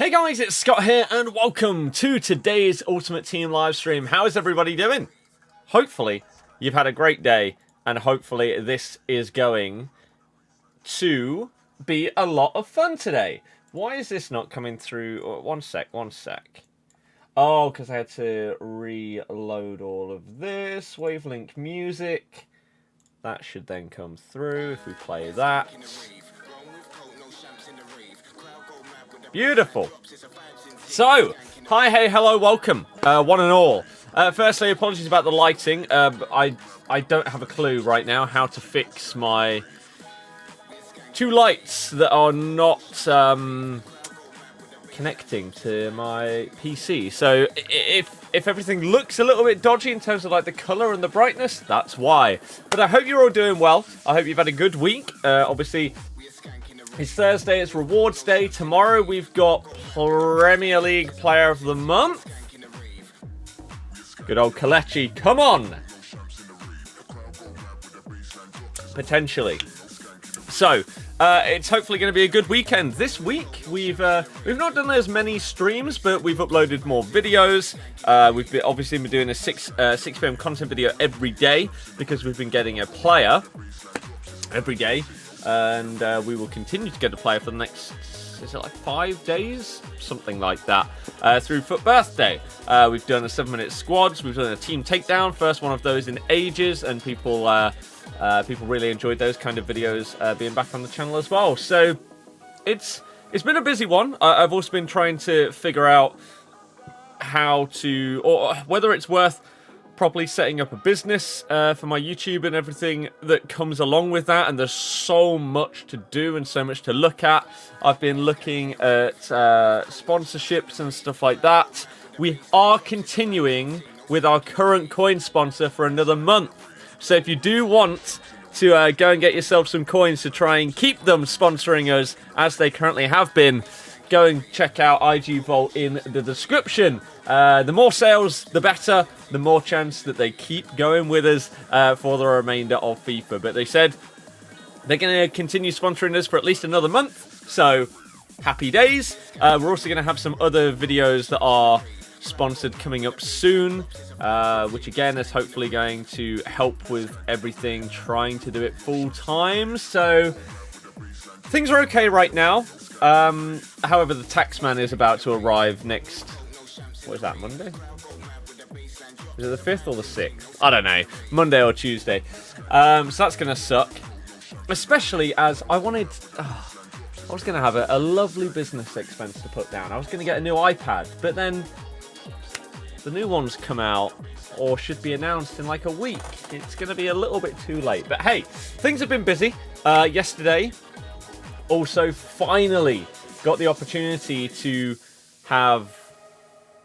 Hey guys, it's Scott here and welcome to today's Ultimate Team live stream. How is everybody doing? Hopefully you've had a great day and hopefully this is going to be a lot of fun today. Why is this not coming through? One sec. Oh, because I had to reload all of this. Wavelink music. That should then come through if we play that. Beautiful. So, hi, hey, hello, welcome, one and all. Firstly, apologies about the lighting. I don't have a clue right now how to fix my two lights that are not connecting to my PC. So, if everything looks a little bit dodgy in terms of like the color and the brightness, that's why. But I hope you're all doing well. I hope you've had a good week. Obviously, it's Thursday, it's Rewards Day. Tomorrow we've got Premier League Player of the Month. Good old Kelechi, come on! Potentially. So, it's hopefully going to be a good weekend. This week, we've not done as many streams, but we've uploaded more videos. We've obviously been doing a 6 PM content video every day, because we've been getting a player every day. And we will continue to get a player for the next, is it like 5 days? Something like that. Through FUT Birthday. We've done a 7-minute squads. We've done a team takedown. First one of those in ages. And people really enjoyed those kind of videos being back on the channel as well. So it's been a busy one. I've also been trying to figure out how to, or whether it's worth properly setting up a business for my YouTube and everything that comes along with that, and there's so much to do and so much to look at. I've been looking at sponsorships and stuff like that. We are continuing with our current coin sponsor for another month, so if you do want to go and get yourself some coins to try and keep them sponsoring us as they currently have been, go and check out IG Vault in the description. The more sales, the better. The more chance that they keep going with us for the remainder of FIFA. But they said they're going to continue sponsoring us for at least another month. So, happy days. We're also going to have some other videos that are sponsored coming up soon. Which again is hopefully going to help with everything. Trying to do it full time. So, things are okay right now. However, the taxman is about to arrive next. What is that, Monday? Is it the 5th or the 6th? I don't know. Monday or Tuesday. So that's going to suck. Especially as I wanted... I was going to have a lovely business expense to put down. I was going to get a new iPad. But then the new ones come out or should be announced in like a week. It's going to be a little bit too late. But hey, things have been busy. Yesterday, also finally got the opportunity to have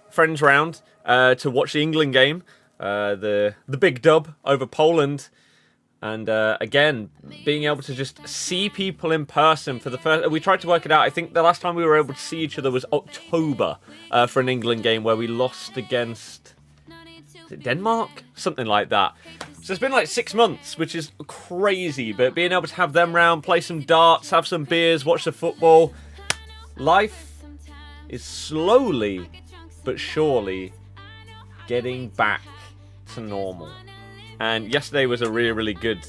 friends round to watch the England game, the big dub over Poland, and again being able to just see people in person for the first. We tried to work it out. I think the last time we were able to see each other was October for an England game where we lost against, is it Denmark, something like that. So it's been like 6 months, which is crazy. But being able to have them round, play some darts, have some beers, watch the football, life is slowly but surely getting back to normal. And yesterday was a really, really good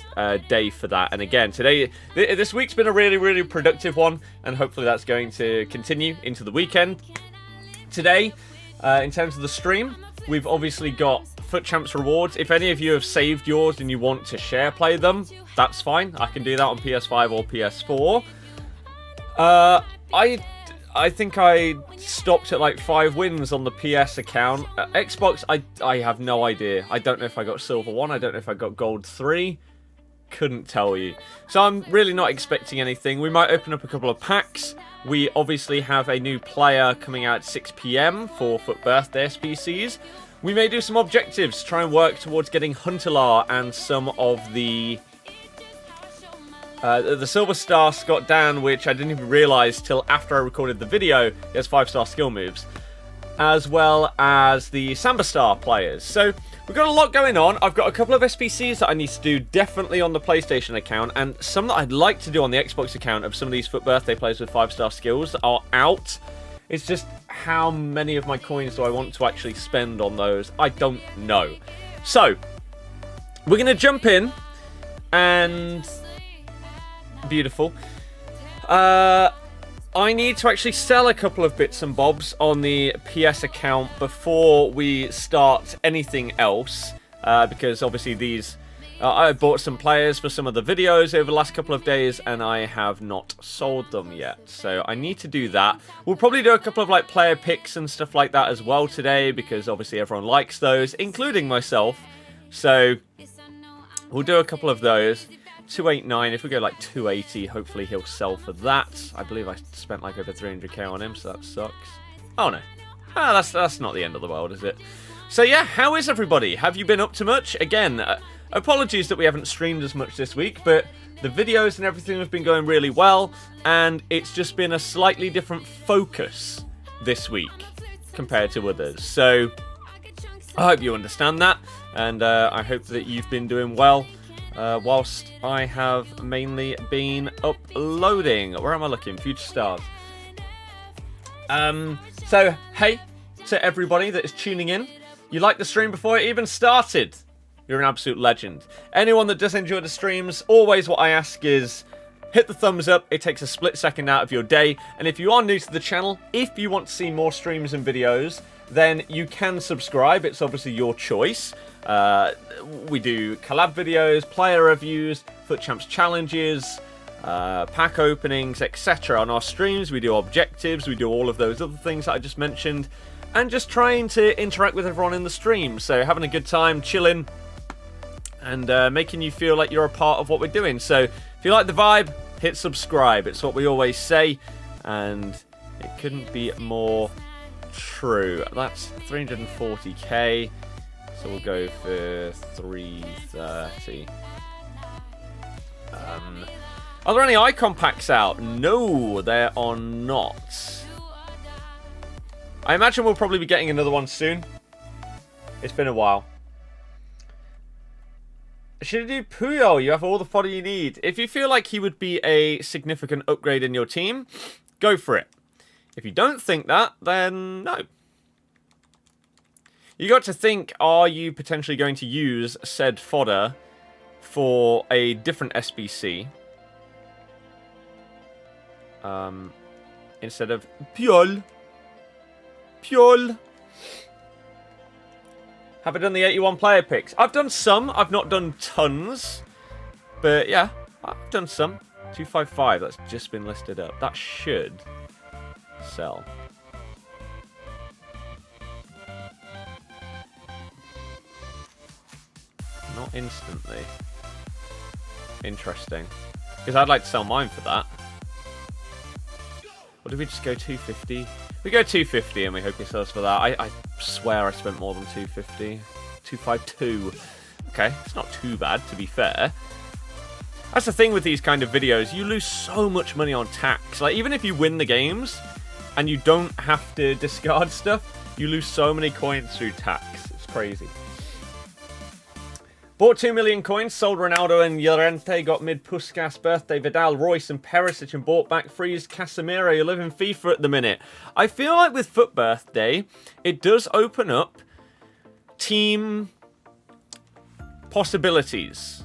day for that. And again, today, this week's been a really, really productive one. And hopefully that's going to continue into the weekend. Today, in terms of the stream, we've obviously got FUT Champs Rewards. If any of you have saved yours and you want to share play them, that's fine. I can do that on PS5 or PS4. I think I stopped at like 5 wins on the PS account. Xbox, I have no idea. I don't know if I got Silver 1. I don't know if I got Gold 3. Couldn't tell you. So I'm really not expecting anything. We might open up a couple of packs. We obviously have a new player coming out at 6 PM for FUT Birthday SBCs. We may do some objectives. Try and work towards getting Huntelaar and some of the Silver Star Scott Dan, which I didn't even realise till after I recorded the video, he has 5-star skill moves, as well as the Samba Star players. So we've got a lot going on. I've got a couple of SBCs that I need to do definitely on the PlayStation account, and some that I'd like to do on the Xbox account of some of these FUT Birthday players with 5-star skills that are out. It's just how many of my coins do I want to actually spend on those? I don't know. So, we're going to jump in and... Beautiful. I need to actually sell a couple of bits and bobs on the PS account before we start anything else. Because obviously these... I bought some players for some of the videos over the last couple of days, and I have not sold them yet. So I need to do that. We'll probably do a couple of like player picks and stuff like that as well today, because obviously everyone likes those, including myself. So we'll do a couple of those. 289, if we go like 280, hopefully he'll sell for that. I believe I spent like over 300k on him, so that sucks. Oh no. That's not the end of the world, is it? So yeah, how is everybody? Have you been up to much? Again, apologies that we haven't streamed as much this week, but the videos and everything have been going really well, and it's just been a slightly different focus this week compared to others. So I hope you understand that, and I hope that you've been doing well whilst I have mainly been uploading. Where am I looking? Future Stars. So, hey to everybody that is tuning in. You liked the stream before it even started. You're an absolute legend. Anyone that does enjoy the streams, always what I ask is hit the thumbs up. It takes a split second out of your day. And if you are new to the channel, if you want to see more streams and videos, then you can subscribe. It's obviously your choice. We do collab videos, player reviews, FUT Champs challenges, pack openings, etc. on our streams. We do objectives. We do all of those other things that I just mentioned. And just trying to interact with everyone in the stream. So having a good time, chilling, and making you feel like you're a part of what we're doing. So if you like the vibe, hit subscribe. It's what we always say, and it couldn't be more true. That's 340k, so we'll go for 330. Are there any icon packs out? No, there are not. I imagine we'll probably be getting another one soon. It's been a while. Should I do Puyol? You have all the fodder you need. If you feel like he would be a significant upgrade in your team, go for it. If you don't think that, then no. You got to think, are you potentially going to use said fodder for a different SBC? Instead of Puyol. Puyol. Have I done the 81 player picks? I've done some. I've not done tons. But yeah, I've done some. 255, that's just been listed up. That should sell. Not instantly. Interesting. Because I'd like to sell mine for that. Or did we just go 250? We go 250 and we hope he sells for that. I swear I spent more than 250. 252. Okay, it's not too bad, to be fair. That's the thing with these kind of videos. You lose so much money on tax. Like, even if you win the games and you don't have to discard stuff, you lose so many coins through tax. It's crazy. Bought 2 million coins, sold Ronaldo and Llorente, got mid Puskas, Birthday, Vidal, Royce and Perisic, and bought back Freeze, Casemiro. You live in FIFA at the minute. I feel like with FUT Birthday, it does open up team possibilities,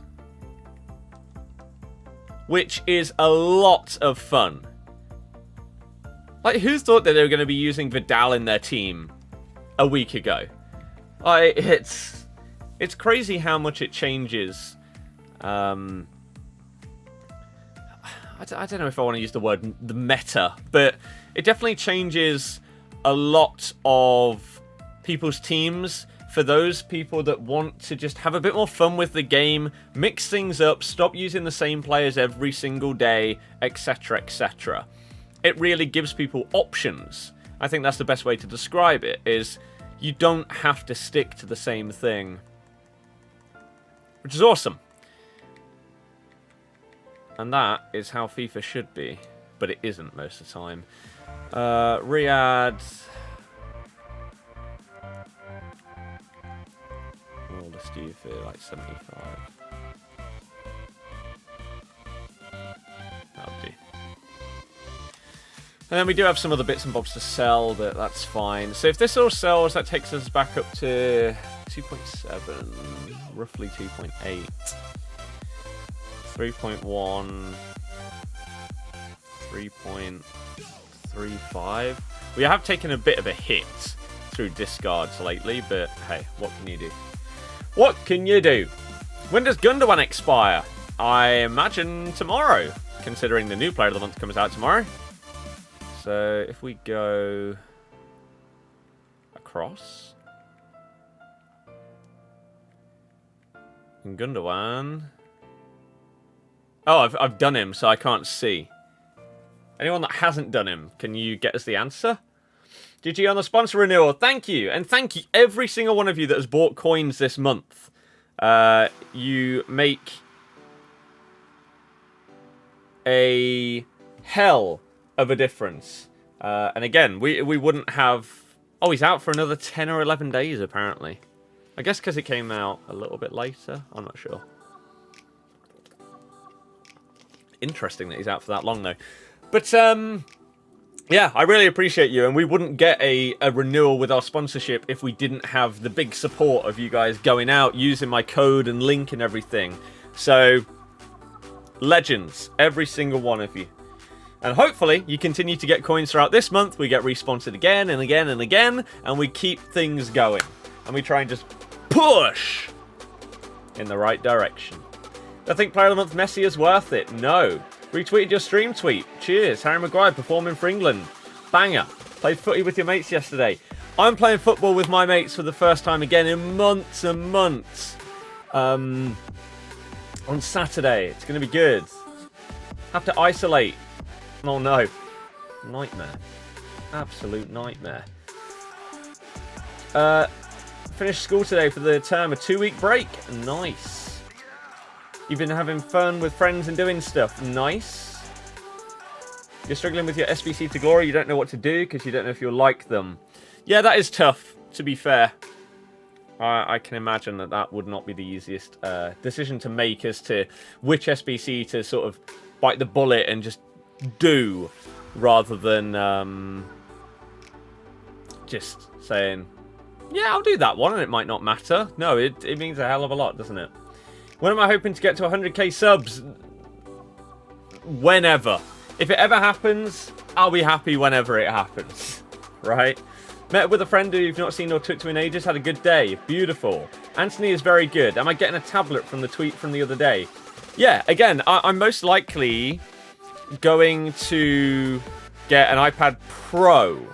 which is a lot of fun. Like, who thought that they were going to be using Vidal in their team a week ago? It's crazy how much it changes. I don't know if I want to use the word the meta, but it definitely changes a lot of people's teams for those people that want to just have a bit more fun with the game, mix things up, stop using the same players every single day, etc., etc. It really gives people options. I think that's the best way to describe it, is you don't have to stick to the same thing. Which is awesome. And that is how FIFA should be. But it isn't most of the time. Riyadh. We'll just do for like 75. That'll And then we do have some other bits and bobs to sell, but that's fine. So if this all sells, that takes us back up to 2.7, roughly 2.8, 3.1, 3.35. We have taken a bit of a hit through discards lately, but hey, what can you do? What can you do? When does Gundawan expire? I imagine tomorrow, considering the new player of the month comes out tomorrow. So if we go across, and Gundawan. Oh, I've done him, so I can't see. Anyone that hasn't done him, can you get us the answer? GG on the sponsor renewal. Thank you. And thank you, every single one of you that has bought coins this month. You make a hell of a difference. And again, we wouldn't have... Oh, he's out for another 10 or 11 days, apparently. I guess because it came out a little bit later. I'm not sure. Interesting that he's out for that long, though. But, yeah, I really appreciate you. And we wouldn't get a renewal with our sponsorship if we didn't have the big support of you guys going out, using my code and link and everything. So, legends, every single one of you. And hopefully, you continue to get coins throughout this month. We get responsored again and again and again. And we keep things going. And we try and just push in the right direction. I think Player of the Month Messi is worth it. No. Retweeted your stream tweet. Cheers. Harry Maguire performing for England. Banger. Played footy with your mates yesterday. I'm playing football with my mates for the first time again in months and months. On Saturday. It's going to be good. Have to isolate. Oh no. Nightmare. Absolute nightmare. Finished school today for the term. A 2-week break. Nice. You've been having fun with friends and doing stuff. Nice. You're struggling with your SBC to glory. You don't know what to do because you don't know if you'll like them. Yeah, that is tough, to be fair. I can imagine that that would not be the easiest decision to make as to which SBC to sort of bite the bullet and just do, rather than just saying, yeah, I'll do that one and it might not matter. No, it means a hell of a lot, doesn't it? When am I hoping to get to 100k subs? Whenever. If it ever happens, I'll be happy whenever it happens. Right? Met with a friend who you've not seen or talked to in ages. Had a good day. Beautiful. Anthony is very good. Am I getting a tablet from the tweet from the other day? Yeah, again, I'm most likely going to get an iPad Pro.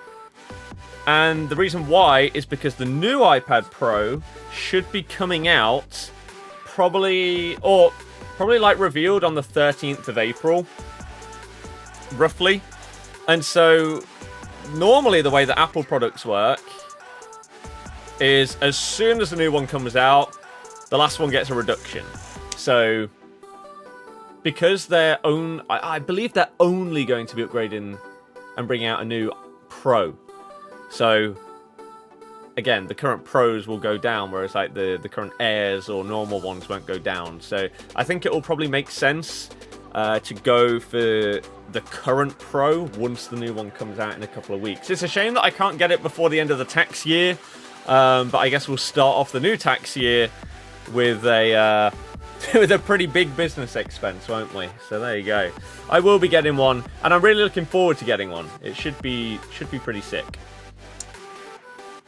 And the reason why is because the new iPad Pro should be coming out probably like revealed on the 13th of April, roughly. And so normally the way that Apple products work is as soon as the new one comes out, the last one gets a reduction. So because I believe they're only going to be upgrading and bringing out a new Pro. So again, the current Pros will go down, whereas like the current Airs or normal ones won't go down. So I think it will probably make sense to go for the current Pro once the new one comes out in a couple of weeks. It's a shame that I can't get it before the end of the tax year, but I guess we'll start off the new tax year with a with a pretty big business expense, won't we? So there you go. I will be getting one, and I'm really looking forward to getting one. It should be pretty sick.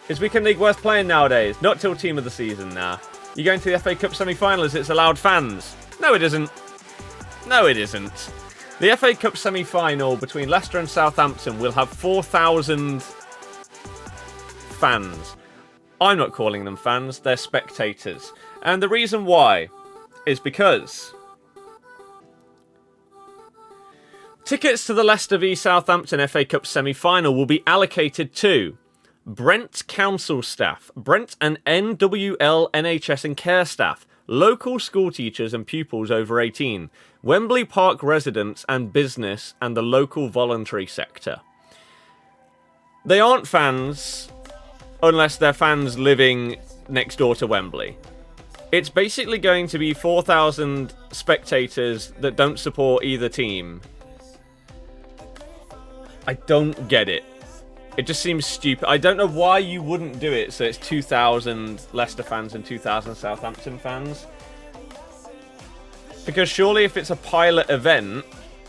Is Weekend League worth playing nowadays? Not till team of the season now. You going to the FA Cup semi-final as it's allowed fans? No, it isn't. No, it isn't. The FA Cup semi-final between Leicester and Southampton will have 4,000 fans. I'm not calling them fans, they're spectators. And the reason why is because tickets to the Leicester v Southampton FA Cup semi-final will be allocated to Brent Council staff, Brent and NWL NHS and care staff, local school teachers and pupils over 18, Wembley Park residents and business, and the local voluntary sector. They aren't fans unless they're fans living next door to Wembley. It's basically going to be 4,000 spectators that don't support either team. I don't get it. It just seems stupid. I don't know why you wouldn't do it so it's 2,000 Leicester fans and 2,000 Southampton fans. Because surely if it's a pilot event,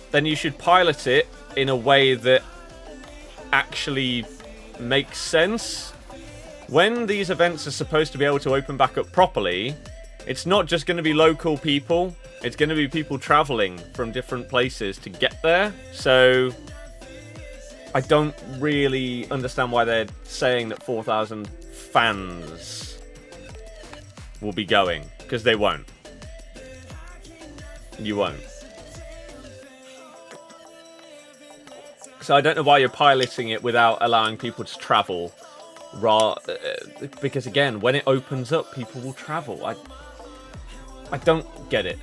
then you should pilot it in a way that actually makes sense. When these events are supposed to be able to open back up properly, it's not just going to be local people. It's going to be people traveling from different places to get there. So I don't really understand why they're saying that 4,000 fans will be going, because they won't. You won't. So I don't know why you're piloting it without allowing people to travel. Because again, when it opens up, people will travel. I don't get it.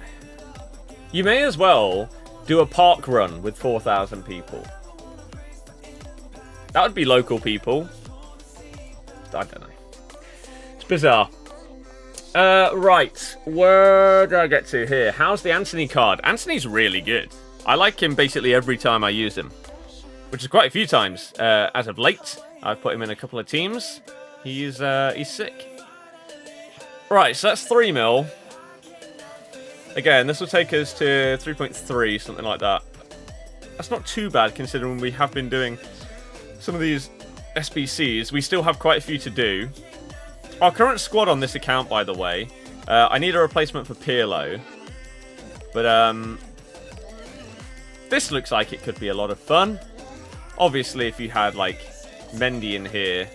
You may as well do a park run with 4,000 people. That would be local people. I don't know. It's bizarre. Right. Where did I get to here? How's the Anthony card? Anthony's really good. I like him basically every time I use him. Which is quite a few times. As of late, I've put him in a couple of teams. He's sick. Right, so that's 3 mil. Again, this will take us to 3.3, something like that. That's not too bad considering we have been doing some of these SBCs. We still have quite a few to do. Our current squad on this account, by the way, I need a replacement for Pirlo. But this looks like it could be a lot of fun. Obviously, if you had, like, Mendy in here,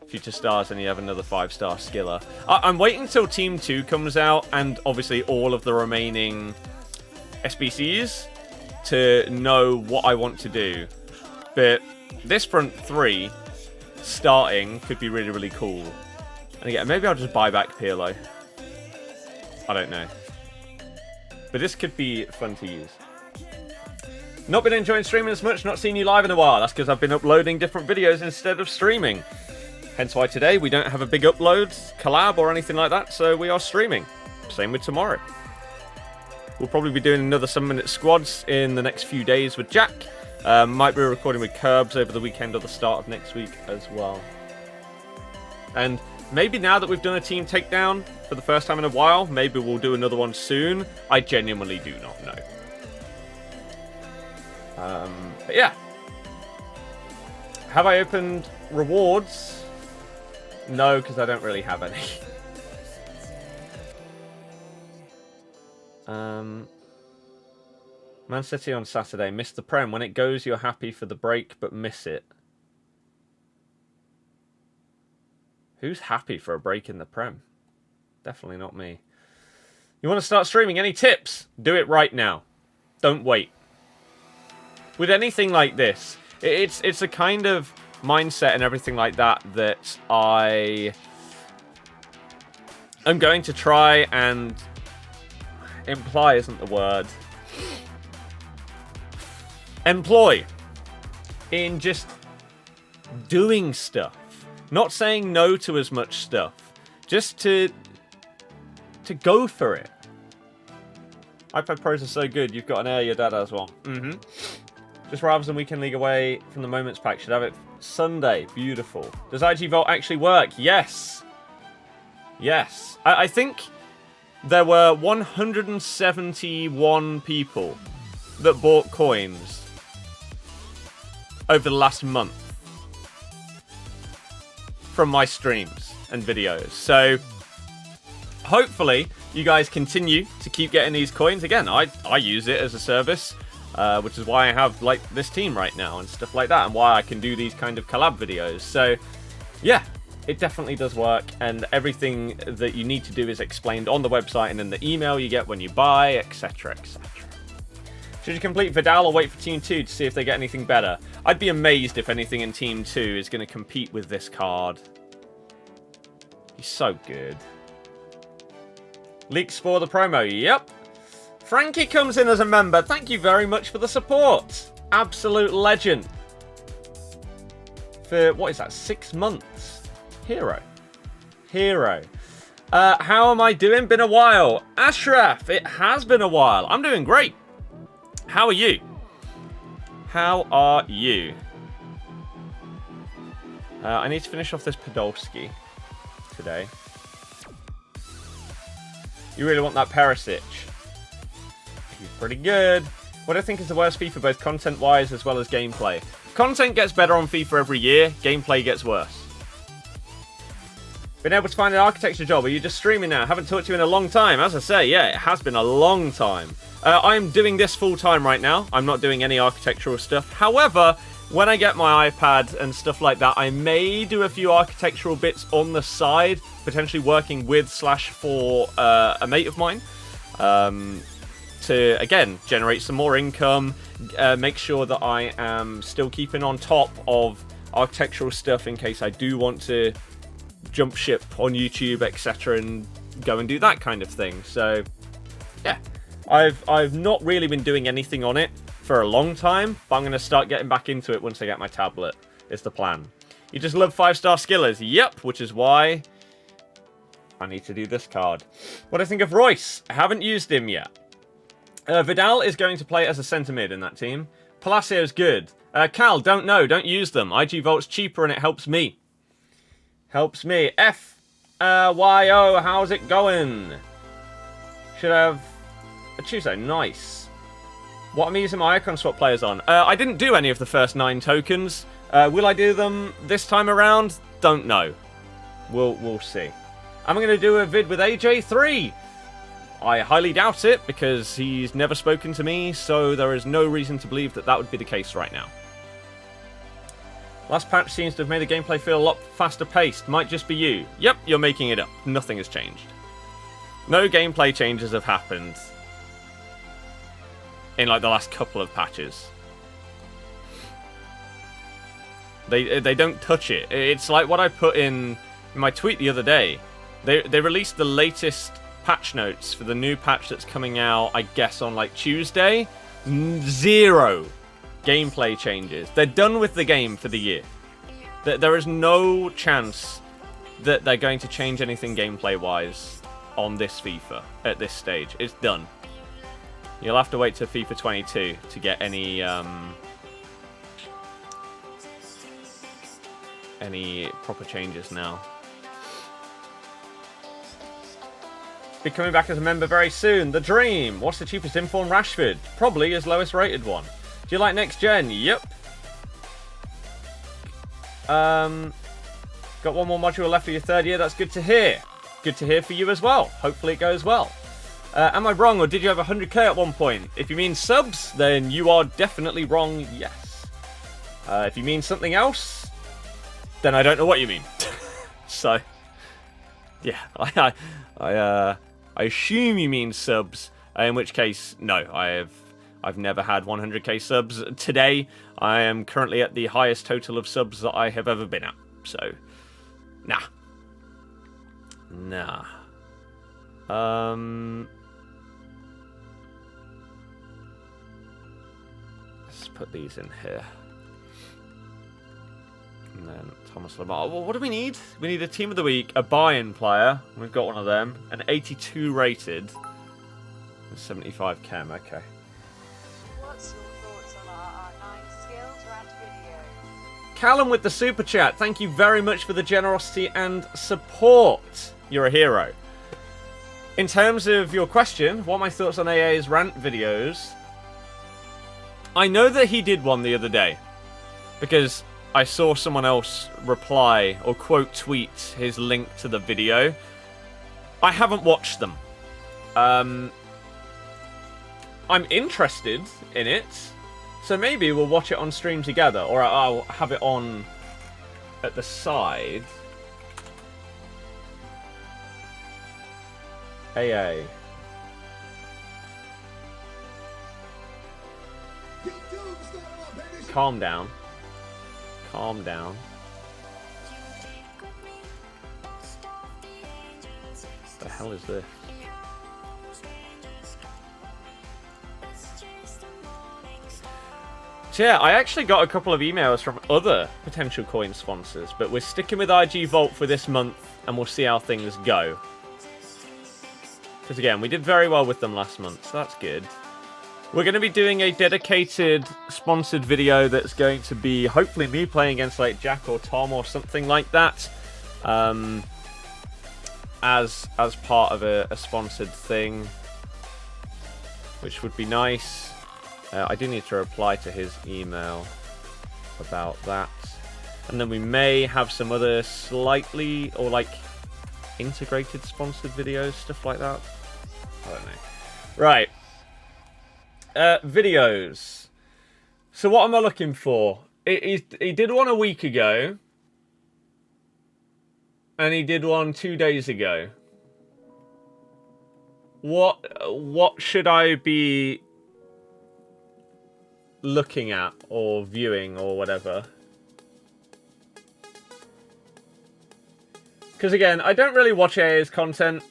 future stars, and you have another 5-star skiller. I'm waiting until Team 2 comes out, and obviously all of the remaining SBCs, to know what I want to do. But this front 3, starting, could be really, really cool. And again, maybe I'll just buy back Pirlo. I don't know. But this could be fun to use. Not been enjoying streaming as much, not seen you live in a while. That's because I've been uploading different videos instead of streaming. Hence why today we don't have a big upload, collab or anything like that, so we are streaming. Same with tomorrow. We'll probably be doing another 7-minute squads in the next few days with Jack. Might be recording with Curbs over the weekend or the start of next week as well. And maybe now that we've done a team takedown for the first time in a while, maybe we'll do another one soon. I genuinely do not know. But yeah. Have I opened rewards? No, because I don't really have any. Man City on Saturday. Missed the Prem. When it goes, you're happy for the break, but miss it. Who's happy for a break in the Prem? Definitely not me. You want to start streaming? Any tips? Do it right now. Don't wait. With anything like this, it's a kind of mindset and everything like that that I am going to try and imply isn't the word. Employ in just doing stuff. Not saying no to as much stuff. Just to go for it. iPad Pros are so good. You've got an Air, your dad has one. Just rather than Weekend League away from the Moments Pack. Should have it Sunday. Beautiful. Does IG Vault actually work? Yes. Yes. I think there were 171 people that bought coins over the last month from my streams and videos. So hopefully you guys continue to keep getting these coins. Again, I use it as a service. Which is why I have like this team right now and stuff like that, and why I can do these kind of collab videos. So yeah, it definitely does work, and everything that you need to do is explained on the website and in the email you get when you buy, etc, etc. Should you complete Vidal or wait for Team 2 to see if they get anything better? I'd be amazed if anything in Team 2 is going to compete with this card. He's so good. Leaks for the promo, yep. Frankie comes in as a member. Thank you very much for the support. Absolute legend. For, what is that, 6 months? Hero. Hero. How am I doing? Been a while. Ashraf, it has been a while. I'm doing great. How are you? How are you? I need to finish off this Podolski today. You really want that Perisic? He's pretty good. What do I think is the worst FIFA, both content-wise as well as gameplay? Content gets better on FIFA every year. Gameplay gets worse. Been able to find an architecture job? Are you just streaming now? Haven't talked to you in a long time. As I say, yeah, it has been a long time. I'm doing this full-time right now. I'm not doing any architectural stuff. However, when I get my iPad and stuff like that, I may do a few architectural bits on the side, potentially working with / for a mate of mine, to, again, generate some more income, make sure that I am still keeping on top of architectural stuff in case I do want to jump ship on YouTube, etc., and go and do that kind of thing. So, yeah, I've not really been doing anything on it for a long time, but I'm going to start getting back into it once I get my tablet, is the plan. You just love 5-star skillers? Yep, which is why I need to do this card. What do I think of Royce? I haven't used him yet. Vidal is going to play as a centre mid in that team. Palacio's good. Cal, don't know, don't use them. IG Volt's cheaper and it helps me. Helps me. FYO, how's it going? Should have a Tuesday. Nice. What am I using my icon swap players on? I didn't do any of the first 9 tokens. Will I do them this time around? Don't know. We'll see. Am I going to do a vid with AJ3? I highly doubt it, because he's never spoken to me, so there is no reason to believe that that would be the case right now. Last patch seems to have made the gameplay feel a lot faster paced. Might just be you. Yep, you're making it up. Nothing has changed. No gameplay changes have happened in like the last couple of patches. They don't touch it. It's like what I put in my tweet the other day. They released the latest patch notes for the new patch that's coming out, I guess, on like Tuesday. 0 gameplay changes. They're done with the game for the year. There is no chance that they're going to change anything gameplay-wise on this FIFA at this stage. It's done. You'll have to wait till FIFA 22 to get any proper changes now. Be coming back as a member very soon. The dream. What's the cheapest informed Rashford? Probably his lowest rated one. Do you like next gen? Yep. Got one more module left for your 3rd year. That's good to hear. Good to hear for you as well. Hopefully it goes well. Am I wrong, or did you have 100k at one point? If you mean subs, then you are definitely wrong, yes. If you mean something else, then I don't know what you mean. So, yeah, I assume you mean subs, in which case, no, I've never had 100k subs. Today, I am currently at the highest total of subs that I have ever been at. So, nah. Let's put these in here. And then Thomas Lamar. Well, what do we need? We need a team of the week, a buy-in player. We've got one of them. An 82 rated. And 75 chem, okay. What's your thoughts on our 9 skills rant video? Callum with the super chat. Thank you very much for the generosity and support. You're a hero. In terms of your question, what are my thoughts on AA's rant videos? I know that he did one the other day, because I saw someone else reply or quote tweet his link to the video. I haven't watched them. I'm interested in it, so maybe we'll watch it on stream together, or I'll have it on at the side. AA. Calm down. Calm down. What the hell is this? So yeah, I actually got a couple of emails from other potential coin sponsors, but we're sticking with IG Vault for this month, and we'll see how things go. Because again, we did very well with them last month, so that's good. We're going to be doing a dedicated sponsored video that's going to be hopefully me playing against like Jack or Tom or something like that, as part of a sponsored thing, which would be nice. I do need to reply to his email about that, and then we may have some other slightly or like integrated sponsored videos, stuff like that. I don't know. Right. Videos. So what am I looking for? He did one a week ago. And he did one 2 days ago. What should I be looking at or viewing or whatever? Because again, I don't really watch AA's content,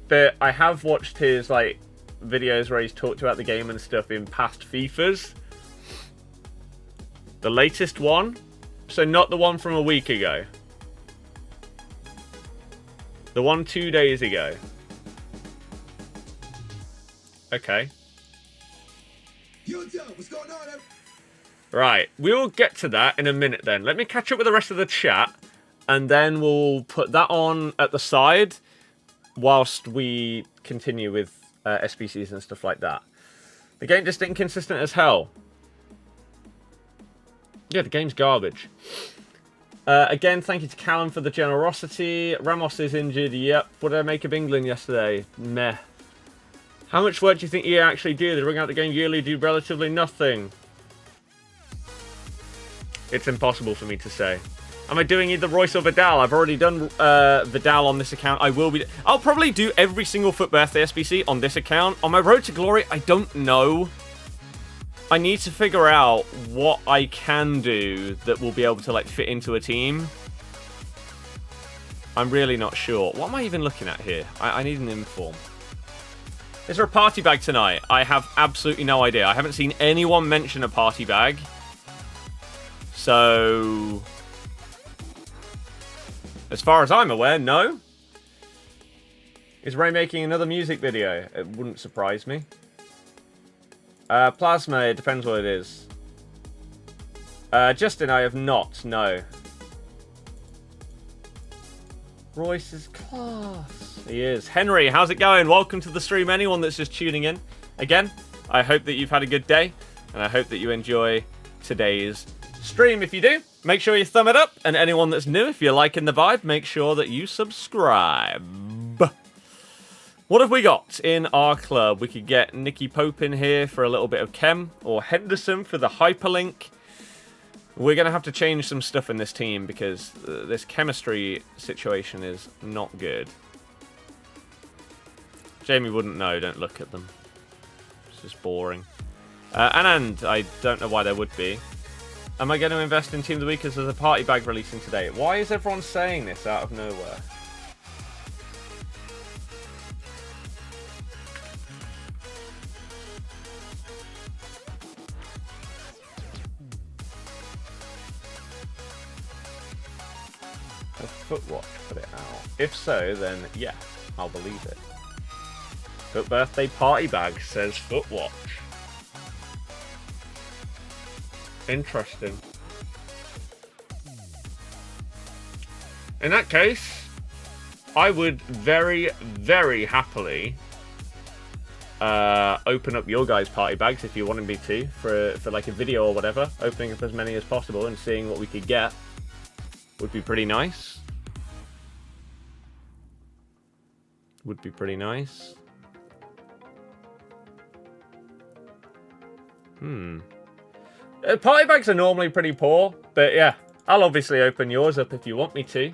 but I have watched his like videos where he's talked about the game and stuff in past FIFAs. The latest one, so not the one from a week ago. The one 2 days ago. Okay. What's going on? Right, we will get to that in a minute then. Let me catch up with the rest of the chat, and then we'll put that on at the side whilst we continue with SBCs and stuff like that. The game just inconsistent as hell. Yeah, the game's garbage. Again, thank you to Callum for the generosity. Ramos is injured. Yep. What did I make of England yesterday? Meh. How much work do you think EA actually do? They bring out the game yearly, do relatively nothing. It's impossible for me to say. Am I doing either Royce or Vidal? I've already done Vidal on this account. I'll probably do every single FUT Birthday SBC on this account. On my road to glory, I don't know. I need to figure out what I can do that will be able to like fit into a team. I'm really not sure. What am I even looking at here? I need an inform. Is there a party bag tonight? I have absolutely no idea. I haven't seen anyone mention a party bag. So, as far as I'm aware, no. Is Ray making another music video? It wouldn't surprise me. Plasma, it depends what it is. Justin, I have not, no. Royce is class. He is. Henry, how's it going? Welcome to the stream, anyone that's just tuning in. Again, I hope that you've had a good day, and I hope that you enjoy today's stream. If you do, make sure you thumb it up, and anyone that's new, if you're liking the vibe, make sure that you subscribe. What have we got in our club? We could get Nicky Pope in here for a little bit of chem, or Henderson for the hyperlink. We're going to have to change some stuff in this team because this chemistry situation is not good. Jamie wouldn't know, don't look at them. It's just boring. And I don't know why there would be. Am I going to invest in Team of the Week as there's a party bag releasing today? Why is everyone saying this out of nowhere? Has Footwatch put it out? If so, then yeah, I'll believe it. FUT Birthday Party Bag says Footwatch. Interesting. In that case, I would very, very happily open up your guys' party bags if you wanted me to for like a video or whatever. Opening up as many as possible and seeing what we could get would be pretty nice. Would be pretty nice. Party bags are normally pretty poor, but yeah, I'll obviously open yours up if you want me to.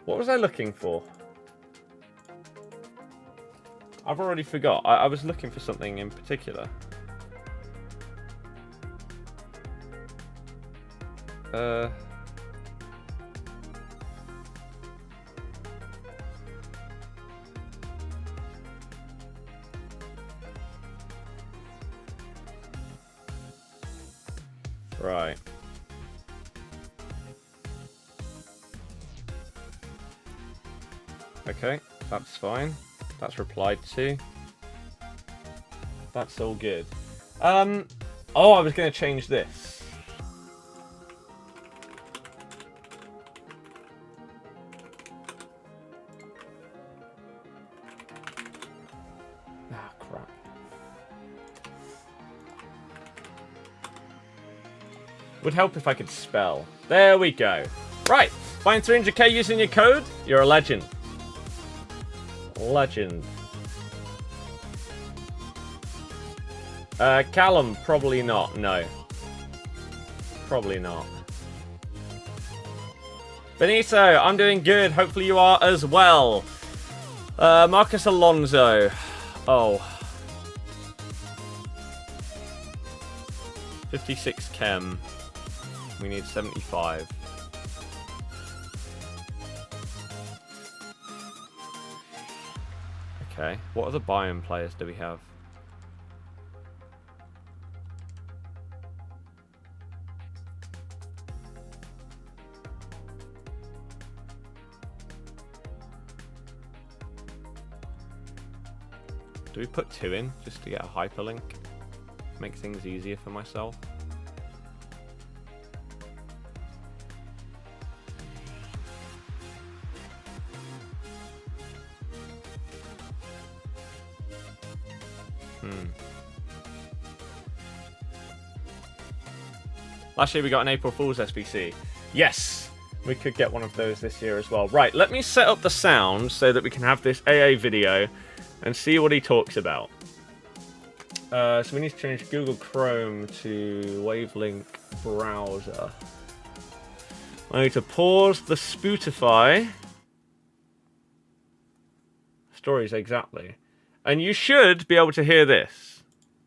What was I looking for? I've already forgot. I was looking for something in particular. Right. Okay, that's fine. That's replied to. That's all good. Oh, I was going to change this. Ah, crap. Would help if I could spell. There we go. Right. Find 300k using your code. You're a legend. Legend. Callum, probably not. No. Probably not. Benito, I'm doing good. Hopefully you are as well. Marcus Alonso. Oh. 56 chem. We need 75. Okay. What other Bayern players do we have? Do we put 2 in just to get a hyperlink? Make things easier for myself. Last year we got an April Fool's SBC. Yes! We could get one of those this year as well. Right, let me set up the sound so that we can have this AA video and see what he talks about. So we need to change Google Chrome to Wavelink browser. I need to pause the Spotify. Stories, exactly. And you should be able to hear this.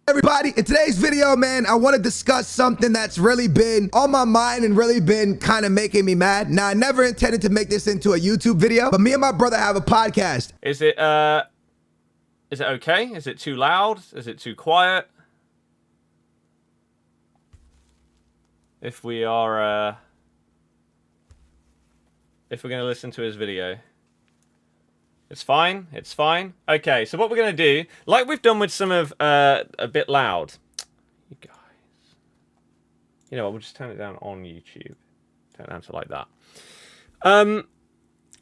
Everybody, in today's video, man, I want to discuss something that's really been on my mind and really been kind of making me mad. Now, I never intended to make this into a YouTube video, but me and my brother have a podcast. Is it okay? Is it too loud? Is it too quiet? If we are, if we're going to listen to his video. It's fine. It's fine. Okay, so what we're going to do, like we've done with some of A Bit Loud. You guys. You know what, we'll just turn it down on YouTube. Turn it down to like that.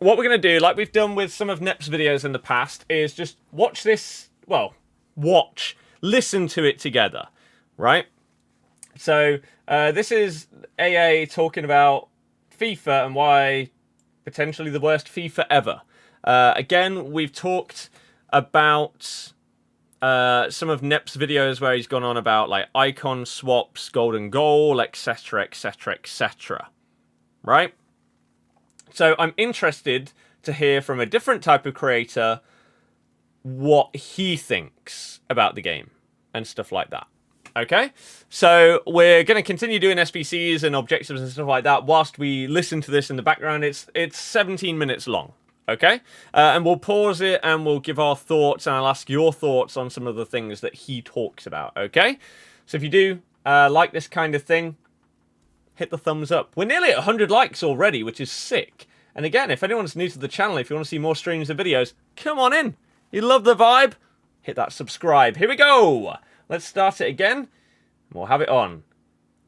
What we're going to do, like we've done with some of Nep's videos in the past, is just watch this, well, listen to it together, right? So, this is AA talking about FIFA and why potentially the worst FIFA ever. Again, we've talked about some of Nep's videos where he's gone on about like icon swaps, golden goal, etc, etc, etc. Right? So I'm interested to hear from a different type of creator what he thinks about the game and stuff like that. Okay? So we're going to continue doing SBCs and objectives and stuff like that whilst we listen to this in the background. It's 17 minutes long. Okay? And we'll pause it and we'll give our thoughts and I'll ask your thoughts on some of the things that he talks about. Okay? So if you do like this kind of thing, hit the thumbs up. We're nearly at 100 likes already, which is sick. And again, if anyone's new to the channel, if you want to see more streams and videos, come on in. You love the vibe? Hit that subscribe. Here we go. Let's start it again. And we'll have it on.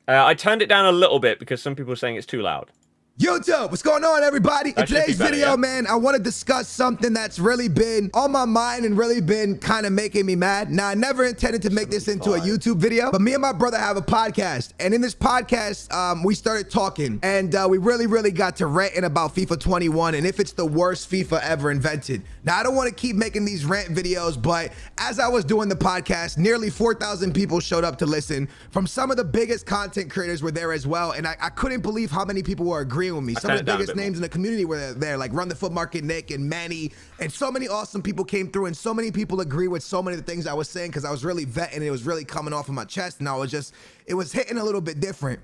I turned it down a little bit because some people are saying it's too loud. YouTube, what's going on, everybody? In today's video, man, I want to discuss something that's really been on my mind and really been kind of making me mad. Now, I never intended to make this into a YouTube video, but me and my brother have a podcast. And in this podcast, we started talking and we really got to ranting about FIFA 21 and if it's the worst FIFA ever invented. Now, I don't want to keep making these rant videos, but as I was doing the podcast, nearly 4,000 people showed up to listen. From some of the biggest content creators were there as well. And I couldn't believe how many people were agreeing with me. Some of the biggest names in the community were there, like Run the Foot Market Nick and Manny, and so many awesome people came through, and so many people agree with so many of the things I was saying because I was really vetting, it was really coming off of my chest, and it was hitting a little bit different.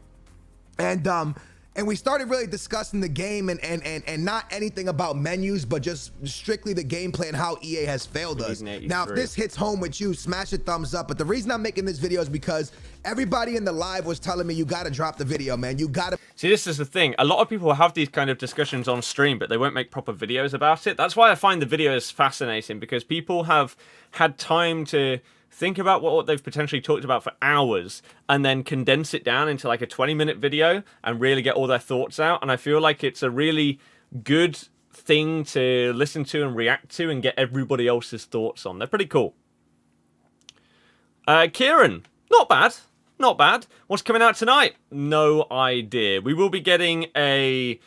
And we started really discussing the game and not anything about menus, but just strictly the gameplay and how EA has failed us. Now, if this hits home with you, smash a thumbs up. But the reason I'm making this video is because everybody in the live was telling me you got to drop the video, man. You got to. See, this is the thing. A lot of people have these kind of discussions on stream, but they won't make proper videos about it. That's why I find the videos fascinating, because people have had time to think about what they've potentially talked about for hours and then condense it down into like a 20-minute video and really get all their thoughts out. And I feel like it's a really good thing to listen to and react to and get everybody else's thoughts on. They're pretty cool. Kieran, not bad. Not bad. What's coming out tonight? No idea. We will be getting a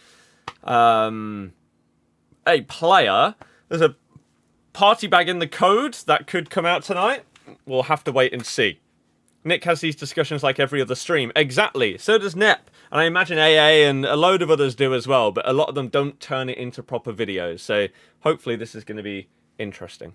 player. There's a party bag in the code that could come out tonight. We'll have to wait and see. Nick has these discussions like every other stream. Exactly. So does Nep. And I imagine AA and a load of others do as well. But a lot of them don't turn it into proper videos. So hopefully this is going to be interesting.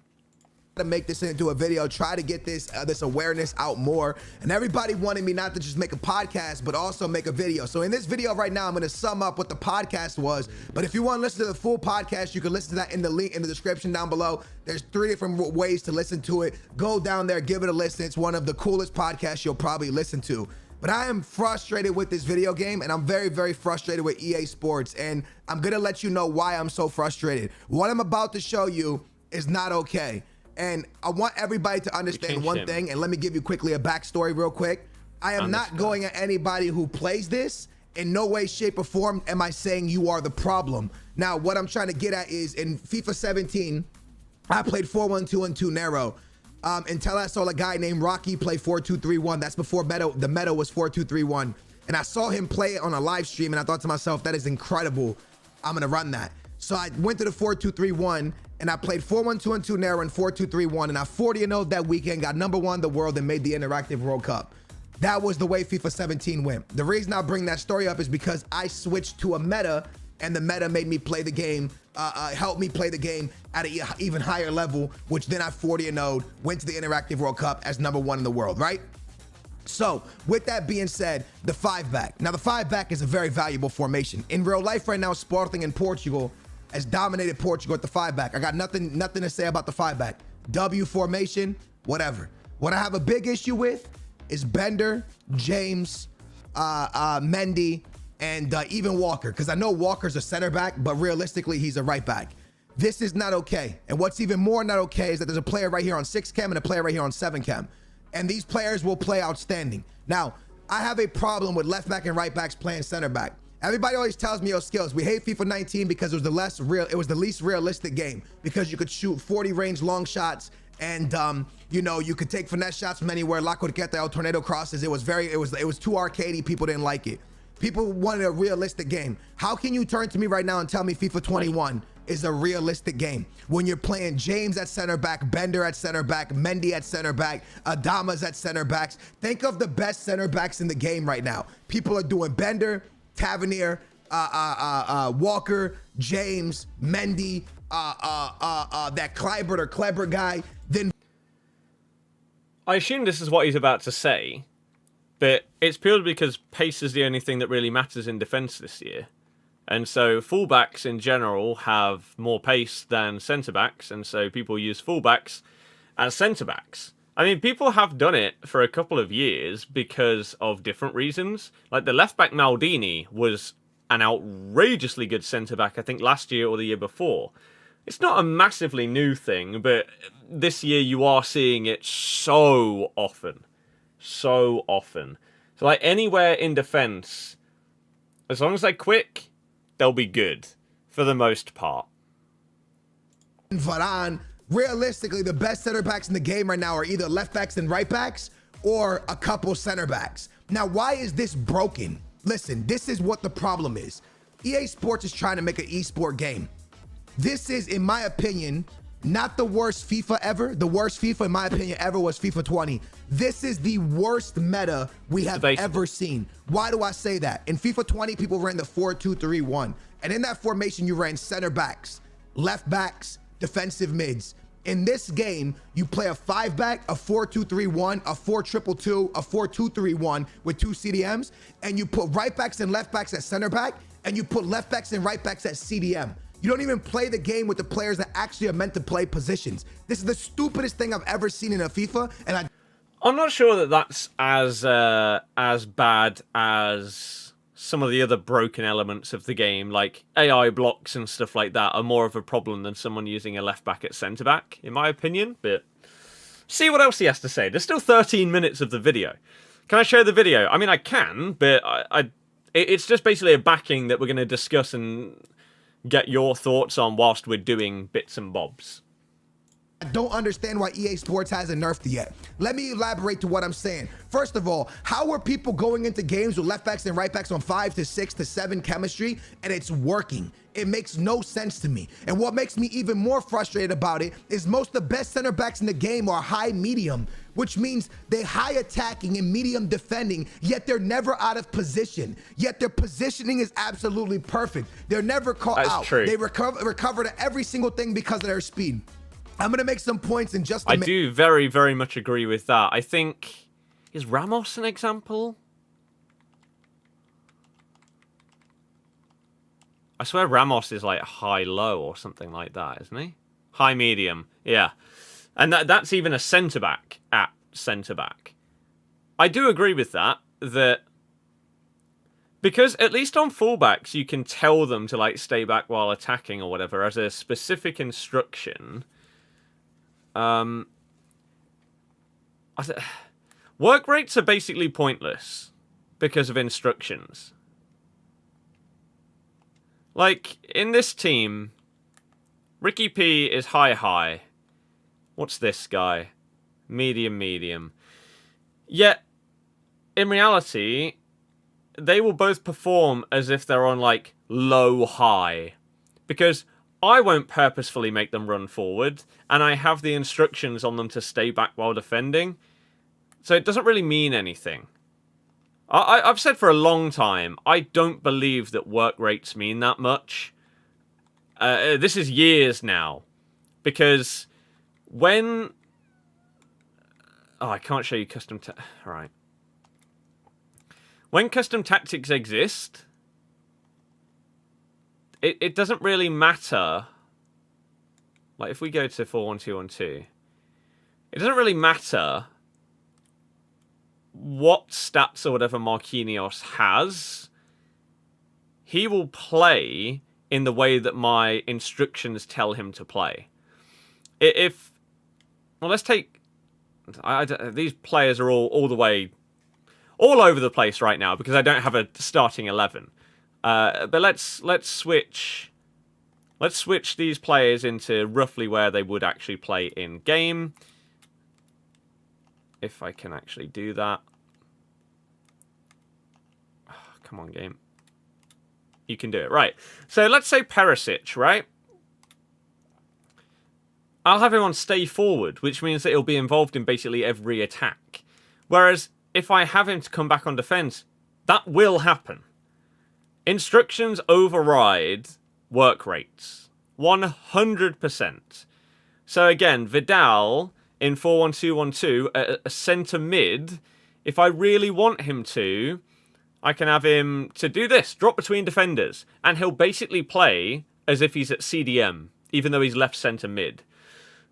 To make this into a video, try to get this this awareness out more, and everybody wanted me not to just make a podcast but also make a video. So in this video right now, I'm going to sum up what the podcast was, but if you want to listen to the full podcast, you can listen to that in the link in the description down below. There's 3 different ways to listen to it. Go down there, give it a listen. It's one of the coolest podcasts you'll probably listen to. But I am frustrated with this video game, and I'm very, very frustrated with EA Sports, and I'm going to let you know why I'm so frustrated. What I'm about to show you is not okay. And I want everybody to understand one thing, and let me give you quickly a backstory real quick. I am not going at anybody who plays this. In no way, shape, or form am I saying you are the problem. Now, what I'm trying to get at is in FIFA 17, I played 4-1-2-1-2 narrow. Until I saw a guy named Rocky play 4-2-3-1. That's before the meta was 4-2-3-1. And I saw him play it on a live stream, and I thought to myself, that is incredible. I'm going to run that. So I went to the 4-2-3-1, and I played 4-1-2-2 narrow and 4-2-3-1, and I 40-0'd that weekend, got #1 in the world, and made the Interactive World Cup. That was the way FIFA 17 went. The reason I bring that story up is because I switched to a meta, and the meta made me play the game, helped me play the game at an even higher level, which then I 40-0'd, went to the Interactive World Cup as #1 in the world, right? So, with that being said, the 5-back. Now, the 5-back is a very valuable formation. In real life right now, Sporting in Portugal has dominated Portugal at the 5-back. I got nothing to say about the 5-back. W formation, whatever. What I have a big issue with is Bender, James, Mendy, and even Walker, because I know Walker's a center back, but realistically, he's a right back. This is not okay. And what's even more not okay is that there's a player right here on 6 cam and a player right here on 7 cam. And these players will play outstanding. Now, I have a problem with left back and right backs playing center back. Everybody always tells me, yo, Skills, we hate FIFA 19 because it was the least realistic game, because you could shoot 40 range long shots, and you know, you could take finesse shots from anywhere, La Corqueta, El Tornado crosses. It was too arcadey. People didn't like it. People wanted a realistic game. How can you turn to me right now and tell me FIFA 21 is a realistic game when you're playing James at center back, Bender at center back, Mendy at center back, Adama's at center backs? Think of the best center backs in the game right now. People are doing Bender, Tavernier, Walker, James, Mendy, that Kleibert or Kleber guy. Then I assume this is what he's about to say, but it's purely because pace is the only thing that really matters in defence this year. And so fullbacks in general have more pace than centre-backs, and so people use fullbacks as centre-backs. I mean, people have done it for a couple of years because of different reasons. Like the left-back Maldini was an outrageously good centre-back, I think last year or the year before. It's not a massively new thing, but this year you are seeing it so often. So often. So like anywhere in defence, as long as they're quick, they'll be good for the most part. Varane, realistically, the best center backs in the game right now are either left backs and right backs or a couple center backs. Now, why is this broken? Listen, this is what the problem is. EA Sports is trying to make an esport game. This is, in my opinion, not the worst FIFA ever. The worst FIFA, in my opinion, ever was FIFA 20. This is the worst meta we have ever seen. Why do I say that? In FIFA 20, people ran the 4-2-3-1. And in that formation, you ran center backs, left backs, defensive mids. In this game, you play a 5-back, a 4-2-3-1, a 4-2-2-2, a 4-2-3-1 with 2 CDMs, and you put right backs and left backs at center back, and you put left backs and right backs at CDM. You don't even play the game with the players that actually are meant to play positions. This is the stupidest thing I've ever seen in a FIFA, and I'm not sure that that's as bad as some of the other broken elements of the game, like AI blocks and stuff like that, are more of a problem than someone using a left back at centre back, in my opinion. But see what else he has to say. There's still 13 minutes of the video. Can I show the video? I mean, I can, but it's just basically a backing that we're going to discuss and get your thoughts on whilst we're doing bits and bobs. I don't understand why EA Sports hasn't nerfed it yet. Let me elaborate to what I'm saying. First of all, how are people going into games with left backs and right backs on 5 to 6 to 7 chemistry and it's working? It makes no sense to me. And what makes me even more frustrated about it is most of the best center backs in the game are high medium, which means they high attacking and medium defending, yet they're never out of position. Yet their positioning is absolutely perfect. They're never caught out. True. They recover to every single thing because of their speed. I'm going to make some points in just a minute. I do very, very much agree with that. I think... Is Ramos an example? I swear Ramos is like high-low or something like that, isn't he? High-medium, yeah. And that's even a centre-back at centre-back. I do agree with that, because at least on fullbacks, you can tell them to like stay back while attacking or whatever as a specific instruction. Work rates are basically pointless because of instructions. Like, in this team, Ricky P is high. What's this guy? Medium. Yet, in reality, they will both perform as if they're on, like, low-high. Because I won't purposefully make them run forward, and I have the instructions on them to stay back while defending. So it doesn't really mean anything. I've said for a long time, I don't believe that work rates mean that much. This is years now. Because when... Oh, I can't show you custom... Right. When custom tactics exist... It doesn't really matter. Like, if we go to 4-1-2-1-2, it doesn't really matter what stats or whatever Marquinhos has. He will play in the way that my instructions tell him to play. Well, let's take... these players are all the way... all over the place right now because I don't have a starting 11. But let's switch these players into roughly where they would actually play in game. If I can actually do that. Oh, come on, game. You can do it. Right. So let's say Perisic, right? I'll have him on stay forward, which means that he'll be involved in basically every attack. Whereas if I have him to come back on defense, that will happen. Instructions override work rates. 100%. So again, Vidal in 4-1-2-1-2, a centre mid, if I really want him to, I can have him to do this, drop between defenders, and he'll basically play as if he's at CDM, even though he's left centre mid.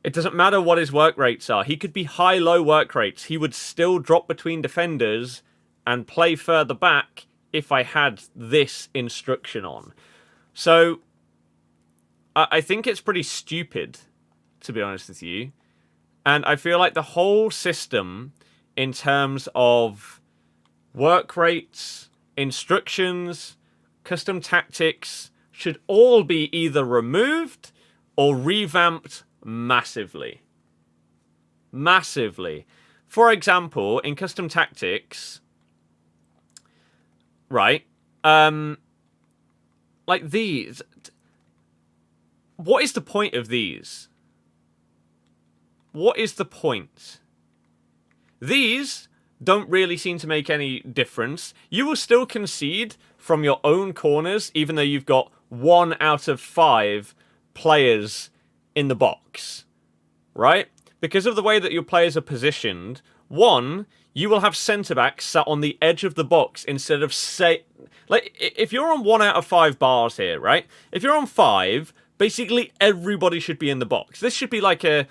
It doesn't matter what his work rates are. He could be high-low work rates. He would still drop between defenders and play further back if I had this instruction on. So, I think it's pretty stupid, to be honest with you. And I feel like the whole system, in terms of work rates, instructions, custom tactics, should all be either removed or revamped massively. Massively. For example, in custom tactics... Right. Like these. What is the point of these? What is the point? These don't really seem to make any difference. You will still concede from your own corners, even though you've got 1 out of 5 players in the box. Right? Because of the way that your players are positioned, you will have centre-backs sat on the edge of the box instead of like, if you're on 1 out of 5 bars here, right? If you're on 5, basically everybody should be in the box. This should be like a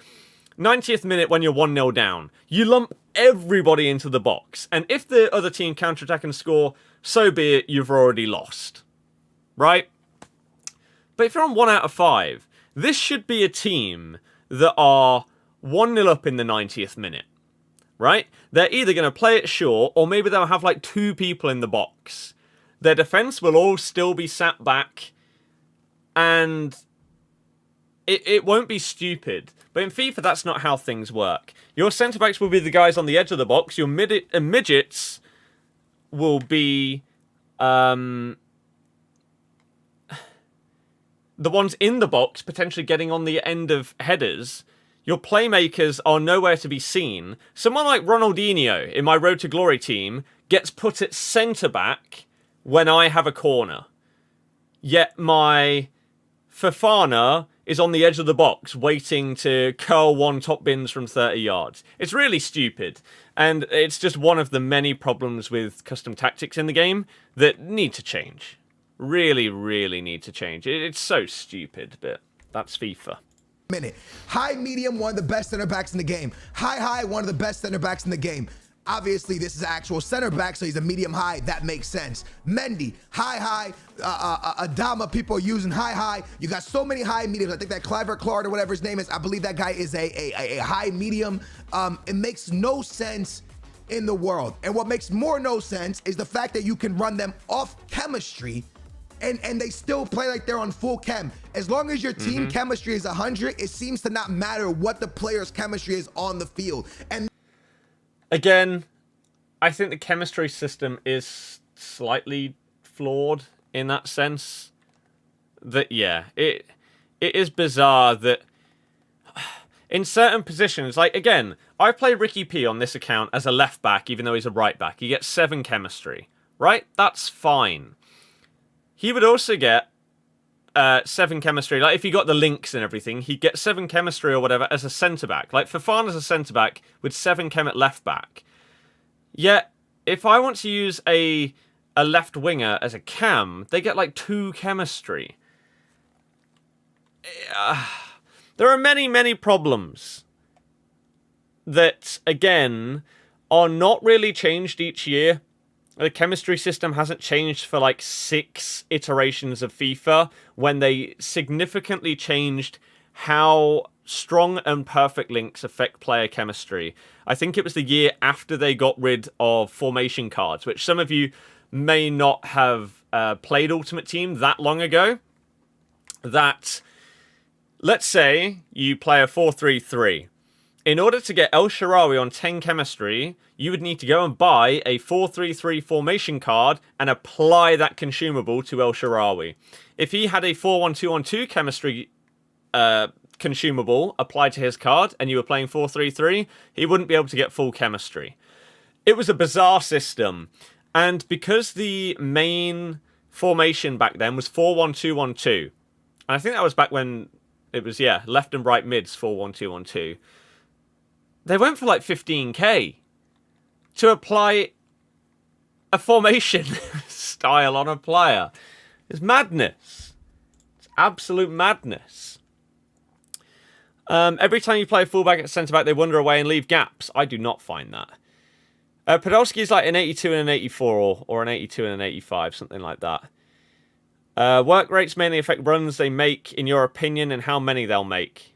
90th minute when you're 1-0 down. You lump everybody into the box. And if the other team counter-attack and score, so be it, you've already lost. Right? But if you're on 1 out of 5, this should be a team that are 1-0 up in the 90th minute, right? They're either going to play it short, or maybe they'll have like 2 people in the box. Their defense will all still be sat back, and it won't be stupid. But in FIFA, that's not how things work. Your centre-backs will be the guys on the edge of the box. Your midgets will be the ones in the box, potentially getting on the end of headers. Your playmakers are nowhere to be seen. Someone like Ronaldinho in my Road to Glory team gets put at centre-back when I have a corner. Yet my Fofana is on the edge of the box waiting to curl one top bins from 30 yards. It's really stupid. And it's just one of the many problems with custom tactics in the game that need to change. Really, really need to change. It's so stupid, but that's FIFA. High medium, one of the best center backs in the game. High, one of the best center backs in the game. Obviously, this is an actual center back, so he's a medium high. That makes sense. Mendy, high. Adama, people are using high. You got so many high mediums. I think that Cliver Claude or whatever his name is, I believe that guy is a high medium. It makes no sense in the world. And what makes more no sense is the fact that you can run them off chemistry and they still play like they're on full chem. As long as your team chemistry is 100, it seems to not matter what the player's chemistry is on the field. And again, I think the chemistry system is slightly flawed in that sense. That, yeah, it is bizarre that in certain positions, like, again, I play Ricky P on this account as a left back, even though he's a right back. He gets 7 chemistry, right? That's fine. He would also get 7 chemistry. Like, if he got the links and everything, he'd get 7 chemistry or whatever as a centre-back. Like, Fofana's a centre-back with 7 chem at left-back. Yet, if I want to use a left winger as a cam, they get, like, 2 chemistry. There are many, many problems that, again, are not really changed each year. The chemistry system hasn't changed for like 6 iterations of FIFA when they significantly changed how strong and perfect links affect player chemistry. I think it was the year after they got rid of formation cards, which some of you may not have played Ultimate Team that long ago. That, let's say you play a 4-3-3. In order to get El Shaarawy on 10 chemistry, you would need to go and buy a 4-3-3 formation card and apply that consumable to El Shaarawy. If he had a 4-1-2-1-2 chemistry consumable applied to his card and you were playing 4-3-3, he wouldn't be able to get full chemistry. It was a bizarre system. And because the main formation back then was 4-1-2-1-2, and I think that was back when it was, yeah, left and right mids 4-1-2-1-2, they went for like 15k to apply a formation style on a player. It's madness. It's absolute madness. Every time you play a fullback at centre-back, they wander away and leave gaps. I do not find that. Podolski is like an 82 and an 84, or an 82 and an 85, something like that. Work rates mainly affect runs they make, in your opinion, and how many they'll make.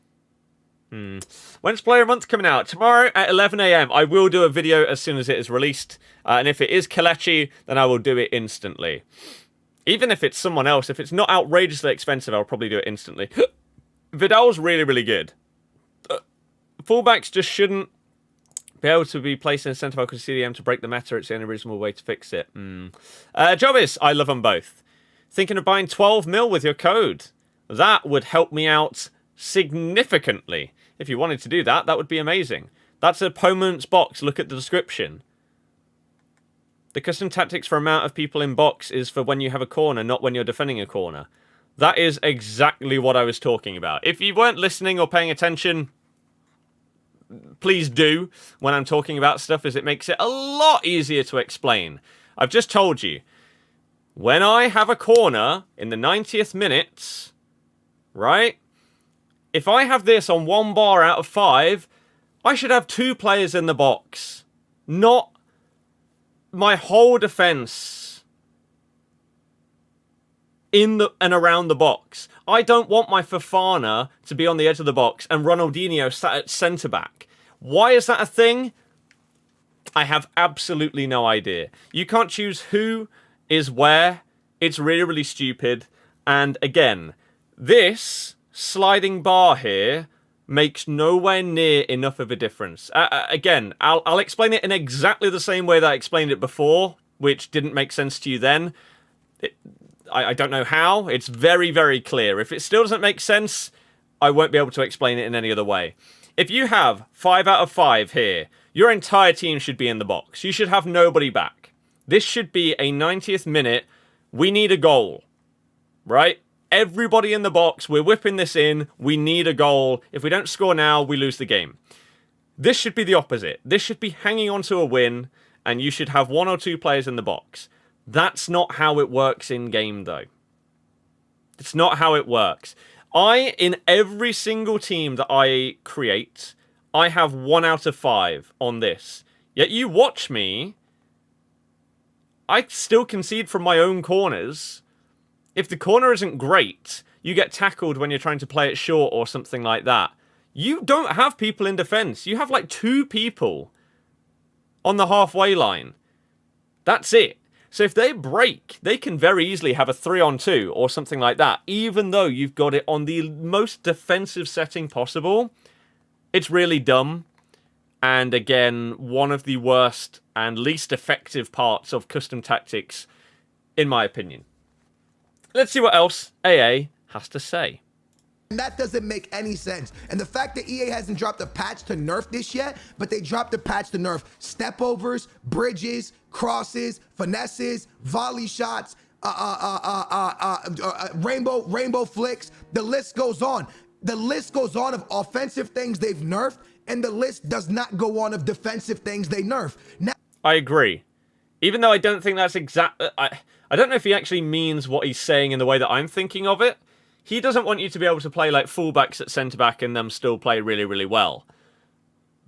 When's Player of the Month coming out? Tomorrow at 11 AM. I will do a video as soon as it is released. And if it is Kelechi, then I will do it instantly. Even if it's someone else, if it's not outrageously expensive, I'll probably do it instantly. Vidal's really, really good. Fullbacks just shouldn't be able to be placed in a centre back with CDM to break the meta. It's the only reasonable way to fix it. Jobis, I love them both. Thinking of buying 12 mil with your code. That would help me out significantly. If you wanted to do that, that would be amazing. That's opponent's box. Look at the description. The custom tactics for amount of people in box is for when you have a corner, not when you're defending a corner. That is exactly what I was talking about. If you weren't listening or paying attention, please do when I'm talking about stuff, as it makes it a lot easier to explain. I've just told you. When I have a corner in the 90th minute, right? If I have this on 1 bar out of 5, I should have 2 players in the box. Not my whole defense. in the and around the box. I don't want my Fofana to be on the edge of the box and Ronaldinho sat at centre-back. Why is that a thing? I have absolutely no idea. You can't choose who is where. It's really, really stupid. And again, this sliding bar here makes nowhere near enough of a difference. Again, I'll explain it in exactly the same way that I explained it before, which didn't make sense to you then. I don't know how. It's very, very clear. If it still doesn't make sense, I won't be able to explain it in any other way. If you have 5 out of 5 here, your entire team should be in the box. You should have nobody back. This should be a 90th minute. We need a goal, right? Everybody in the box. We're whipping this in. We need a goal. If we don't score now, we lose the game. This should be the opposite. This should be hanging on to a win, and you should have 1 or 2 players in the box. That's not how it works in game, though. It's not how it works. In every single team that I create, I have 1 out of 5 on this. Yet you watch me, I still concede from my own corners. If the corner isn't great, you get tackled when you're trying to play it short or something like that. You don't have people in defense. You have like 2 people on the halfway line. That's it. So if they break, they can very easily have a 3-on-2 or something like that, even though you've got it on the most defensive setting possible. It's really dumb. And again, one of the worst and least effective parts of custom tactics, in my opinion. Let's see what else AA has to say. And that doesn't make any sense. And the fact that EA hasn't dropped a patch to nerf this yet, but they dropped a patch to nerf stepovers, bridges, crosses, finesses, volley shots, rainbow flicks. The list goes on. The list goes on of offensive things they've nerfed, and the list does not go on of defensive things they nerf. Now, I agree. Even though I don't think that's exact... I don't know if he actually means what he's saying in the way that I'm thinking of it. He doesn't want you to be able to play like fullbacks at centre-back and them still play really, really well.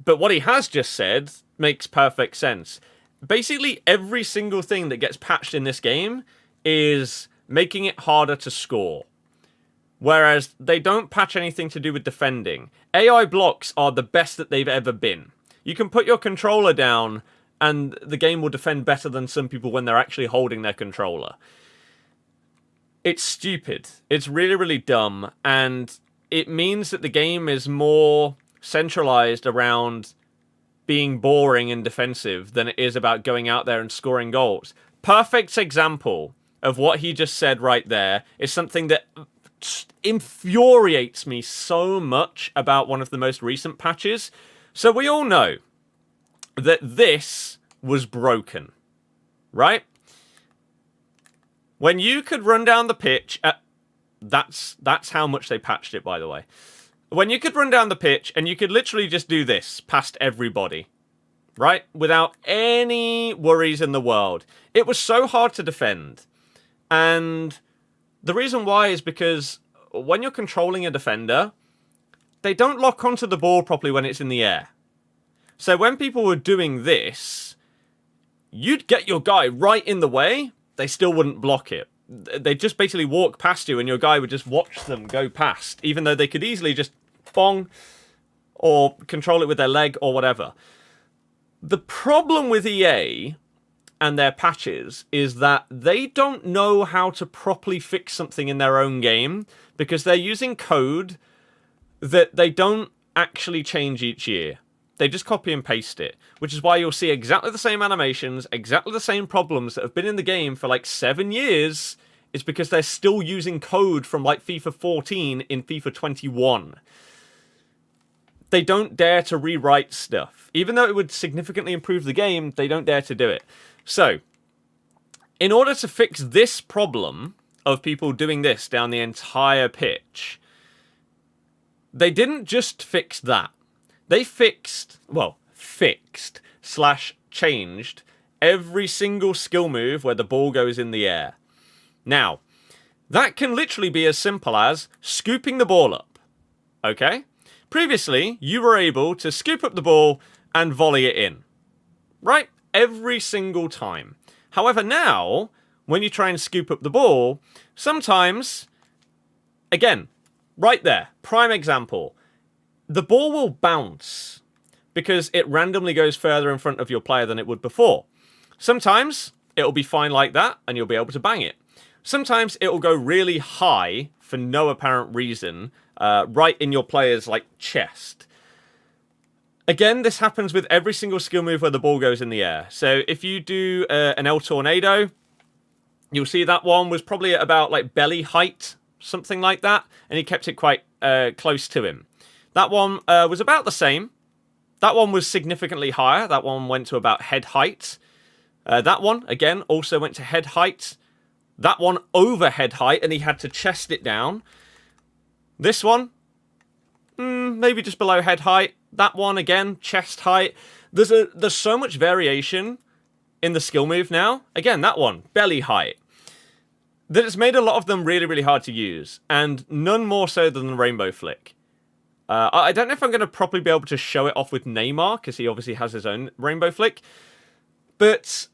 But what he has just said makes perfect sense. Basically, every single thing that gets patched in this game is making it harder to score. Whereas they don't patch anything to do with defending. AI blocks are the best that they've ever been. You can put your controller down and the game will defend better than some people when they're actually holding their controller. It's stupid. It's really, really dumb. And it means that the game is more centralized around being boring and defensive than it is about going out there and scoring goals. Perfect example of what he just said right there is something that infuriates me so much about one of the most recent patches. So we all know that this was broken, right? When you could run down the pitch, that's how much they patched it, by the way. When you could run down the pitch and you could literally just do this past everybody, right? Without any worries in the world. It was so hard to defend. And the reason why is because when you're controlling a defender, they don't lock onto the ball properly when it's in the air. So when people were doing this, you'd get your guy right in the way, they still wouldn't block it. They'd just basically walk past you and your guy would just watch them go past, even though they could easily just bong or control it with their leg or whatever. The problem with EA and their patches is that they don't know how to properly fix something in their own game because they're using code that they don't actually change each year. They just copy and paste it, which is why you'll see exactly the same animations, exactly the same problems that have been in the game for like 7 years. It's because they're still using code from like FIFA 14 in FIFA 21. They don't dare to rewrite stuff. Even though it would significantly improve the game, they don't dare to do it. So, in order to fix this problem of people doing this down the entire pitch, they didn't just fix that. They fixed / changed every single skill move where the ball goes in the air. Now, that can literally be as simple as scooping the ball up, okay? Previously, you were able to scoop up the ball and volley it in, right? Every single time. However, now, when you try and scoop up the ball, sometimes, again, right there, prime example, the ball will bounce because it randomly goes further in front of your player than it would before. Sometimes it'll be fine like that and you'll be able to bang it. Sometimes it'll go really high for no apparent reason, right in your player's like chest. Again, this happens with every single skill move where the ball goes in the air. So if you do an El Tornado, you'll see that one was probably at about like belly height, something like that, and he kept it quite close to him. That one was about the same. That one was significantly higher. That one went to about head height. That one, again, also went to head height. That one over head height, and he had to chest it down. This one, maybe just below head height. That one, again, chest height. There's so much variation in the skill move now. Again, that one, belly height. That it's made a lot of them really, really hard to use, and none more so than the Rainbow Flick. I don't know if I'm going to properly be able to show it off with Neymar, because he obviously has his own Rainbow Flick. But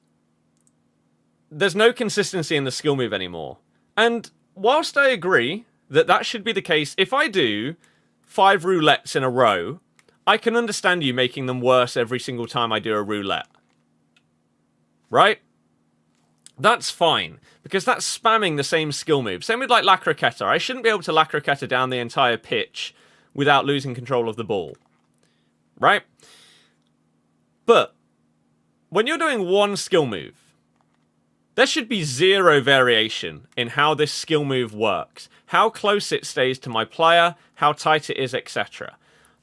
there's no consistency in the skill move anymore. And whilst I agree that that should be the case, if I do 5 roulettes in a row, I can understand you making them worse every single time I do a roulette. Right? That's fine, because that's spamming the same skill move. Same with like La Croqueta. I shouldn't be able to La Croqueta down the entire pitch without losing control of the ball. Right? But when you're doing one skill move, there should be zero variation in how this skill move works, how close it stays to my player, how tight it is, etc.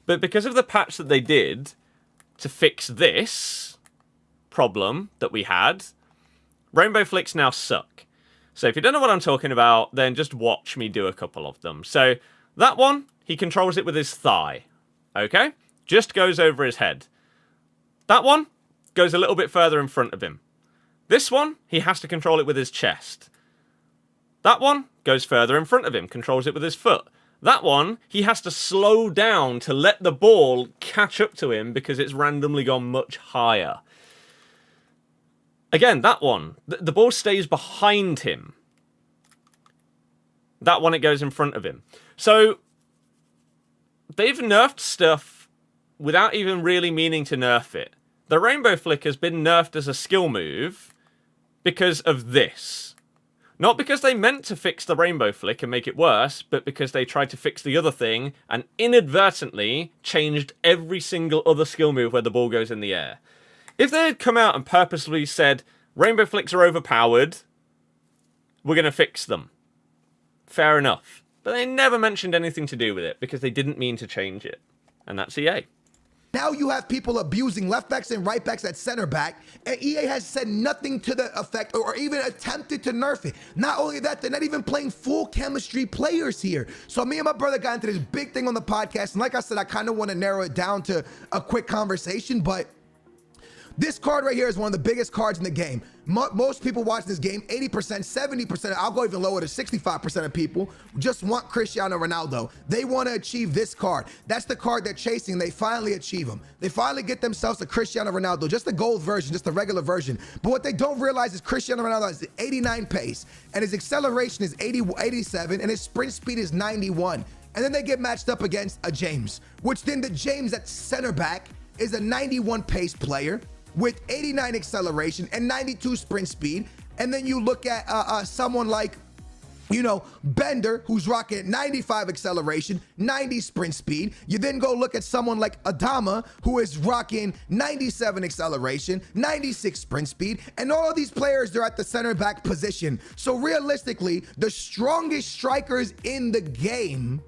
But because of the patch that they did to fix this problem that we had, Rainbow Flicks now suck. So if you don't know what I'm talking about, then just watch me do a couple of them. So that one, he controls it with his thigh. Okay? Just goes over his head. That one goes a little bit further in front of him. This one, he has to control it with his chest. That one goes further in front of him, controls it with his foot. That one, he has to slow down to let the ball catch up to him because it's randomly gone much higher. Again, that one, the ball stays behind him. That one, it goes in front of him. So, they've nerfed stuff without even really meaning to nerf it. The Rainbow Flick has been nerfed as a skill move because of this. Not because they meant to fix the Rainbow Flick and make it worse, but because they tried to fix the other thing and inadvertently changed every single other skill move where the ball goes in the air. If they had come out and purposely said, Rainbow Flicks are overpowered, we're going to fix them. Fair enough. But they never mentioned anything to do with it because they didn't mean to change it. And that's EA. Now you have people abusing left backs and right backs at center back, and EA has said nothing to the effect or even attempted to nerf it. Not only that, they're not even playing full chemistry players here. So me and my brother got into this big thing on the podcast, and like I said, I kind of want to narrow it down to a quick conversation, but this card right here is one of the biggest cards in the game. Most people watching this game, 80%, 70%, I'll go even lower to 65% of people just want Cristiano Ronaldo. They want to achieve this card. That's the card they're chasing. They finally achieve him. They finally get themselves a Cristiano Ronaldo, just the gold version, just the regular version. But what they don't realize is Cristiano Ronaldo has 89 pace, and his acceleration is 87, and his sprint speed is 91. And then they get matched up against a James, which then the James at center back is a 91 pace player with 89 acceleration and 92 sprint speed. And then you look at someone like, you know, Bender, who's rocking 95 acceleration, 90 sprint speed. You then go look at someone like Adama, who is rocking 97 acceleration, 96 sprint speed. And all of these players, they're at the center back position. So realistically, the strongest strikers in the game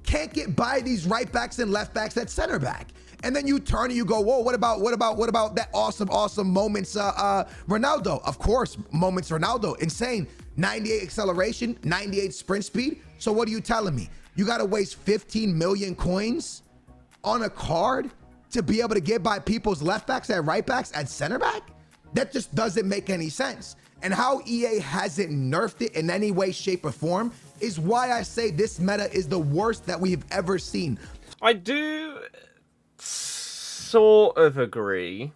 can't get by these right backs and left backs at center back. And then you turn and you go, whoa, what about that awesome moments Ronaldo? Of course, moments Ronaldo, insane. 98 acceleration, 98 sprint speed. So what are you telling me? You got to waste 15 million coins on a card to be able to get by people's left backs and right backs at center back? That just doesn't make any sense. And how EA hasn't nerfed it in any way, shape, or form is why I say this meta is the worst that we've ever seen. I do sort of agree.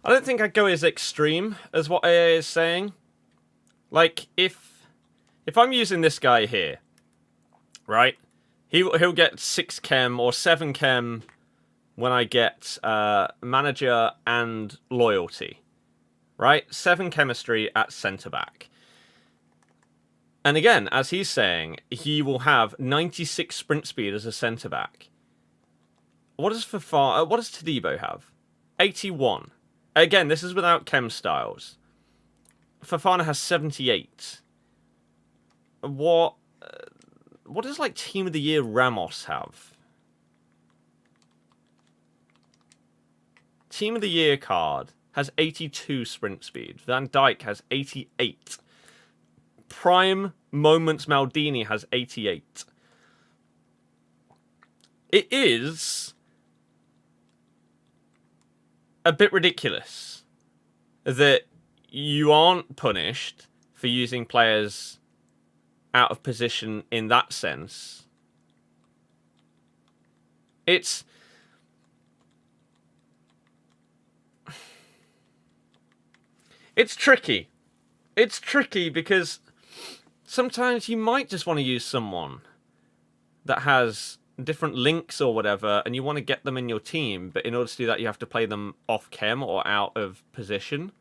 I don't think I'd go as extreme as what AA is saying. Like, if I'm using this guy here, right? He'll get 6 chem or 7 chem when I get manager and loyalty, right? 7 chemistry at centre back. And again, as he's saying, he will have 96 sprint speed as a centre back. What does Tadibo have? 81. Again, this is without chem styles. Fofana has 78. What does, like, Team of the Year Ramos have? Team of the Year card has 82 sprint speed. Van Dijk has 88. Prime Moments Maldini has 88. It is a bit ridiculous that you aren't punished for using players out of position in that sense. It's tricky. It's tricky because sometimes you might just want to use someone that has different links or whatever, and you want to get them in your team, but in order to do that, you have to play them off chem or out of position.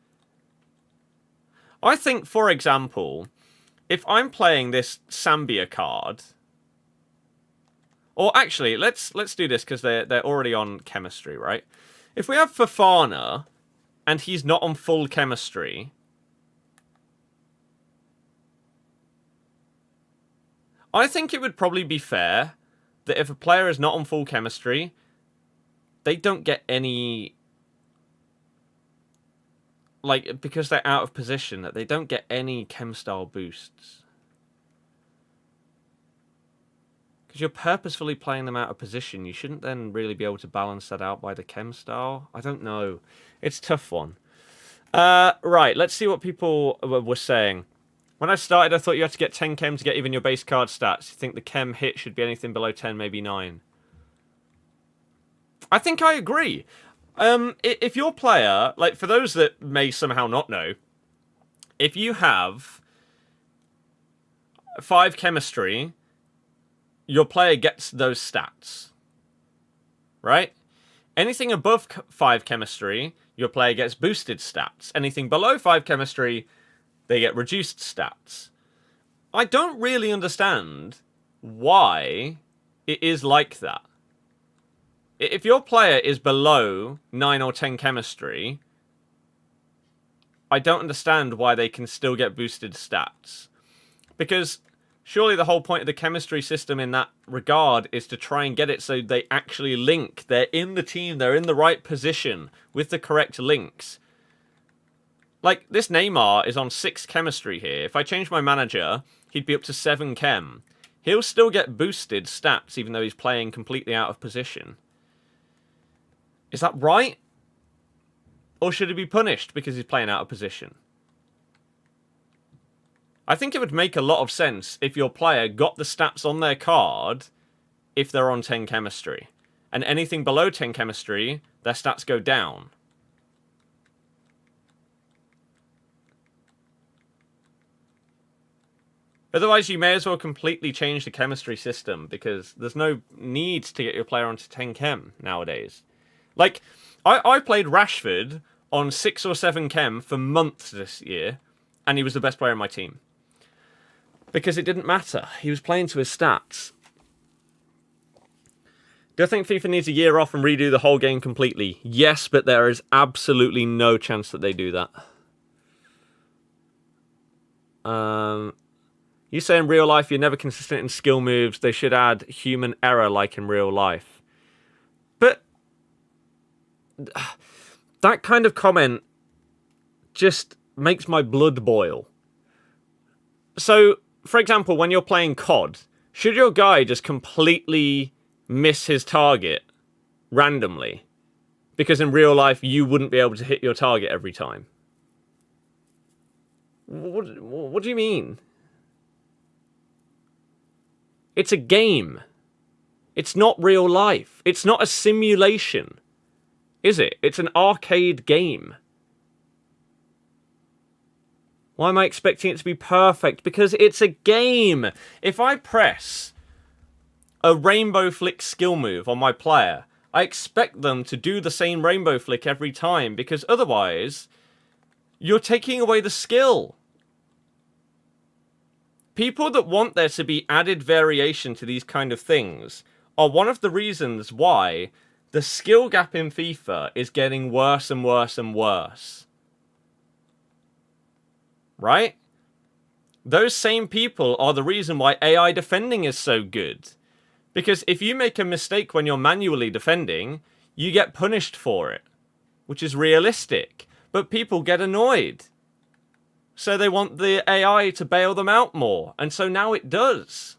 I think, for example, if I'm playing this Sambia card, or actually, let's do this because they're already on chemistry, right? If we have Fofana and he's not on full chemistry, I think it would probably be fair that if a player is not on full chemistry, they don't get any, like, because they're out of position, that they don't get any chem style boosts. Because you're purposefully playing them out of position. You shouldn't then really be able to balance that out by the chem style. I don't know. It's a tough one. Right, let's see what people were saying. When I started, I thought you had to get 10 chem to get even your base card stats. You think the chem hit should be anything below 10, maybe 9. I think I agree. If your player, like, for those that may somehow not know, if you have 5 chemistry, your player gets those stats. Right? Anything above 5 chemistry, your player gets boosted stats. Anything below 5 chemistry, they get reduced stats. I don't really understand why it is like that. If your player is below 9 or 10 chemistry, I don't understand why they can still get boosted stats. Because surely the whole point of the chemistry system in that regard is to try and get it so they actually link. They're in the team, they're in the right position with the correct links. Like, this Neymar is on 6 chemistry here. If I change my manager, he'd be up to 7 chem. He'll still get boosted stats, even though he's playing completely out of position. Is that right? Or should he be punished because he's playing out of position? I think it would make a lot of sense if your player got the stats on their card if they're on 10 chemistry. And anything below 10 chemistry, their stats go down. Otherwise, you may as well completely change the chemistry system because there's no need to get your player onto 10 chem nowadays. Like, I played Rashford on 6 or 7 chem for months this year, and he was the best player on my team. Because it didn't matter. He was playing to his stats. Do I think FIFA needs a year off and redo the whole game completely? Yes, but there is absolutely no chance that they do that. You say in real life you're never consistent in skill moves. They should add human error like in real life. But that kind of comment just makes my blood boil. So, for example, when you're playing COD, should your guy just completely miss his target randomly? Because in real life you wouldn't be able to hit your target every time. What do you mean? It's a game. It's not real life. It's not a simulation. Is it? It's an arcade game. Why am I expecting it to be perfect? Because it's a game. If I press a rainbow flick skill move on my player, I expect them to do the same rainbow flick every time, because otherwise you're taking away the skill. People that want there to be added variation to these kind of things are one of the reasons why the skill gap in FIFA is getting worse and worse and worse. Right? Those same people are the reason why AI defending is so good. Because if you make a mistake when you're manually defending, you get punished for it, which is realistic. But people get annoyed. So they want the AI to bail them out more. And so now it does.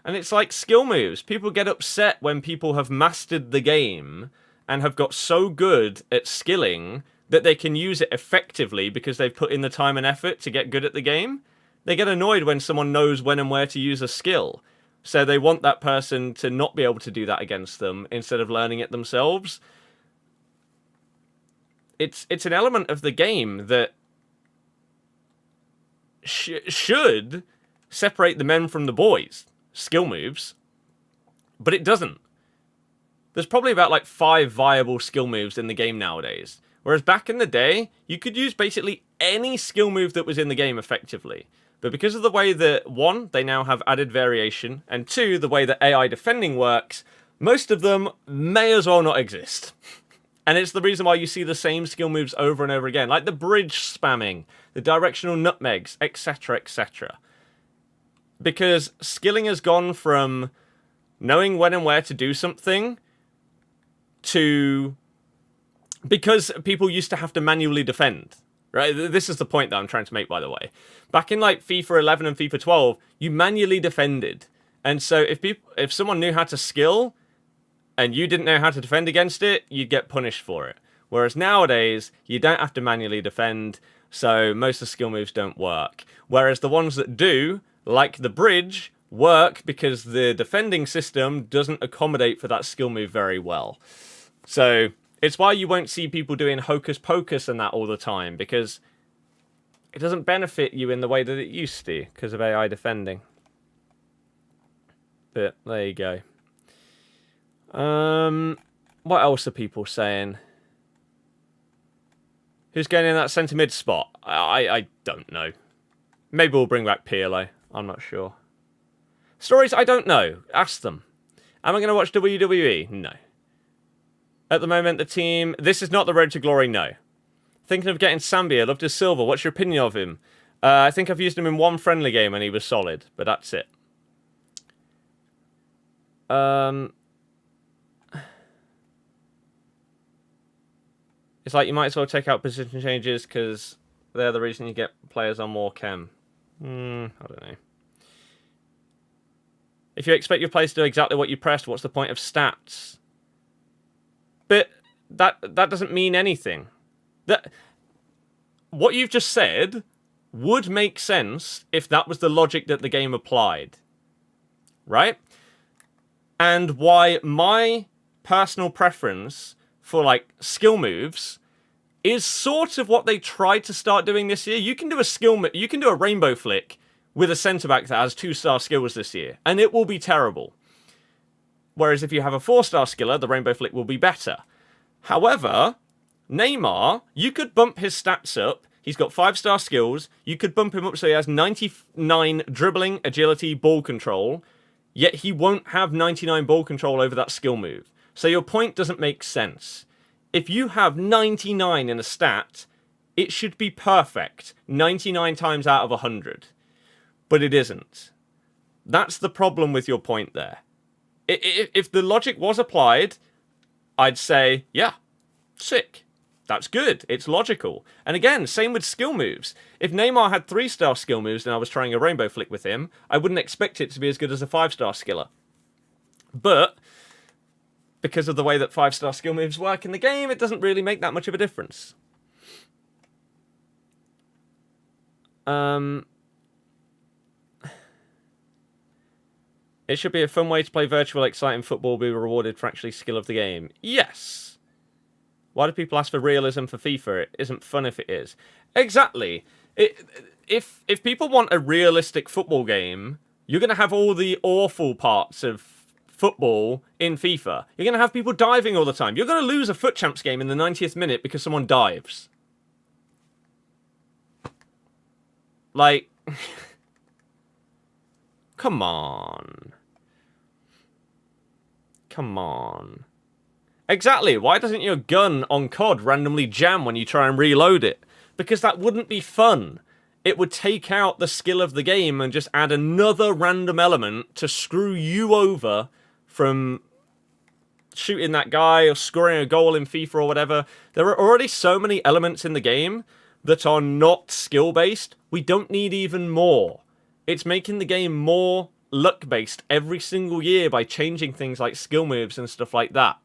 And it's like skill moves. People get upset when people have mastered the game and have got so good at skilling that they can use it effectively because they've put in the time and effort to get good at the game. They get annoyed when someone knows when and where to use a skill. So they want that person to not be able to do that against them instead of learning it themselves. It's an element of the game that should separate the men from the boys. Skill moves. But it doesn't. There's probably about like 5 viable skill moves in the game nowadays. Whereas back in the day, you could use basically any skill move that was in the game effectively. But because of the way that, 1, they now have added variation, and 2, the way that AI defending works, most of them may as well not exist. And it's the reason why you see the same skill moves over and over again, like the bridge spamming, the directional nutmegs, etc., etc. Because skilling has gone from knowing when and where to do something to... because people used to have to manually defend. Right? This is the point that I'm trying to make, by the way. Back in like FIFA 11 and FIFA 12, you manually defended. And so if someone knew how to skill and you didn't know how to defend against it, you'd get punished for it. Whereas nowadays, you don't have to manually defend, so most of the skill moves don't work. Whereas the ones that do, like the bridge, work because the defending system doesn't accommodate for that skill move very well. So it's why you won't see people doing hocus pocus and that all the time, because it doesn't benefit you in the way that it used to because of AI defending. But there you go. What else are people saying? Who's getting in that centre mid spot? I don't know. Maybe we'll bring back Pirlo. I'm not sure. Stories? I don't know. Ask them. Am I going to watch WWE? No. At the moment, the team... This is not the road to glory, no. Thinking of getting Sambia. Loved his silver. What's your opinion of him? I think I've used him in one friendly game and he was solid, but that's it. It's like you might as well take out position changes because they're the reason you get players on more chem. I don't know. If you expect your players to do exactly what you pressed, what's the point of stats? But that doesn't mean anything. What you've just said would make sense if that was the logic that the game applied. Right? And why my personal preference for like skill moves is sort of what they tried to start doing this year. You can do a you can do a rainbow flick with a centre back that has 2-star skills this year, and it will be terrible. Whereas if you have a 4-star skiller, the rainbow flick will be better. However, Neymar, you could bump his stats up. He's got 5-star skills. You could bump him up so he has 99 dribbling, agility, ball control, yet he won't have 99 ball control over that skill move. So your point doesn't make sense. If you have 99 in a stat, it should be perfect 99 times out of 100. But it isn't. That's the problem with your point there. If the logic was applied, I'd say, yeah, sick. That's good. It's logical. And again, same with skill moves. If Neymar had 3-star skill moves and I was trying a rainbow flick with him, I wouldn't expect it to be as good as a 5-star skiller. But because of the way that 5-star skill moves work in the game, it doesn't really make that much of a difference. It should be a fun way to play virtual, exciting football, be rewarded for actually skill of the game. Yes. Why do people ask for realism for FIFA? It isn't fun if it is. Exactly. If people want a realistic football game, you're going to have all the awful parts of football in FIFA. You're going to have people diving all the time. You're going to lose a FUT Champs game in the 90th minute because someone dives. Like, come on. Come on. Exactly. Why doesn't your gun on COD randomly jam when you try and reload it? Because that wouldn't be fun. It would take out the skill of the game and just add another random element to screw you over from shooting that guy or scoring a goal in FIFA or whatever. There are already so many elements in the game that are not skill-based. We don't need even more. It's making the game more luck-based every single year by changing things like skill moves and stuff like that.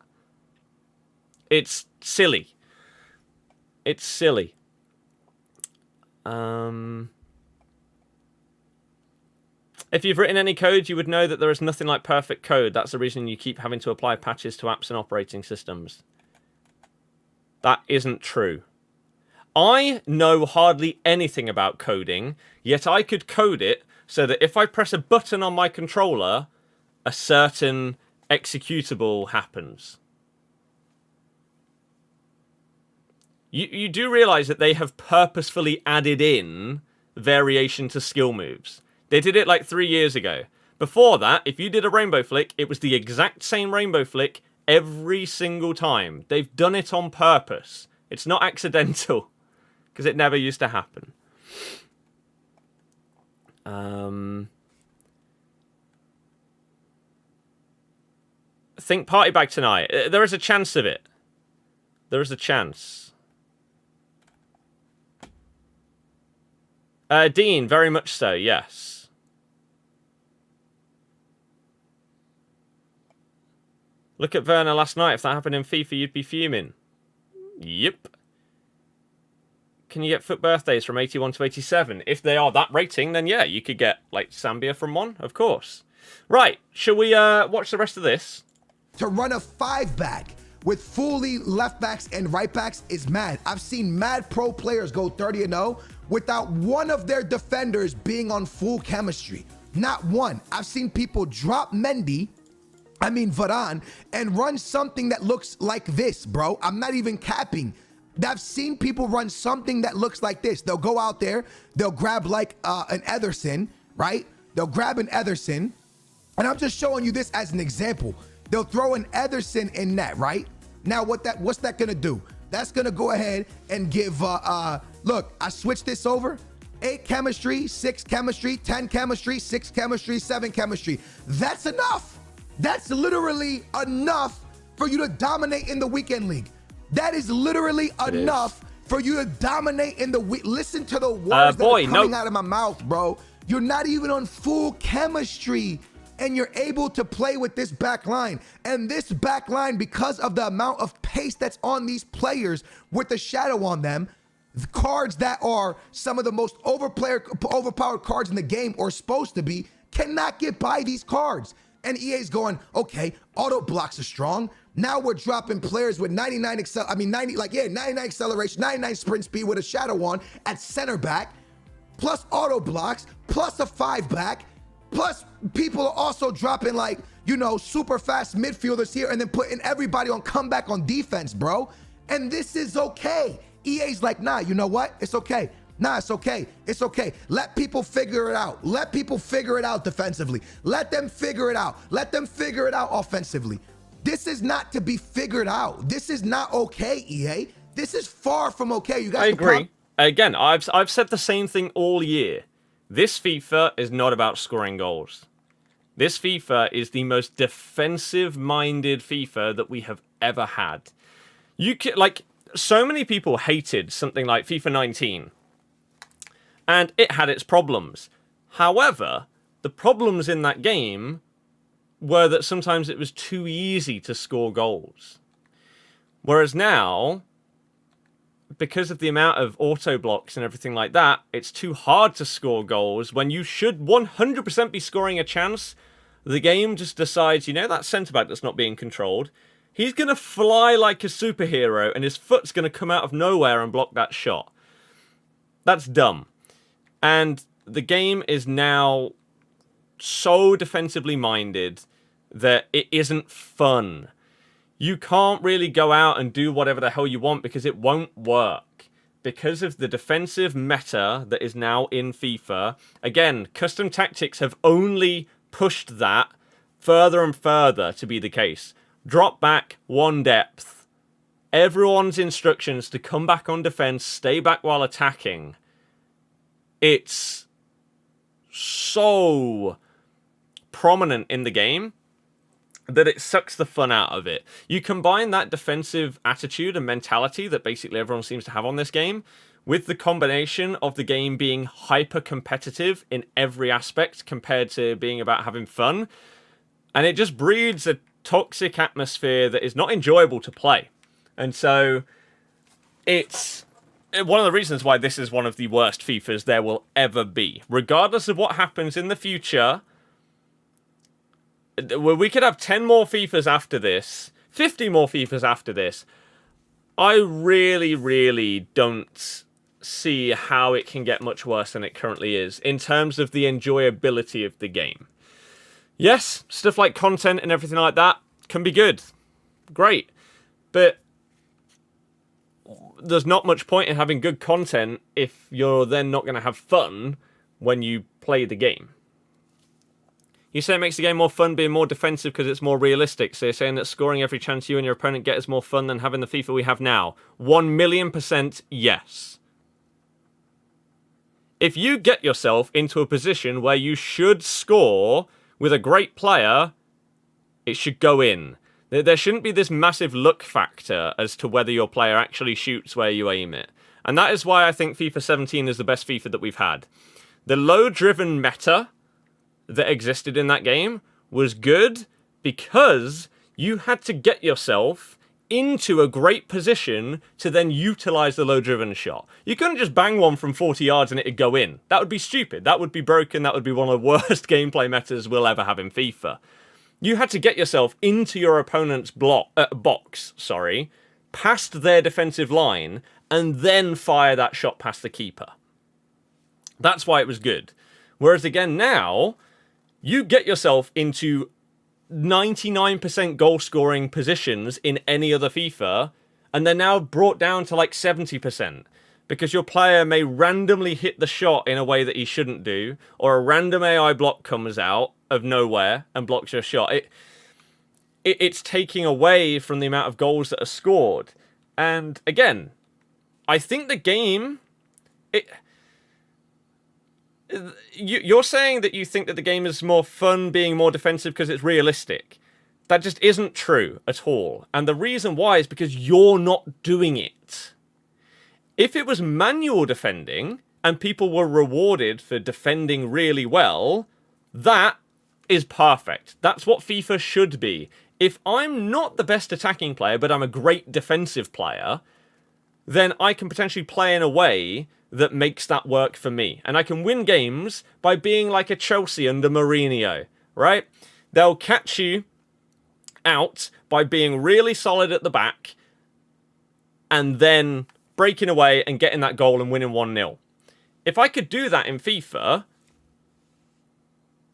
It's silly. It's silly. If you've written any code, you would know that there is nothing like perfect code. That's the reason you keep having to apply patches to apps and operating systems. That isn't true. I know hardly anything about coding, yet I could code it so that if I press a button on my controller, a certain executable happens. You do realize that they have purposefully added in variation to skill moves. They did it like 3 years ago. Before that, if you did a rainbow flick, it was the exact same rainbow flick every single time. They've done it on purpose. It's not accidental, because it never used to happen. Think party bag tonight. There is a chance of it. There is a chance. Dean, very much so, yes. Look at Werner last night. If that happened in FIFA, you'd be fuming. Yep. Can you get FUT birthdays from 81 to 87? If they are that rating, then yeah, you could get, like, Zambia from one, of course. Right, shall we watch the rest of this? To run a 5-back with fully left backs and right backs is mad. I've seen mad pro players go 30-0 without one of their defenders being on full chemistry. Not one. I've seen people drop Varane, and run something that looks like this, bro. I'm not even capping. I've seen people run something that looks like this. They'll go out there, they'll grab like an Ederson, right? They'll grab an Ederson, and I'm just showing you this as an example. They'll throw an Ederson in net, right? Now, what's that gonna do? That's gonna go ahead and give, look, I switched this over. 8 chemistry, 6 chemistry, 10 chemistry, 6 chemistry, 7 chemistry. That's enough. That's literally enough for you to dominate in the weekend league. That is literally enough for you to dominate in the week. Listen to the words that are coming out of my mouth, bro. You're not even on full chemistry, and you're able to play with this back line. And this back line, because of the amount of pace that's on these players with the shadow on them, the cards that are some of the most overpowered cards in the game, or supposed to be, cannot get by these cards. And EA's going, okay, auto blocks are strong. Now we're dropping players with 99 acceleration, 99 sprint speed with a shadow on at center back, plus auto blocks, plus a 5-back, plus people are also dropping like, super fast midfielders here and then putting everybody on comeback on defense, bro. And this is okay. EA's like, nah, you know what? It's okay. Nah, it's okay. It's okay. Let people figure it out. Let people figure it out defensively. Let them figure it out. Let them figure it out offensively. This is not to be figured out. This is not okay, EA. This is far from okay. You guys, I agree. Again, I've said the same thing all year. This FIFA is not about scoring goals. This FIFA is the most defensive-minded FIFA that we have ever had. So many people hated something like FIFA 19. And it had its problems. However, the problems in that game were that sometimes it was too easy to score goals. Whereas now, because of the amount of auto blocks and everything like that, it's too hard to score goals when you should 100% be scoring a chance. The game just decides, that centre-back that's not being controlled, He's going to fly like a superhero, and his foot's going to come out of nowhere and block that shot. That's dumb. And the game is now so defensively minded that it isn't fun. You can't really go out and do whatever the hell you want because it won't work. Because of the defensive meta that is now in FIFA. Again, custom tactics have only pushed that further and further to be the case. Drop back 1 depth. Everyone's instructions to come back on defense, stay back while attacking. It's so prominent in the game that it sucks the fun out of it. You combine that defensive attitude and mentality that basically everyone seems to have on this game with the combination of the game being hyper competitive in every aspect compared to being about having fun. And it just breeds a toxic atmosphere that is not enjoyable to play. And so it's one of the reasons why this is one of the worst FIFAs there will ever be. Regardless of what happens in the future, we could have 10 more FIFAs after this, 50 more FIFAs after this. I really, really don't see how it can get much worse than it currently is in terms of the enjoyability of the game. Yes, stuff like content and everything like that can be good. Great. But there's not much point in having good content if you're then not going to have fun when you play the game. You say it makes the game more fun being more defensive because it's more realistic. So you're saying that scoring every chance you and your opponent get is more fun than having the FIFA we have now. 1,000,000% yes. If you get yourself into a position where you should score with a great player, it should go in. There shouldn't be this massive luck factor as to whether your player actually shoots where you aim it. And that is why I think FIFA 17 is the best FIFA that we've had. The low-driven meta that existed in that game was good because you had to get yourself into a great position to then utilize the low-driven shot. You couldn't just bang one from 40 yards and it'd go in. That would be stupid. That would be broken. That would be one of the worst gameplay metas we'll ever have in FIFA. You had to get yourself into your opponent's box, past their defensive line, and then fire that shot past the keeper. That's why it was good. Whereas again now, you get yourself into 99% goal scoring positions in any other FIFA, and they're now brought down to like 70%. Because your player may randomly hit the shot in a way that he shouldn't do, or a random AI block comes out of nowhere and blocks your shot. It's taking away from the amount of goals that are scored. And again, I think the game... You're saying that you think that the game is more fun being more defensive because it's realistic. That just isn't true at all. And the reason why is because you're not doing it. If it was manual defending and people were rewarded for defending really well, that is perfect. That's what FIFA should be. If I'm not the best attacking player, but I'm a great defensive player, then I can potentially play in a way that makes that work for me. And I can win games by being like a Chelsea under Mourinho, right? They'll catch you out by being really solid at the back and then breaking away and getting that goal and winning 1-0. If I could do that in FIFA,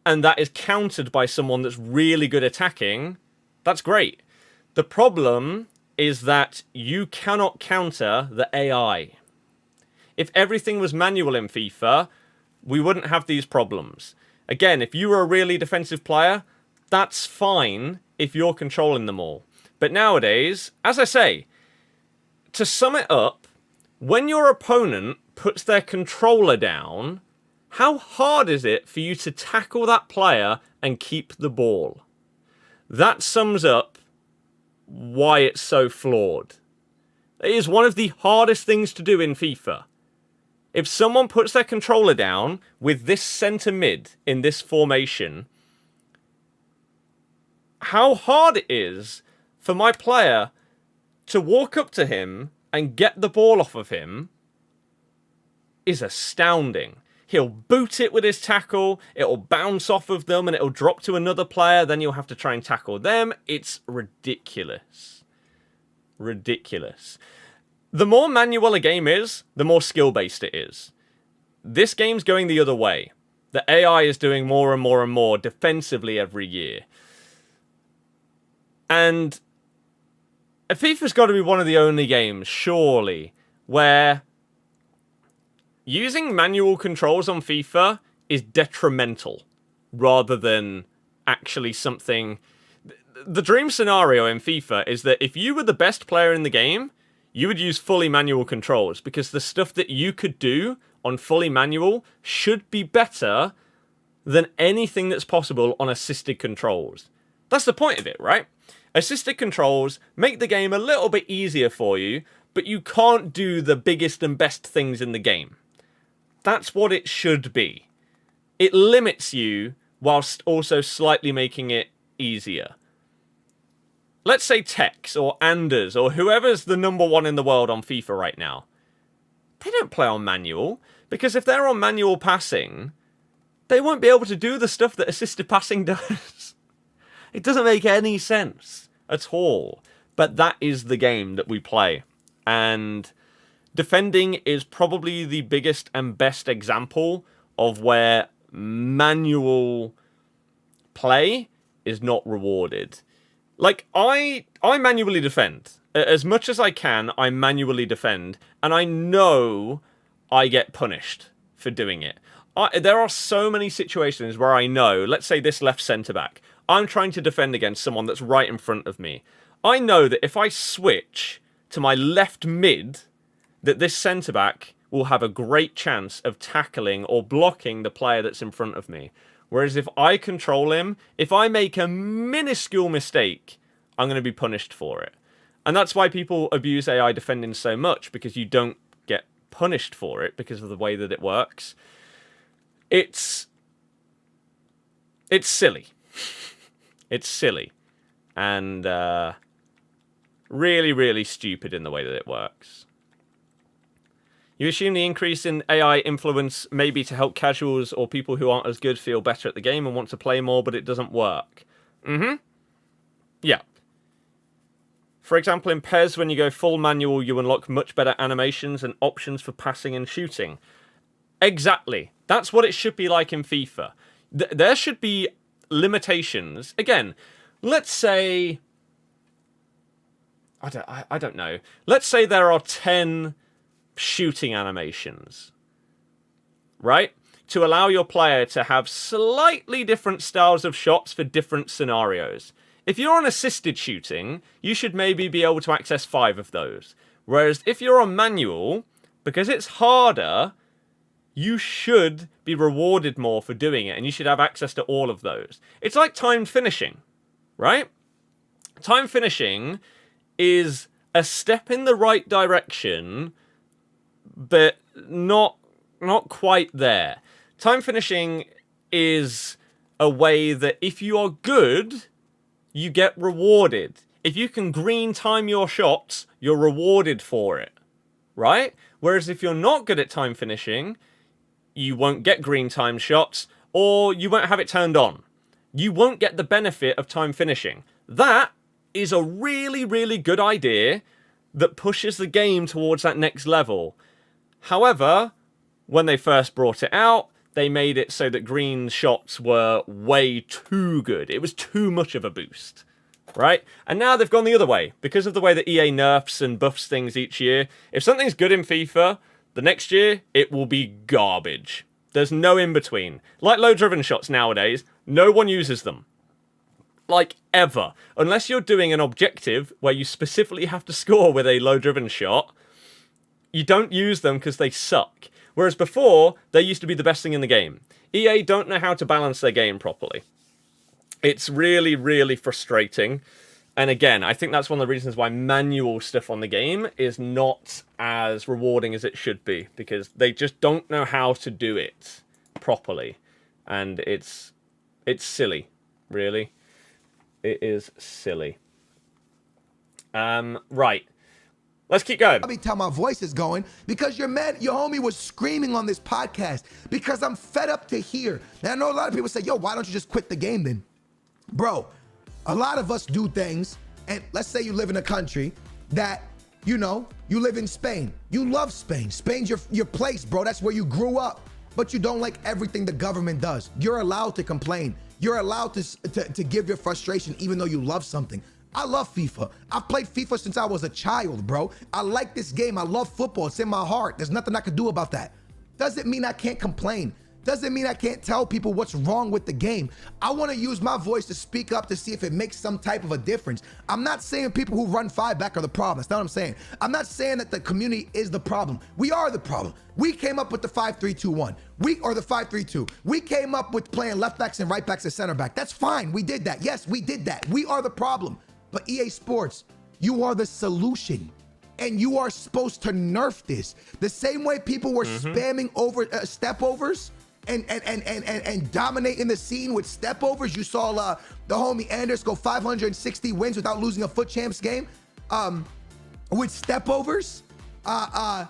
and that is countered by someone that's really good attacking, that's great. The problem is that you cannot counter the AI. If everything was manual in FIFA, we wouldn't have these problems. Again, if you were a really defensive player, that's fine if you're controlling them all. But nowadays, as I say, to sum it up, when your opponent puts their controller down, how hard is it for you to tackle that player and keep the ball? That sums up why it's so flawed. It is one of the hardest things to do in FIFA. If someone puts their controller down with this centre mid in this formation, how hard it is for my player to walk up to him and get the ball off of him is astounding. He'll boot it with his tackle, it'll bounce off of them, and it'll drop to another player, then you'll have to try and tackle them. It's ridiculous. Ridiculous. The more manual a game is, the more skill-based it is. This game's going the other way. The AI is doing more and more and more defensively every year. And FIFA's got to be one of the only games, surely, where using manual controls on FIFA is detrimental rather than actually something. The dream scenario in FIFA is that if you were the best player in the game, you would use fully manual controls, because the stuff that you could do on fully manual should be better than anything that's possible on assisted controls. That's the point of it, right? Assisted controls make the game a little bit easier for you, but you can't do the biggest and best things in the game. That's what it should be. It limits you whilst also slightly making it easier. Let's say Tex or Anders or whoever's the #1 in the world on FIFA right now. They don't play on manual, because if they're on manual passing, they won't be able to do the stuff that assisted passing does. It doesn't make any sense at all. But that is the game that we play. And defending is probably the biggest and best example of where manual play is not rewarded. Like, I manually defend. As much as I can, I manually defend. And I know I get punished for doing it. There are so many situations where I know, let's say this left centre-back, I'm trying to defend against someone that's right in front of me. I know that if I switch to my left mid, that this centre-back will have a great chance of tackling or blocking the player that's in front of me. Whereas if I control him, if I make a minuscule mistake, I'm going to be punished for it. And that's why people abuse AI defending so much, because you don't get punished for it because of the way that it works. It's silly. It's silly. And really, really stupid in the way that it works. You assume the increase in AI influence may be to help casuals or people who aren't as good feel better at the game and want to play more, but it doesn't work. Yeah. For example, in PES, when you go full manual, you unlock much better animations and options for passing and shooting. Exactly. That's what it should be like in FIFA. There should be limitations. Again, let's say... I don't know. Let's say there are 10... shooting animations, right? To allow your player to have slightly different styles of shots for different scenarios. If you're on assisted shooting, you should maybe be able to access 5 of those. Whereas if you're on manual, because it's harder, you should be rewarded more for doing it, and you should have access to all of those. It's like timed finishing, right? Time finishing is a step in the right direction, but not quite there. Time finishing is a way that if you are good, you get rewarded. If you can green time your shots, you're rewarded for it, right? Whereas if you're not good at time finishing, you won't get green time shots, or you won't have it turned on. You won't get the benefit of time finishing. That is a really, really good idea that pushes the game towards that next level. However, when they first brought it out, they made it so that green shots were way too good. It was too much of a boost, right? And now they've gone the other way. Because of the way that EA nerfs and buffs things each year, if something's good in FIFA, the next year, it will be garbage. There's no in-between. Like low-driven shots nowadays, no one uses them. Like, ever. Unless you're doing an objective where you specifically have to score with a low-driven shot, you don't use them because they suck. Whereas before, they used to be the best thing in the game. EA don't know how to balance their game properly. It's really, really frustrating. And again, I think that's one of the reasons why manual stuff on the game is not as rewarding as it should be. Because they just don't know how to do it properly. And it's silly, really. It is silly. Right. Let's keep going. Let me tell my voice is going because your homie was screaming on this podcast because I'm fed up to hear. Now, I know a lot of people say, yo, why don't you just quit the game then? Bro, a lot of us do things, and let's say you live in a country that, you know, you live in Spain. You love Spain. Spain's your place, bro. That's where you grew up. But you don't like everything the government does. You're allowed to complain. You're allowed to give your frustration even though you love something. I love FIFA. I've played FIFA since I was a child, bro. I like this game. I love football. It's in my heart. There's nothing I can do about that. Doesn't mean I can't complain. Doesn't mean I can't tell people what's wrong with the game. I want to use my voice to speak up to see if it makes some type of a difference. I'm not saying people who run 5 back are the problem. That's not what I'm saying. I'm not saying that the community is the problem. We are the problem. We came up with the 5-3-2-1. Or the 5-3-2. We came up with playing left backs and right backs and center back. That's fine. We did that. Yes, we did that. We are the problem. But EA Sports, you are the solution. And you are supposed to nerf this. The same way people were spamming over step overs and dominating the scene with step overs. You saw the homie Anders go 560 wins without losing a FUT Champs game with step overs. But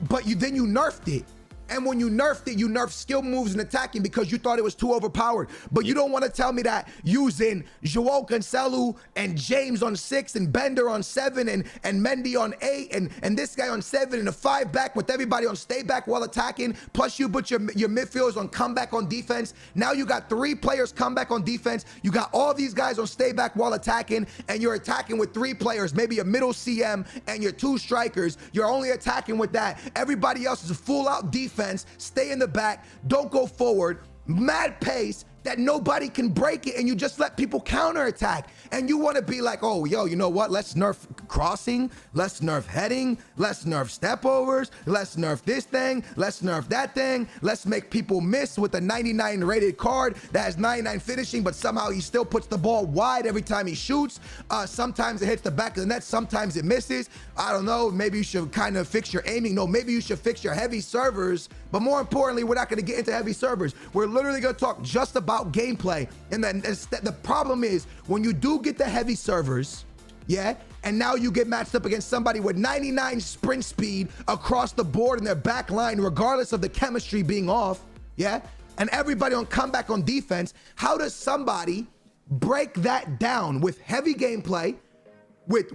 then you nerfed it. And when you nerfed it, you nerfed skill moves and attacking because you thought it was too overpowered. But you don't want to tell me that using Joao Cancelo and James on 6 and Bender on 7 and Mendy on 8 and this guy on 7 and a 5 back with everybody on stay back while attacking. Plus you put your midfielders on comeback on defense. Now you got 3 players comeback on defense. You got all these guys on stay back while attacking, and you're attacking with 3 players, maybe a middle CM and your 2 strikers. You're only attacking with that. Everybody else is a full out defense. Stay in the back, don't go forward, mad pace that nobody can break it, and you just let people counterattack. And you want to be like, oh, yo, you know what? Let's nerf crossing, let's nerf heading, let's nerf step overs, let's nerf this thing, let's nerf that thing, let's make people miss with a 99 rated card that has 99 finishing, but somehow he still puts the ball wide every time he shoots. Sometimes it hits the back of the net, sometimes it misses. I don't know, maybe you should kind of fix your aiming. No, maybe you should fix your heavy servers. But more importantly, we're not going to get into heavy servers. We're literally going to talk just about gameplay. And then the problem is when you do get the heavy servers, yeah, and now you get matched up against somebody with 99 sprint speed across the board in their back line, regardless of the chemistry being off, yeah, and everybody on comeback on defense, how does somebody break that down with heavy gameplay, with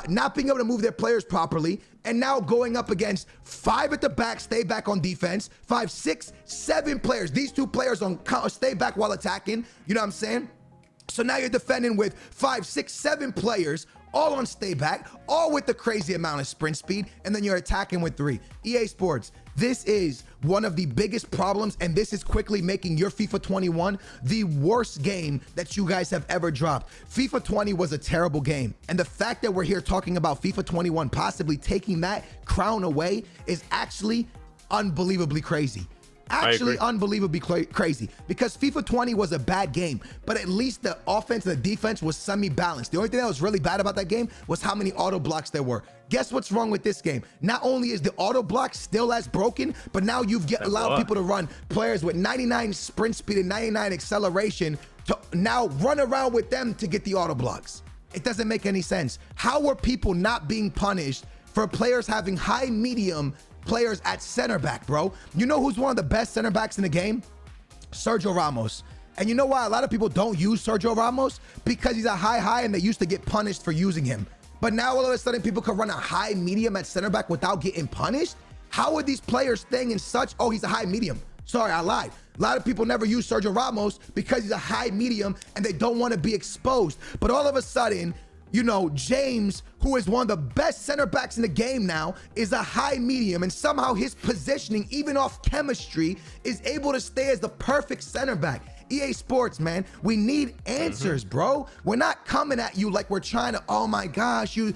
not being able to move their players properly, and now going up against 5 at the back, stay back on defense, 5, 6, 7 players. These 2 players on stay back while attacking. You know what I'm saying? So now you're defending with 5, 6, 7 players, all on stay back, all with the crazy amount of sprint speed, and then you're attacking with 3. EA Sports, this is one of the biggest problems, and this is quickly making your FIFA 21 the worst game that you guys have ever dropped. FIFA 20 was a terrible game, and the fact that we're here talking about FIFA 21 possibly taking that crown away is actually unbelievably crazy. Actually unbelievably crazy, because FIFA 20 was a bad game, but at least the offense and the defense was semi-balanced. The only thing that was really bad about that game was how many auto blocks there were. Guess what's wrong with this game? Not only is the auto block still as broken, but now you've allowed people to run players with 99 sprint speed and 99 acceleration to now run around with them to get the auto blocks. It doesn't make any sense. How are people not being punished for players having high, medium players at center back, bro? You know who's one of the best center backs in the game? Sergio Ramos. And you know why a lot of people don't use Sergio Ramos? Because he's a high and they used to get punished for using him. But now all of a sudden people can run a high medium at center back without getting punished? How are these players staying in such, oh, he's a high medium. Sorry, I lied. A lot of people never use Sergio Ramos because he's a high medium and they don't want to be exposed. But all of a sudden, you know, James, who is one of the best center backs in the game now, is a high medium, and somehow his positioning, even off chemistry, is able to stay as the perfect center back. EA Sports, man, we need answers, bro. We're not coming at you like we're trying to, oh my gosh, you,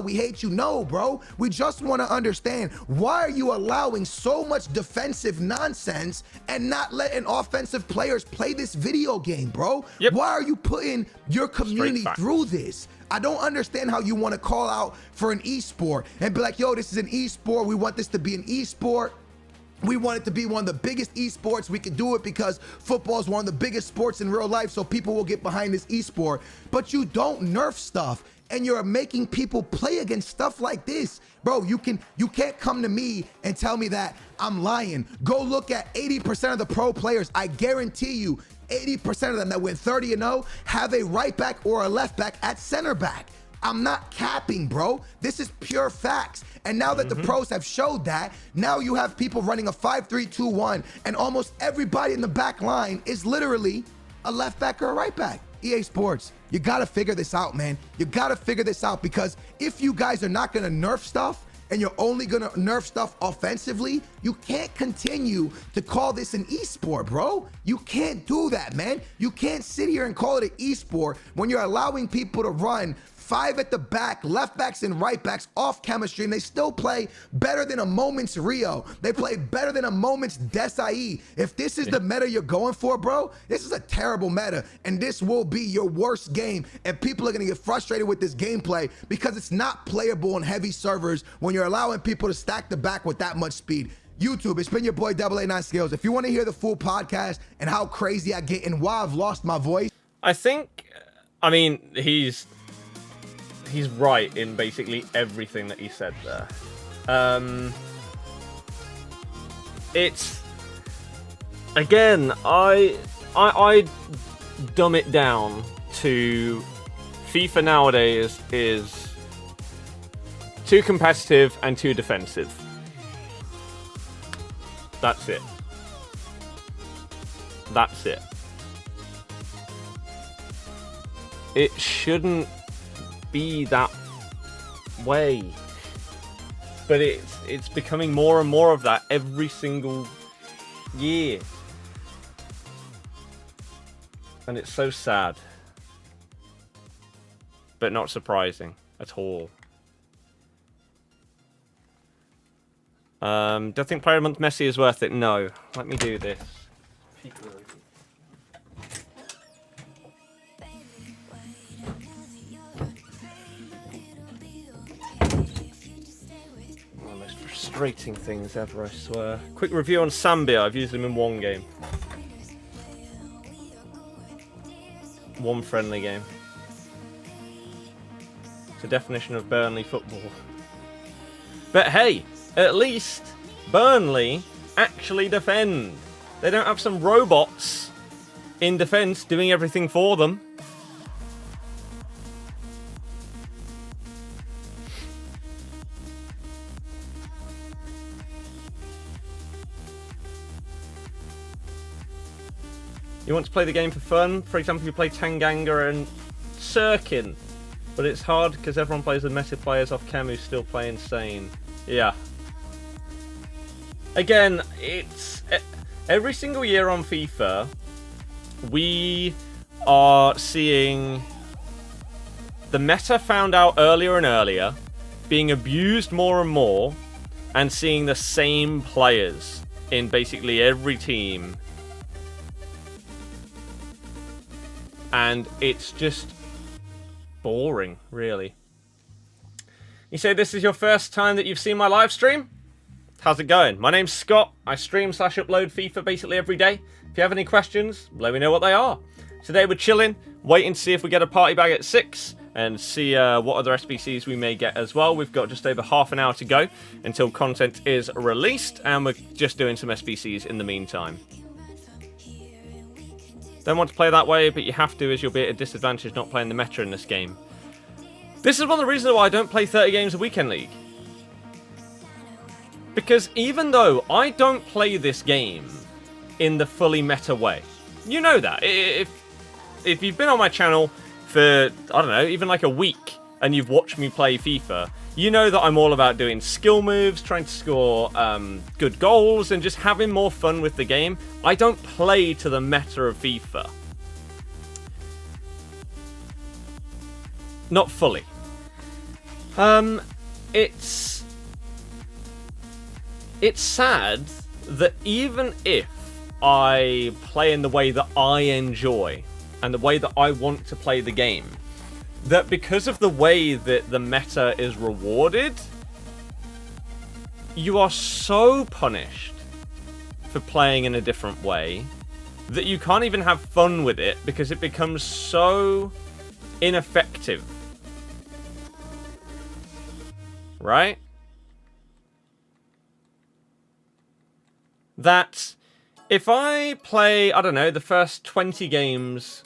we hate you. No, bro. We just want to understand, why are you allowing so much defensive nonsense and not letting offensive players play this video game, bro? Yep. Why are you putting your community through this? I don't understand how you want to call out for an esport and be like, yo, this is an esport. We want this to be an esport. We want it to be one of the biggest esports. We can do it because football is one of the biggest sports in real life, so people will get behind this esport. But you don't nerf stuff. and you're making people play against stuff like this. Bro, you can't come to me and tell me that I'm lying. Go look at 80% of the pro players. I guarantee you 80% of them that win 30-0 have a right back or a left back at center back. I'm not capping, bro. This is pure facts. And now that the pros have showed that, now you have people running a 5-3-2-1, and almost everybody in the back line is literally a left back or a right back. EA Sports, you gotta figure this out, man. You gotta figure this out, because if you guys are not gonna nerf stuff and you're only gonna nerf stuff offensively, you can't continue to call this an esport, bro. You can't do that, man. You can't sit here and call it an esport when you're allowing people to run 5 at the back, left backs and right backs off chemistry, and they still play better than a moment's Rio. They play better than a moment's Desai. If this is the meta you're going for, bro, this is a terrible meta, and this will be your worst game, and people are gonna get frustrated with this gameplay because it's not playable on heavy servers when you're allowing people to stack the back with that much speed. YouTube, it's been your boy 889 Skills. If you want to hear the full podcast and how crazy I get and why I've lost my voice, I mean, he's right in basically everything that he said there. It's, again, I dumb it down to FIFA nowadays is too competitive and too defensive. That's it. That's it. It shouldn't be that way, but it's becoming more and more of that every single year, and it's so sad, but not surprising at all. Do I think Player of the Month Messi is worth it? No. Let me do this. Frustrating things ever, I swear. Quick review on Sambia. I've used him in one game. One friendly game. It's a definition of Burnley football. But hey, at least Burnley actually defend. They don't have some robots in defense doing everything for them. You want to play the game for fun? For example, you play Tanganga and Sirkin. But it's hard because everyone plays the meta players off chem who still play insane. Yeah. Again, it's every single year on FIFA, we are seeing the meta found out earlier and earlier, being abused more and more, and seeing the same players in basically every team. And it's just boring, really. You say this is your first time that you've seen my live stream? How's it going? My name's Scott. I stream/upload FIFA basically every day. If you have any questions, let me know what they are. Today we're chilling, waiting to see if we get a party bag at 6 and see what other SBCs we may get as well. We've got just over half an hour to go until content is released, and we're just doing some SBCs in the meantime. Don't want to play that way, but you have to, as you'll be at a disadvantage not playing the meta in this game. This is one of the reasons why I don't play 30 games a weekend league. Because even though I don't play this game in the fully meta way, you know that. If you've been on my channel for, I don't know, even like a week, and you've watched me play FIFA, you know that I'm all about doing skill moves, trying to score good goals, and just having more fun with the game. I don't play to the meta of FIFA. Not fully. It's sad that even if I play in the way that I enjoy, and the way that I want to play the game, that because of the way that the meta is rewarded, you are so punished for playing in a different way that you can't even have fun with it because it becomes so ineffective right? That if I play, I don't know, the first 20 games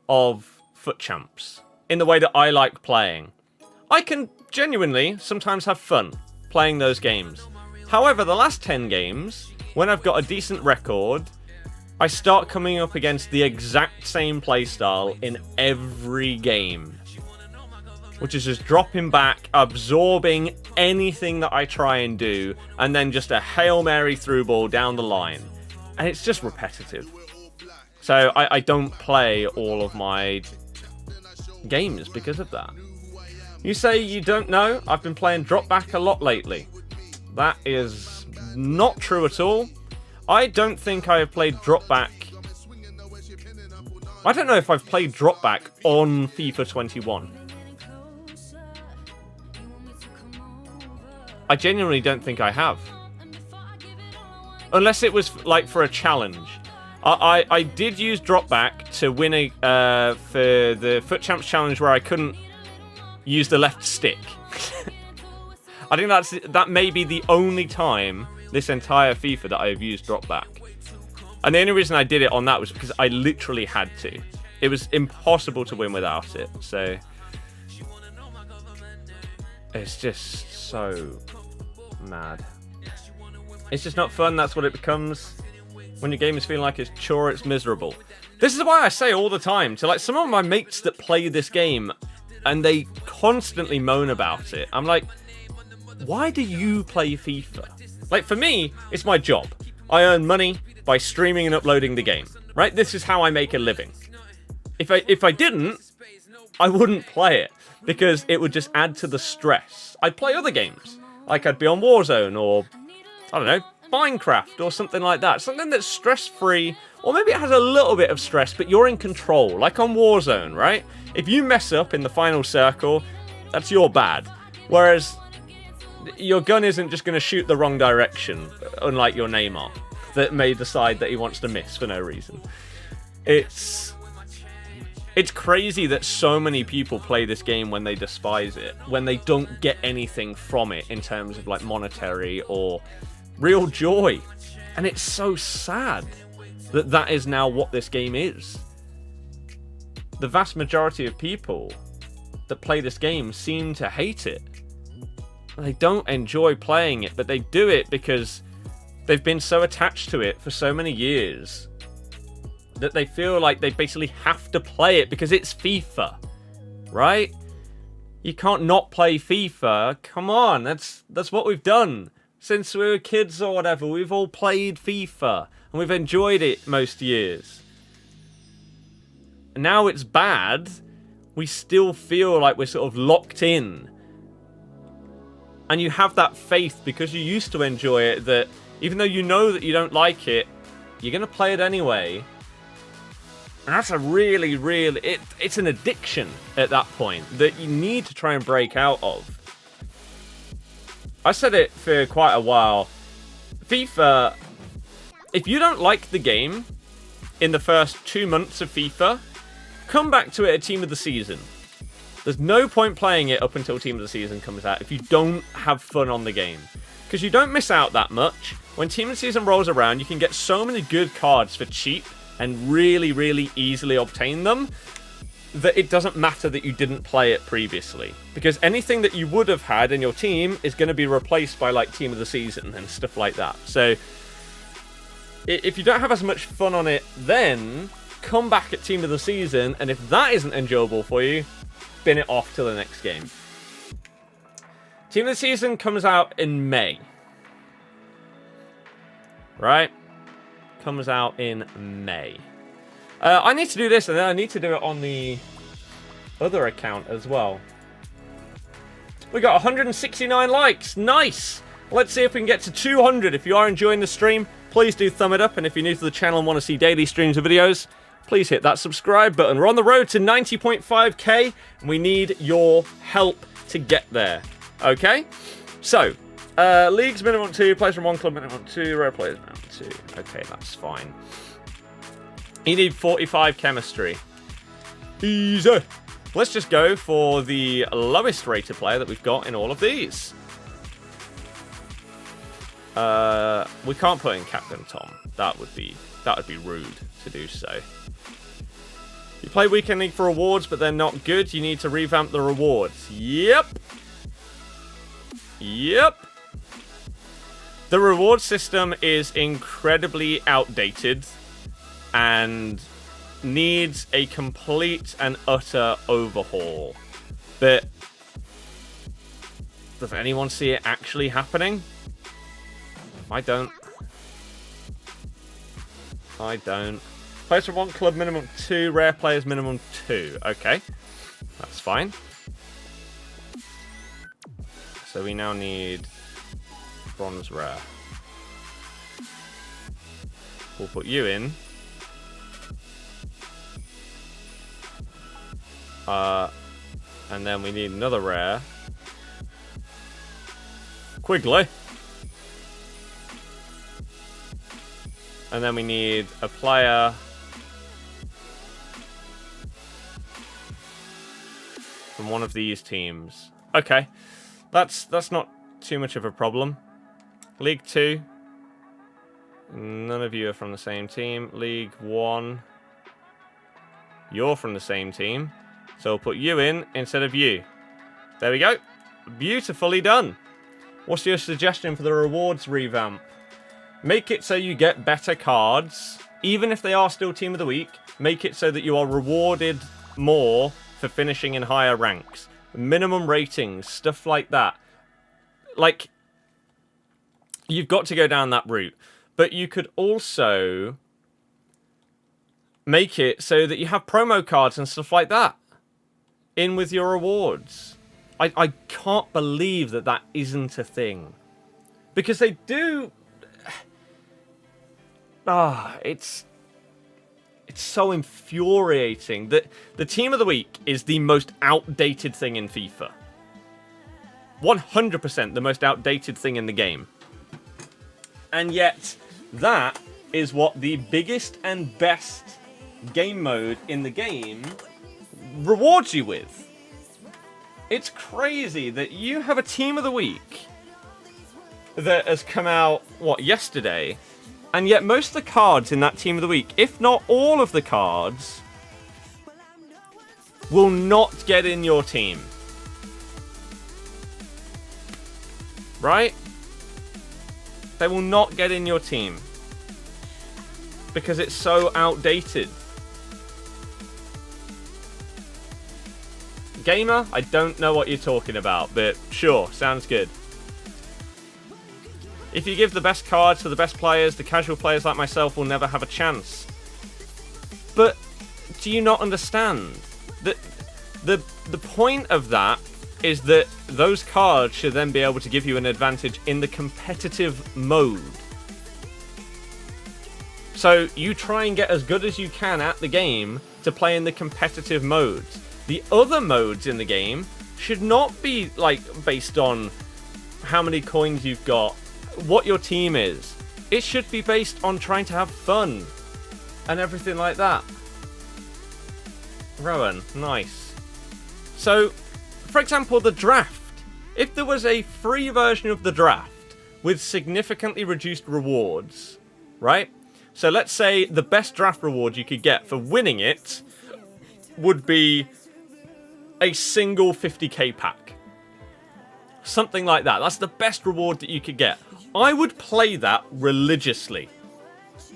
of FUT Champs in the way that I like playing, I can genuinely sometimes have fun playing those games. However, the last 10 games, when I've got a decent record, I start coming up against the exact same playstyle in every game. Which is just dropping back, absorbing anything that I try and do, and then just a Hail Mary through ball down the line. And it's just repetitive. So I don't play all of my games because of that. You say you don't know? I've been playing drop back a lot lately. That is not true at all. I don't think I have played drop back. I don't know if I've played drop back on FIFA 21. I genuinely don't think I have. Unless it was like for a challenge. I did use drop back to win a for the FUT Champs challenge where I couldn't use the left stick. I think that may be the only time this entire FIFA that I have used drop back. And the only reason I did it on that was because I literally had to. It was impossible to win without it. So it's just so mad. It's just not fun. That's what it becomes when your game is feeling like it's chore, it's miserable. This is why I say all the time to like some of my mates that play this game and they constantly moan about it. I'm like, why do you play FIFA? Like for me, it's my job. I earn money by streaming and uploading the game, right? This is how I make a living. If I didn't, I wouldn't play it because it would just add to the stress. I'd play other games. Like I'd be on Warzone or, I don't know, Minecraft or something like that. Something that's stress-free, or maybe it has a little bit of stress, but you're in control. Like on Warzone, right? If you mess up in the final circle, that's your bad. Whereas your gun isn't just going to shoot the wrong direction, unlike your Neymar, that may decide that he wants to miss for no reason. It's crazy that so many people play this game when they despise it, when they don't get anything from it in terms of like monetary or real joy. And it's so sad that that is now what this game is. The vast majority of people that play this game seem to hate it. They don't enjoy playing it, but they do it because they've been so attached to it for so many years that they feel like they basically have to play it because it's FIFA, right? You can't not play FIFA. Come on, that's what we've done since we were kids or whatever. We've all played FIFA and we've enjoyed it most years. And now it's bad. We still feel like we're sort of locked in. And you have that faith because you used to enjoy it that even though you know that you don't like it, you're going to play it anyway. And that's a really, it's an addiction at that point that you need to try and break out of. I said it for quite a while. FIFA, if you don't like the game in the first 2 months of FIFA, come back to it at Team of the Season. There's no point playing it up until Team of the Season comes out if you don't have fun on the game. Because you don't miss out that much. When Team of the Season rolls around, you can get so many good cards for cheap and really easily obtain them that it doesn't matter that you didn't play it previously. Because anything that you would have had in your team is going to be replaced by like Team of the Season and stuff like that. So if you don't have as much fun on it then, come back at Team of the Season, and if that isn't enjoyable for you, spin it off to the next game. Team of the Season comes out in May. Right? Comes out in May. I need to do this, and then I need to do it on the other account as well. We got 169 likes. Nice! Let's see if we can get to 200. If you are enjoying the stream, please do thumb it up. And if you're new to the channel and want to see daily streams of videos, please hit that subscribe button. We're on the road to 90.5k, and we need your help to get there. Okay? So, leagues minimum 2, players from 1 club minimum 2, rare players minimum 2. Okay, that's fine. You need 45 chemistry. Easy. Let's just go for the lowest rated player that we've got in all of these. We can't put in Captain Tom. That would be rude to do so. You play Weekend League for rewards, but they're not good. You need to revamp the rewards. Yep. Yep. The reward system is incredibly outdated and needs a complete and utter overhaul. But does anyone see it actually happening? I don't. I don't. Players from 1 club, minimum 2. Rare players, minimum 2. Okay. That's fine. So we now need bronze rare. We'll put you in. And then we need another rare. Quigley. And then we need a player from one of these teams. Okay. That's not too much of a problem. League 2. None of you are from the same team. League 1. You're from the same team. So we'll put you in instead of you. There we go. Beautifully done. What's your suggestion for the rewards revamp? Make it so you get better cards. Even if they are still Team of the Week, make it so that you are rewarded more for finishing in higher ranks. Minimum ratings, stuff like that. Like, you've got to go down that route. But you could also make it so that you have promo cards and stuff like that in with your rewards. I can't believe that that isn't a thing. Because they do... it's so infuriating that the Team of the Week is the most outdated thing in FIFA. 100% the most outdated thing in the game. And yet, that is what the biggest and best game mode in the game rewards you with. It's crazy that you have a Team of the Week that has come out, what, yesterday? And yet most of the cards in that Team of the Week, if not all of the cards, will not get in your team. Right? They will not get in your team. Because it's so outdated. Gamer, I don't know what you're talking about, but sure, sounds good. If you give the best cards to the best players, the casual players like myself will never have a chance. But do you not understand that the point of that is that those cards should then be able to give you an advantage in the competitive mode. So you try and get as good as you can at the game to play in the competitive modes. The other modes in the game should not be like based on how many coins you've got, what your team is. It should be based on trying to have fun and everything like that. Rowan, nice. So, for example, the draft. If there was a free version of the draft with significantly reduced rewards, right? So let's say the best draft reward you could get for winning it would be a single 50k pack. Something like that. That's the best reward that you could get. I would play that religiously.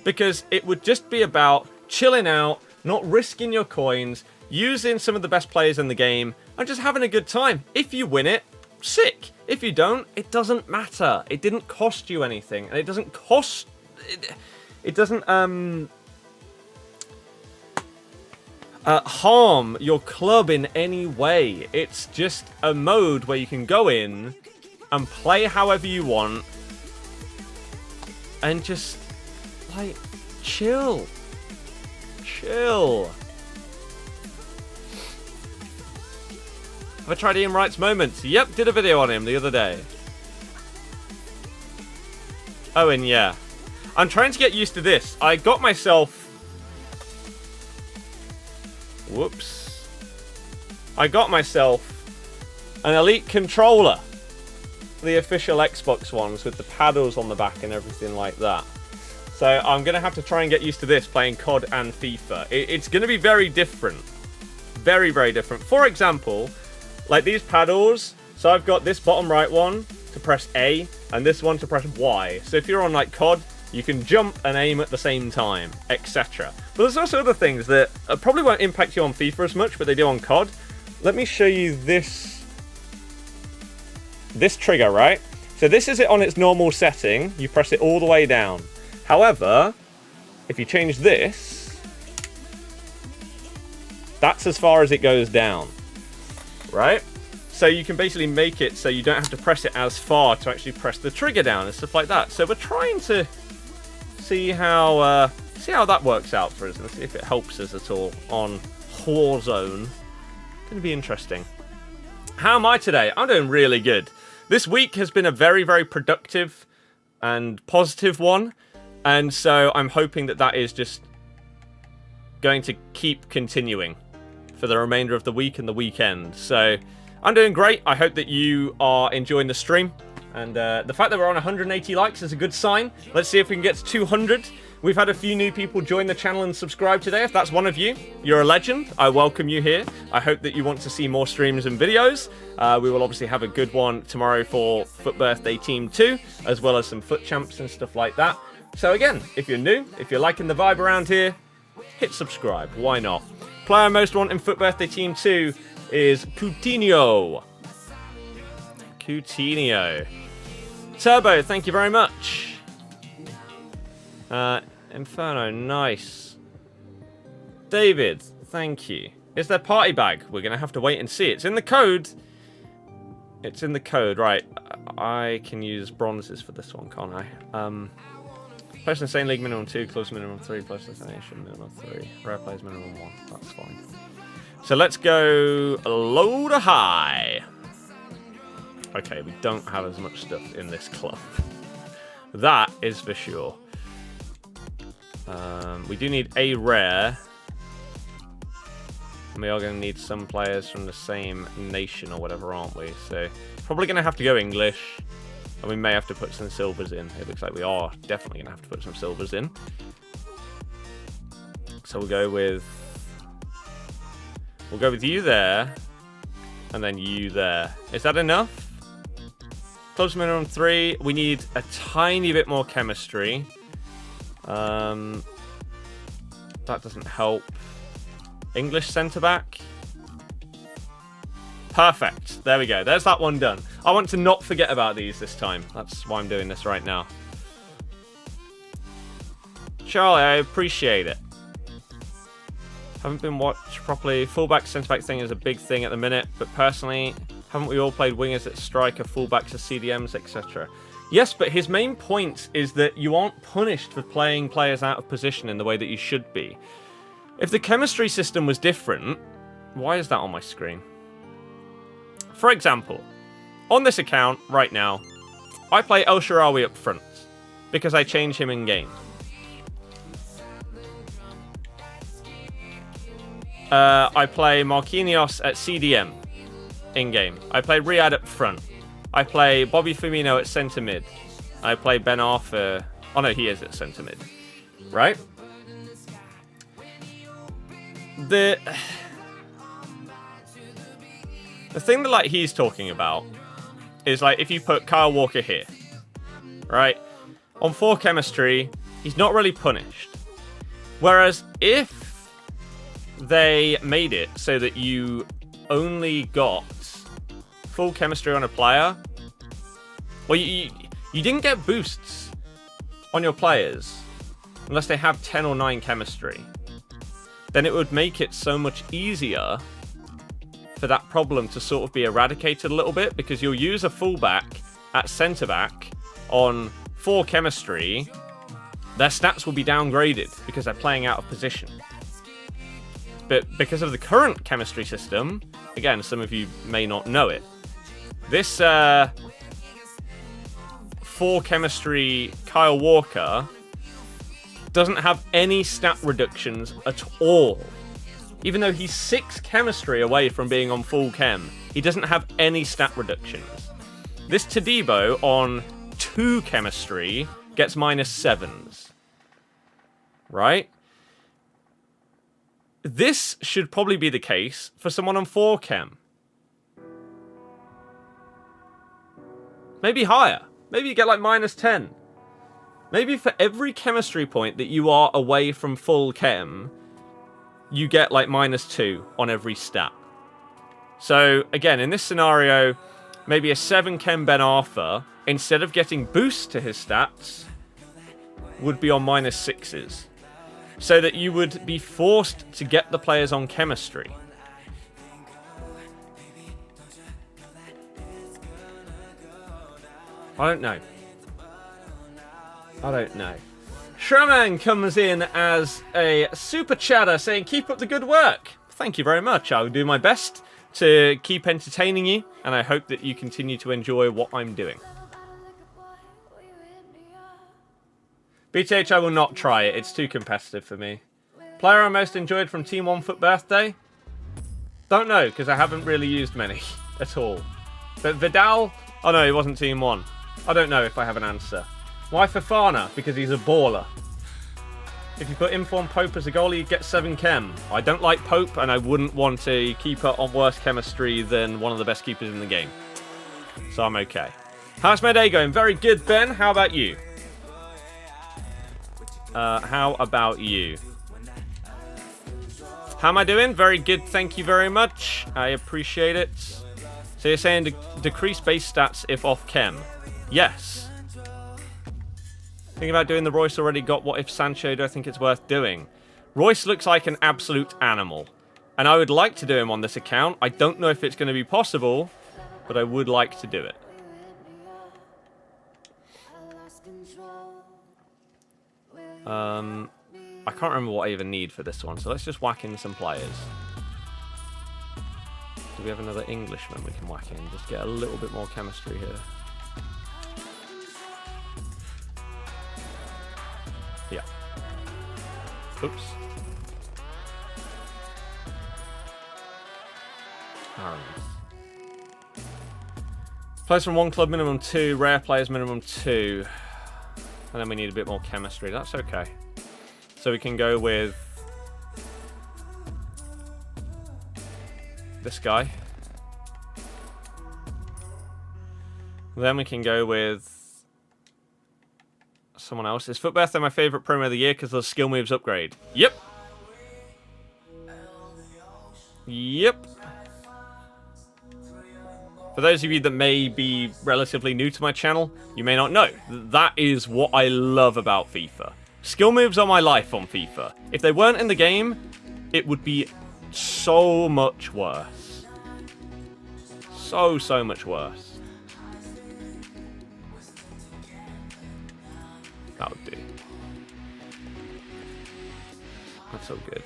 Because it would just be about chilling out, not risking your coins, using some of the best players in the game, and just having a good time. If you win it, sick. If you don't, it doesn't matter. It didn't cost you anything. And it doesn't cost... It doesn't, harm your club in any way. It's just a mode where you can go in and play however you want and just, like, chill. Chill. Have I tried Ian Wright's Moments? Yep, did a video on him the other day. Oh, and yeah. I'm trying to get used to this. I got myself... Whoops. I got myself an Elite controller. the official Xbox ones with the paddles on the back and everything like that. So I'm going to have to try and get used to this, playing COD and FIFA. It's going to be very different. Very, very different. For example, like these paddles. So I've got this bottom right one to press A, and this one to press Y. So if you're on like COD, you can jump and aim at the same time, etc. But there's also other things that probably won't impact you on FIFA as much, but they do on COD. Let me show you this trigger, right? So this is it on its normal setting. You press it all the way down. However, if you change this, that's as far as it goes down, right? So you can basically make it so you don't have to press it as far to actually press the trigger down and stuff like that. So we're trying to see how that works out for us. Let's see if it helps us at all on Warzone. Going to be interesting. How am I today? I'm doing really good. This week has been a very, very productive and positive one. And so I'm hoping that that is just going to keep continuing for the remainder of the week and the weekend. So I'm doing great. I hope that you are enjoying the stream. And the fact that we're on 180 likes is a good sign. Let's see if we can get to 200. We've had a few new people join the channel and subscribe today. If that's one of you, you're a legend. I welcome you here. I hope that you want to see more streams and videos. We will obviously have a good one tomorrow for FUT Birthday Team 2, as well as some FUT Champs and stuff like that. So again, if you're new, if you're liking the vibe around here, hit subscribe. Why not? Player most wanted in FUT Birthday Team 2 is Coutinho. Turbo, thank you very much. Inferno, nice. David, thank you. Is there party bag? We're going to have to wait and see. It's in the code. It's in the code, right. I can use bronzes for this one, can't I? Place Insane League minimum 2, close minimum 3, place Destination minimum 3, rare plays minimum 1. That's fine. So let's go low to high. Okay, we don't have as much stuff in this club. That is for sure. We do need a rare. And we are going to need some players from the same nation or whatever, aren't we? So probably going to have to go English. And we may have to put some silvers in. It looks like we are definitely going to have to put some silvers in. So we'll go with you there. And then you there. Is that enough? Close minimum 3. We need a tiny bit more chemistry. That doesn't help. English centre-back. Perfect. There we go. There's that one done. I want to not forget about these this time. That's why I'm doing this right now. Charlie, I appreciate it. Haven't been watched properly. Fullback, centre-back thing is a big thing at the minute. But personally, haven't we all played wingers at striker, fullbacks as CDMs, etc.? Yes, but his main point is that you aren't punished for playing players out of position in the way that you should be. If the chemistry system was different... Why is that on my screen? For example, on this account right now, I play El Shaarawy up front because I change him in game. I play Marquinhos at CDM in game. I play Riyad up front. I play Bobby Firmino at centre mid. I play Ben Arthur. Oh no, he is at centre mid, right? The thing that like he's talking about is like if you put Kyle Walker here, right? On 4 chemistry, he's not really punished. Whereas if they made it so that you only got full chemistry on a player, well, you didn't get boosts on your players unless they have 10 or 9 chemistry, then it would make it so much easier for that problem to sort of be eradicated a little bit, because you'll use a fullback at centre back on 4 chemistry, their stats will be downgraded because they're playing out of position. But because of the current chemistry system, again, some of you may not know it, this 4 chemistry Kyle Walker doesn't have any stat reductions at all. Even though he's 6 chemistry away from being on full chem, he doesn't have any stat reductions. This Todibo on 2 chemistry gets -7s. Right? This should probably be the case for someone on 4 chem. Maybe higher. Maybe you get like -10. Maybe for every chemistry point that you are away from full chem, you get like -2 on every stat. So, again, in this scenario, maybe a 7 chem Ben Arthur, instead of getting boosts to his stats, would be on -6s. So that you would be forced to get the players on chemistry. I don't know. Shraman comes in as a super chatter saying, keep up the good work. Thank you very much. I'll do my best to keep entertaining you, and I hope that you continue to enjoy what I'm doing. BTH, I will not try it. It's too competitive for me. Player I most enjoyed from Team 1 FUT Birthday? Don't know, because I haven't really used many at all. But Vidal? Oh no, he wasn't Team 1. I don't know if I have an answer. Why Fofana? Because he's a baller. If you put Inform Pope as a goalie, you get 7 chem. I don't like Pope, and I wouldn't want a keeper on worse chemistry than one of the best keepers in the game. So I'm okay. How's my day going? Very good, Ben. How about you? How am I doing? Very good, thank you very much. I appreciate it. So you're saying decrease base stats if off chem? Yes. Thinking about doing the Royce already got what if Sancho, do I think it's worth doing? Royce looks like an absolute animal. And I would like to do him on this account. I don't know if it's going to be possible, but I would like to do it. I can't remember what I even need for this one, so let's just whack in some players. Do we have another Englishman we can whack in? Just get a little bit more chemistry here. Yeah. Oops. Players from 1 club, minimum 2. Rare players, minimum 2. And then we need a bit more chemistry. That's okay. So we can go with this guy. Then we can go with someone else. Is FUT Birthday my favourite promo of the year because of the skill moves upgrade? Yep. Yep. For those of you that may be relatively new to my channel, you may not know. That is what I love about FIFA. Skill moves are my life on FIFA. If they weren't in the game, it would be so much worse. So much worse. That would do. That's all good.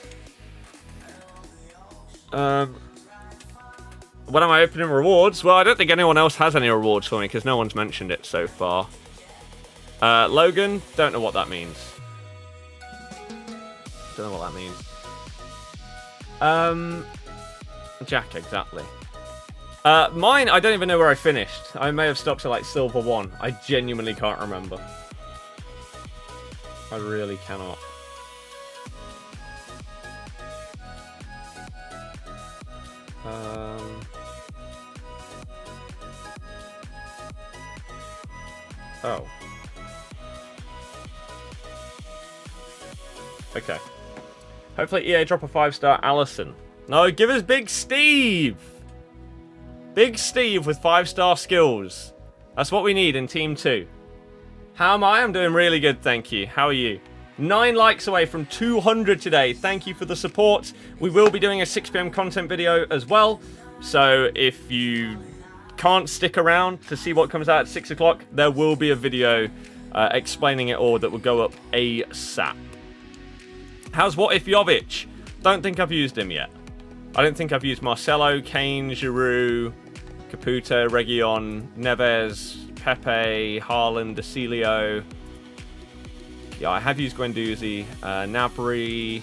When am I opening rewards? Well, I don't think anyone else has any rewards for me because no one's mentioned it so far. Logan, don't know what that means. Don't know what that means. Jack, exactly. Mine, I don't even know where I finished. I may have stopped at like Silver 1. I genuinely can't remember. I really cannot. Oh. Okay. Hopefully EA drop a 5-star Allison. No, give us Big Steve! Big Steve with 5-star skills. That's what we need in Team 2. How am I? I'm doing really good, thank you. How are you? 9 likes away from 200 today. Thank you for the support. We will be doing a 6 PM content video as well. So if you can't stick around to see what comes out at 6 o'clock, there will be a video explaining it all that will go up ASAP. How's What If Jovic? Don't think I've used him yet. I don't think I've used Marcelo, Kane, Giroud, Caputo, Reguilon, Neves, Pepe, Haaland, Desilio. Yeah, I have used Guendouzi, Gnabry,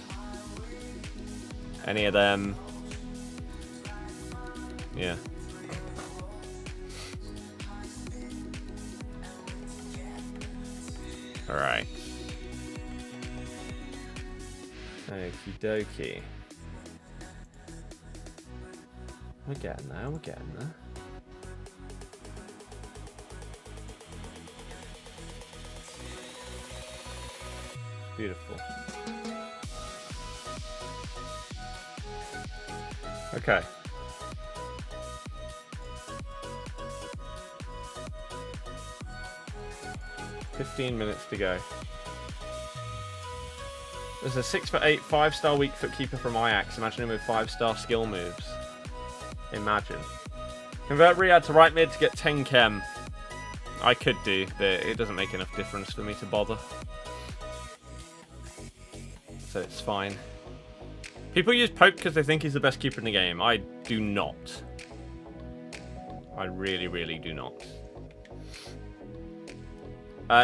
any of them. Alright. Okie dokie. We're getting there, we're getting there. Beautiful. Okay. $15 minutes to go. There's a 6'8", 5-star weak foot keeper from Ajax. Imagine him with 5-star skill moves. Imagine. Convert Riyad to right mid to get 10 chem. I could do, but it doesn't make enough difference for me to bother. So it's fine. People use Pope because they think he's the best keeper in the game. I do not. I really, really do not.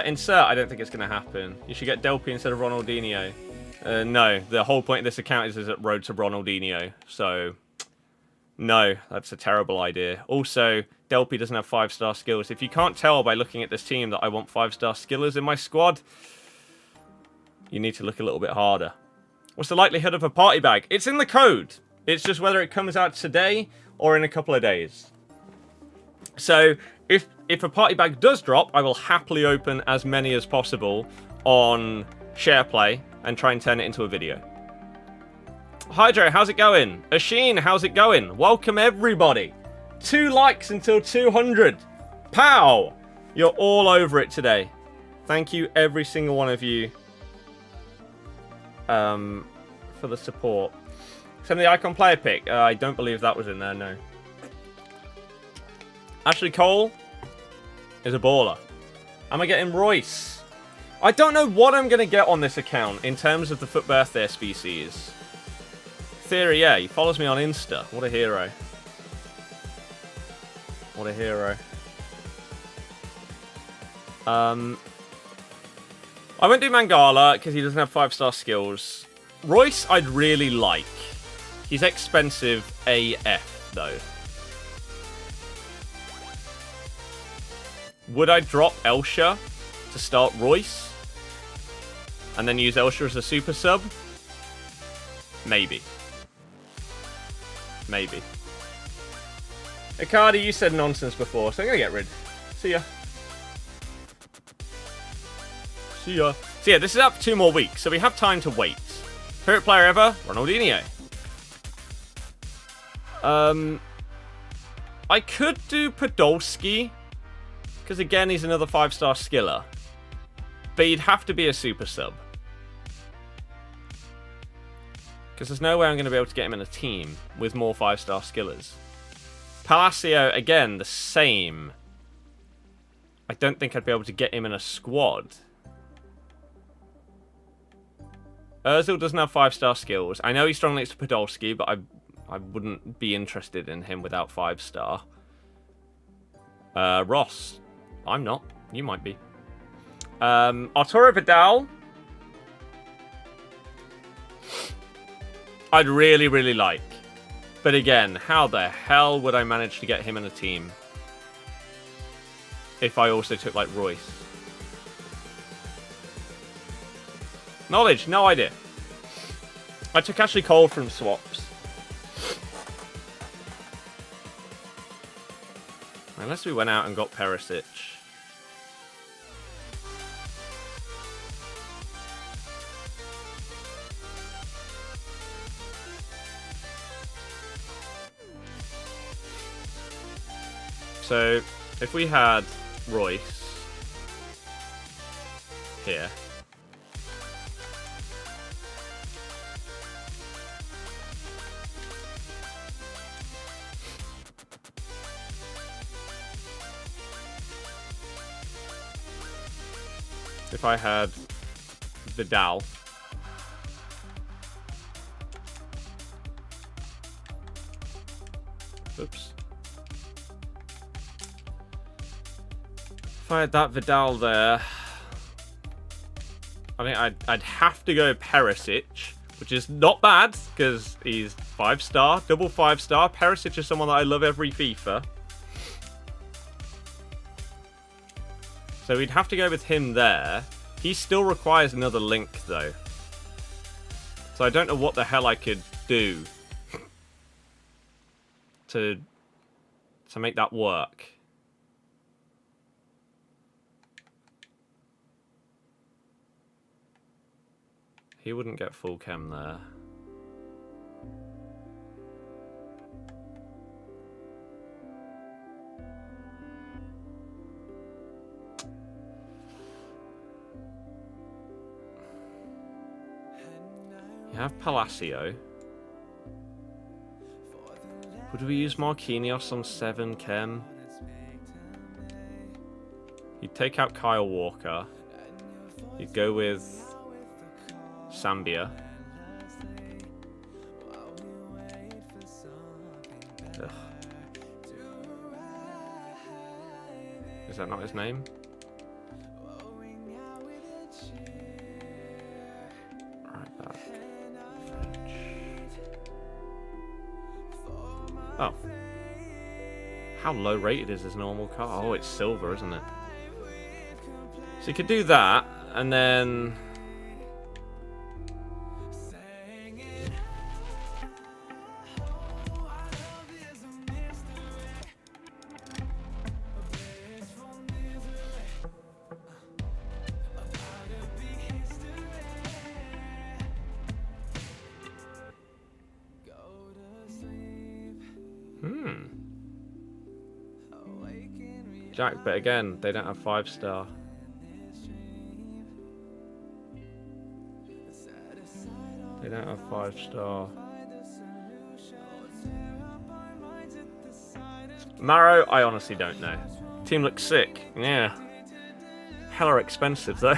Insert, I don't think it's going to happen. You should get Delpy instead of Ronaldinho. No, the whole point of this account is at Road to Ronaldinho. So, no, that's a terrible idea. Also, Delpy doesn't have 5-star skills. If you can't tell by looking at this team that I want 5-star skillers in my squad, you need to look a little bit harder. What's the likelihood of a party bag? It's in the code. It's just whether it comes out today or in a couple of days. So, if a party bag does drop, I will happily open as many as possible on SharePlay and try and turn it into a video. Hydro, how's it going? Asheen, how's it going? Welcome everybody. 2 likes until 200. Pow! You're all over it today. Thank you every single one of you for the support. Send the icon player pick. I don't believe that was in there, no. Ashley Cole is a baller. Am I getting Royce? I don't know what I'm going to get on this account in terms of the FUT Birthday species. Theory, yeah, he follows me on Insta. What a hero. What a hero. I won't do Mangala because he doesn't have 5-star skills. Royce, I'd really like. He's expensive AF, though. Would I drop Elsha to start Royce? And then use Elsha as a super sub? Maybe. Maybe. Icardi, you said nonsense before, so I'm going to get rid. See ya. See ya. So yeah, this is up for 2 more weeks, so we have time to wait. Favorite player ever? Ronaldinho. I could do Podolski, because again, he's another 5-star skiller. But he'd have to be a super sub. Because there's no way I'm going to be able to get him in a team with more 5-star skillers. Palacio, again, the same. I don't think I'd be able to get him in a squad. Ozil doesn't have 5-star skills. I know he's strong next to Podolski, but I wouldn't be interested in him without 5-star. Ross. I'm not. You might be. Arturo Vidal. I'd really, really like. But again, how the hell would I manage to get him in a team? If I also took, like, Royce. Knowledge, no idea. I took Ashley Cole from swaps. Unless we went out and got Perisic. So, if we had Royce here. If I had Vidal. Oops. If I had that Vidal there, I think I'd have to go Perisic, which is not bad because he's 5-star, double 5-star. Perisic is someone that I love every FIFA. So we'd have to go with him there. He still requires another link, though. So I don't know what the hell I could do to make that work. He wouldn't get full chem there. You have Palacio. Would we use Marquinhos on 7 chem? You'd take out Kyle Walker. You'd go with Sambia. Ugh. Is that not his name? Right back. Oh. How low rated is his normal car? Oh, it's silver, isn't it? So you could do that, and then... Jack, but again, they don't have 5-star. They don't have 5-star. Marrow, I honestly don't know. Team looks sick. Yeah. Hella expensive, though.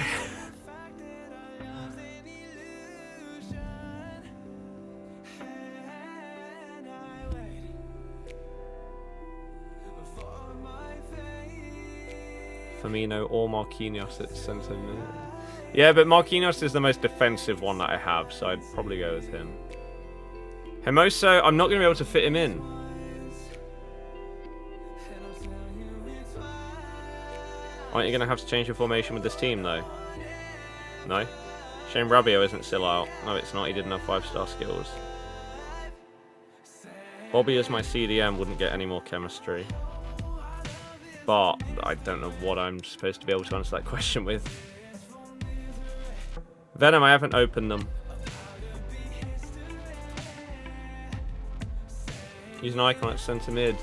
Firmino or Marquinhos at centre mid. Yeah, but Marquinhos is the most defensive one that I have, so I'd probably go with him. Hermoso, I'm not going to be able to fit him in. Aren't you going to have to change your formation with this team, though? No? Shane Rabiot isn't still out. No, it's not. He didn't have 5-star skills. Bobby as my CDM wouldn't get any more chemistry. But I don't know what I'm supposed to be able to answer that question with. Venom, I haven't opened them. Use an icon at centre mid.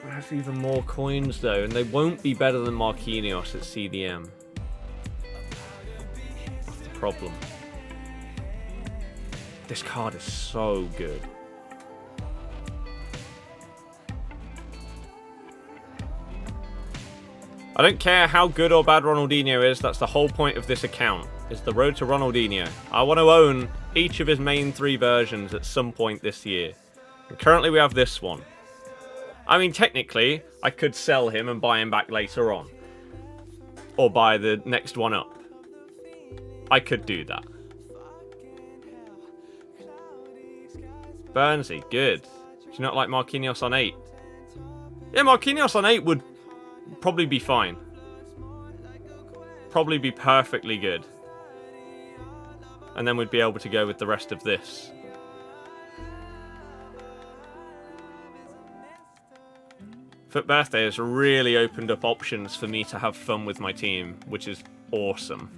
That's even more coins though, and they won't be better than Marquinhos at CDM. That's the problem. This card is so good. I don't care how good or bad Ronaldinho is, that's the whole point of this account, is the road to Ronaldinho. I want to own each of his main 3 versions at some point this year. And currently we have this one. I mean, technically, I could sell him and buy him back later on. Or buy the next one up. I could do that. Burnsy, good. Do you not like Marquinhos on 8? Yeah, Marquinhos on 8 would probably be fine. Probably be perfectly good. And then we'd be able to go with the rest of this. FUT Birthday has really opened up options for me to have fun with my team, which is awesome.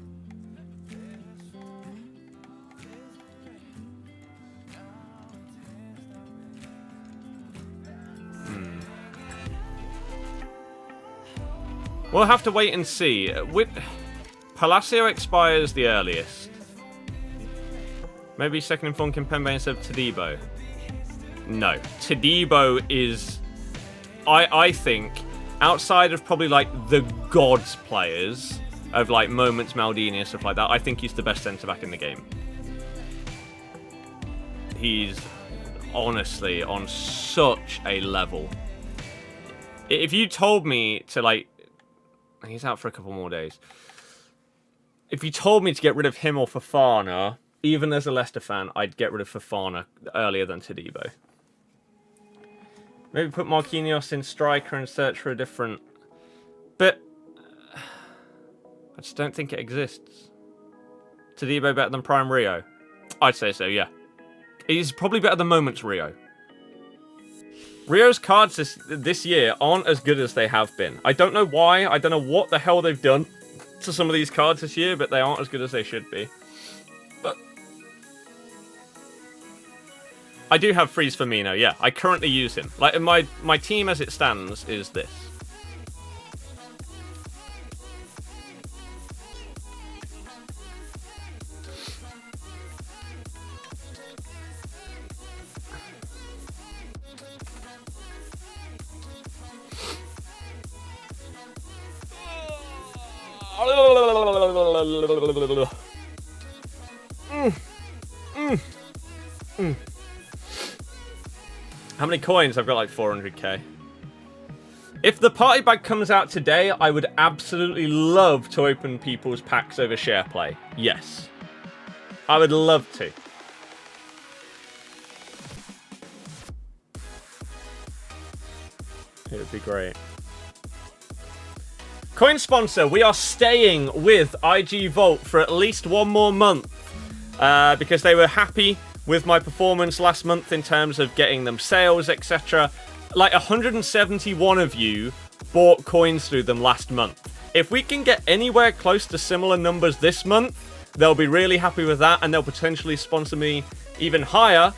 We'll have to wait and see. Palacio expires the earliest. Maybe second in form Kimpembe instead of Todibo. No. Todibo is... I think, outside of probably like the gods players, of like Moments, Maldini and stuff like that, I think he's the best centre-back in the game. He's honestly on such a level. If you told me to like... He's out for a couple more days. If you told me to get rid of him or Fofana, even as a Leicester fan, I'd get rid of Fofana earlier than Todibo. Maybe put Marquinhos in striker and search for a different But I just don't think it exists. Todibo better than Prime Rio? I'd say so, yeah. He's probably better than Moments Rio. Rio's cards this year aren't as good as they have been. I don't know why. I don't know what the hell they've done to some of these cards this year, but they aren't as good as they should be. But I do have Freeze Firmino, yeah. I currently use him. Like, my team as it stands is this. How many coins? I've got like 400k. If the party bag comes out today, I would absolutely love to open people's packs over share play. Yes. I would love to. It would be great. Coin sponsor, we are staying with IG Vault for at least one more month because they were happy with my performance last month in terms of getting them sales, etc. Like 171 of you bought coins through them last month. If we can get anywhere close to similar numbers this month, they'll be really happy with that and they'll potentially sponsor me even higher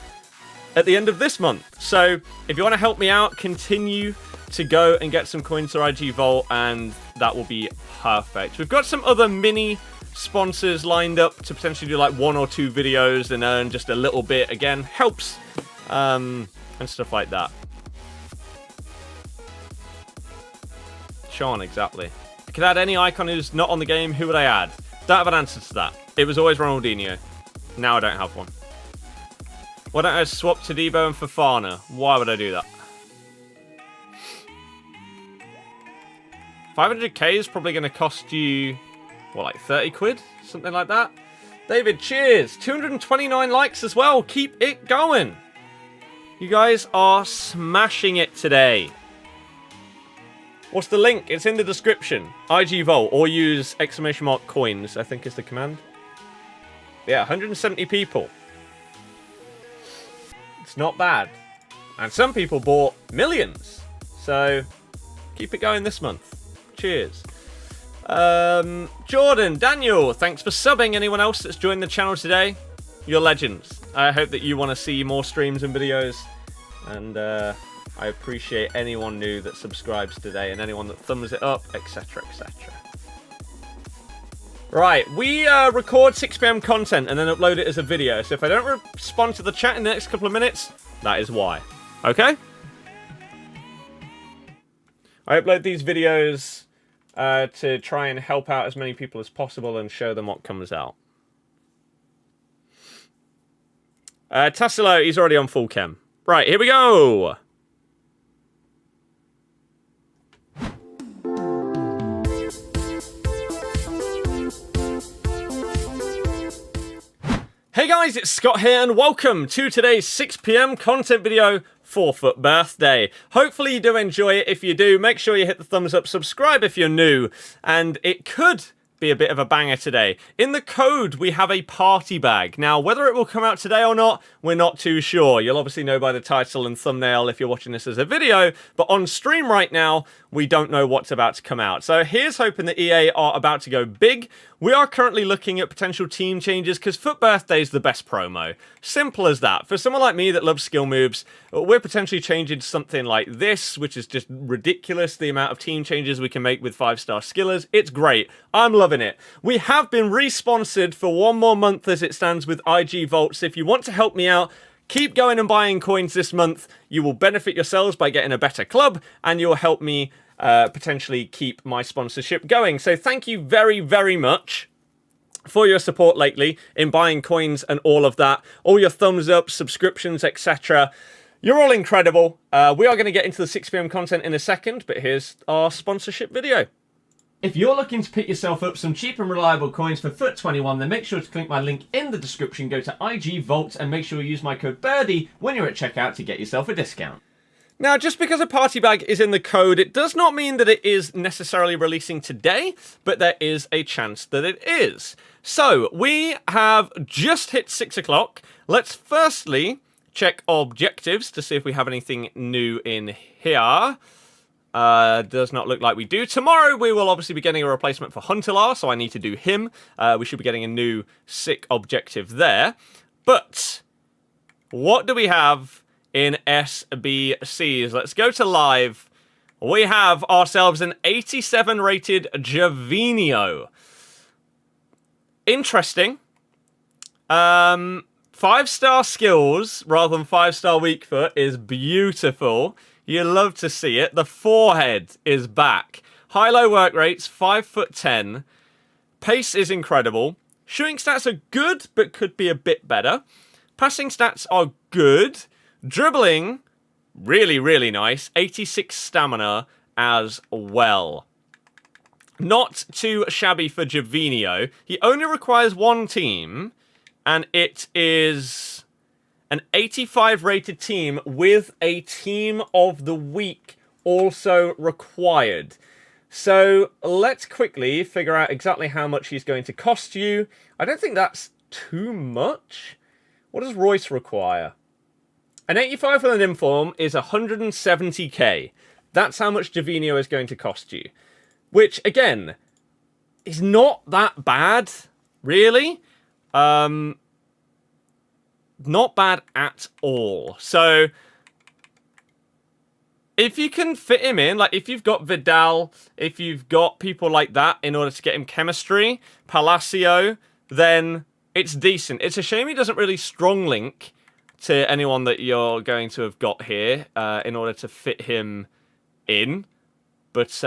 at the end of this month. So if you want to help me out, continue to go and get some coins to IG Vault and that will be perfect. We've got some other mini sponsors lined up to potentially do like 1 or 2 videos and earn just a little bit. Again, helps and stuff like that. Sean, exactly. I could add any icon who's not on the game. Who would I add? Don't have an answer to that. It was always Ronaldinho. Now I don't have one. Why don't I swap Todibo and Fofana? Why would I do that? 500k is probably going to cost you, what, like 30 quid? Something like that? David, cheers! 229 likes as well. Keep it going. You guys are smashing it today. What's the link? It's in the description. IG Vault, or use !coins, I think is the command. Yeah, 170 people. It's not bad. And some people bought millions. So, keep it going this month. Cheers. Jordan, Daniel, thanks for subbing. Anyone else that's joined the channel today? You're legends. I hope that you want to see more streams and videos. And I appreciate anyone new that subscribes today and anyone that thumbs it up, etc, etc. Right, we record 6 PM content and then upload it as a video. So if I don't respond to the chat in the next couple of minutes, that is why. Okay? I upload these videos to try and help out as many people as possible and show them what comes out. Tassilo, he's already on full chem. Right, here we go! Hey guys, it's Scott here and welcome to today's 6 PM content video for FUT Birthday. Hopefully you do enjoy it. If you do, make sure you hit the thumbs up, subscribe if you're new, and it could be a bit of a banger today. In the code, we have a party bag. Now, whether it will come out today or not, we're not too sure. You'll obviously know by the title and thumbnail if you're watching this as a video, but on stream right now, we don't know what's about to come out. So here's hoping that EA are about to go big. We are currently looking at potential team changes because FUT Birthday is the best promo. Simple as that. For someone like me that loves skill moves, we're potentially changing something like this, which is just ridiculous, the amount of team changes we can make with 5-star skillers. It's great. I'm loving it. We have been re-sponsored for one more month as it stands with IG Vault. So if you want to help me out, keep going and buying coins this month. You will benefit yourselves by getting a better club, and you'll help me potentially keep my sponsorship going. So thank you very, very much for your support lately in buying coins and all of that. All your thumbs up, subscriptions, etc. You're all incredible. We are going to get into the 6 PM content in a second, but here's our sponsorship video. If you're looking to pick yourself up some cheap and reliable coins for FUT 21, then make sure to click my link in the description, go to IG Vault, and make sure you use my code Birdie when you're at checkout to get yourself a discount. Now, just because a party bag is in the code, it does not mean that it is necessarily releasing today, but there is a chance that it is. So, we have just hit 6 o'clock. Let's firstly check objectives to see if we have anything new in here. Does not look like we do. Tomorrow, we will obviously be getting a replacement for Huntelar, so I need to do him. We should be getting a new sick objective there. But, what do we have in SBCs? Let's go to live. We have ourselves an 87 rated Javinho. Interesting. 5-star skills rather than 5-star weak foot is beautiful. You love to see it. The forehead is back. High-low work rates, 5'10". Pace is incredible. Shooting stats are good, but could be a bit better. Passing stats are good. Dribbling, really, really nice. 86 stamina as well. Not too shabby for Javinho. He only requires one team, and it is an 85 rated team with a team of the week also required. So let's quickly figure out exactly how much he's going to cost you. I don't think that's too much. What does Royce require? An 85 with an inform is 170k. That's how much Javinho is going to cost you. Which, again, is not that bad, really. Not bad at all. So, if you can fit him in, like if you've got Vidal, if you've got people like that in order to get him chemistry, Palacio, then it's decent. It's a shame he doesn't really strong link to anyone that you're going to have got here in order to fit him in. But,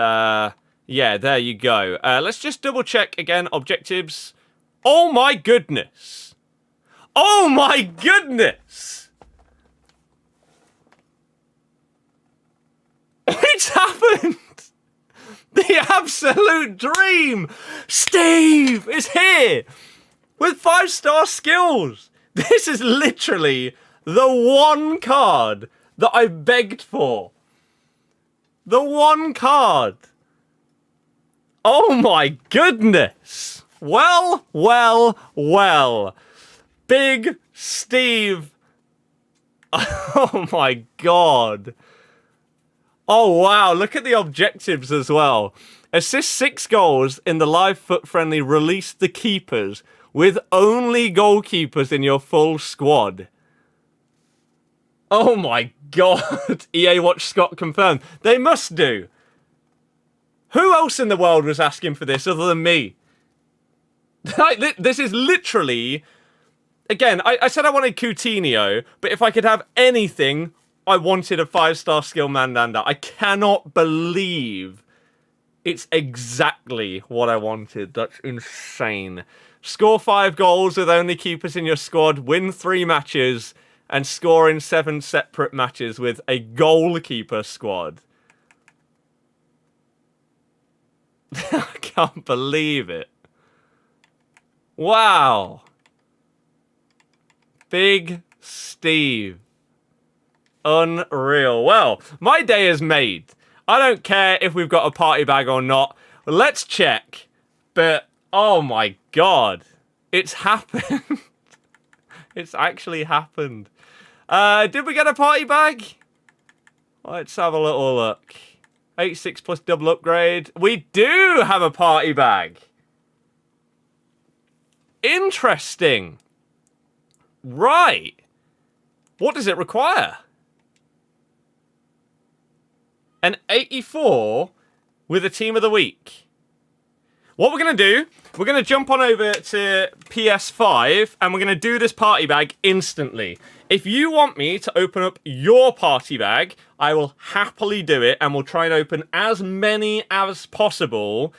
yeah, there you go. Let's just double check again, objectives. Oh my goodness! Oh my goodness! It's happened! The absolute dream! Steve is here! With 5-star skills! This is literally the one card that I begged for. The one card. Oh my goodness. Well, well, well. Big Steve. Oh my god. Oh wow, look at the objectives as well. Assist 6 goals in the live FUT friendly, release the keepers with only goalkeepers in your full squad. Oh my god. EA Watch Scott confirmed. They must do. Who else in the world was asking for this other than me? Like, this is literally... Again, I said I wanted Coutinho, but if I could have anything, I wanted a 5-star skill Mandanda. I cannot believe it's exactly what I wanted. That's insane. Score 5 goals with only keepers in your squad, win 3 matches, and score in 7 separate matches with a goalkeeper squad. I can't believe it. Wow. Big Steve. Unreal. Well, my day is made. I don't care if we've got a party bag or not. Let's check. But, oh my god. It's happened. It's actually happened. Did we get a party bag? Let's have a little look. 86 plus double upgrade. We do have a party bag. Interesting. Right. What does it require? An 84 with a team of the week. What we're going to do, we're going to jump on over to PS5 and we're going to do this party bag instantly. If you want me to open up your party bag, I will happily do it and we'll try and open as many as possible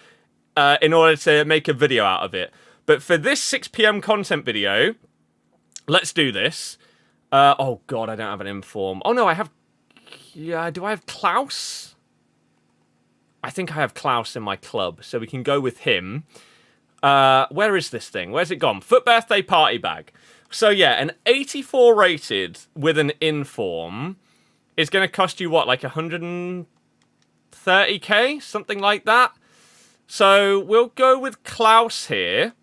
in order to make a video out of it. But for this 6 PM content video, let's do this. Oh god, I don't have an inform. Oh no, I have... Yeah, do I have Klaus? I think I have Klaus in my club, so we can go with him. Where is this thing? Where's it gone? FUT Birthday party bag. So yeah, an 84 rated with an inform is going to cost you, what, like 130k? Something like that. So we'll go with Klaus here.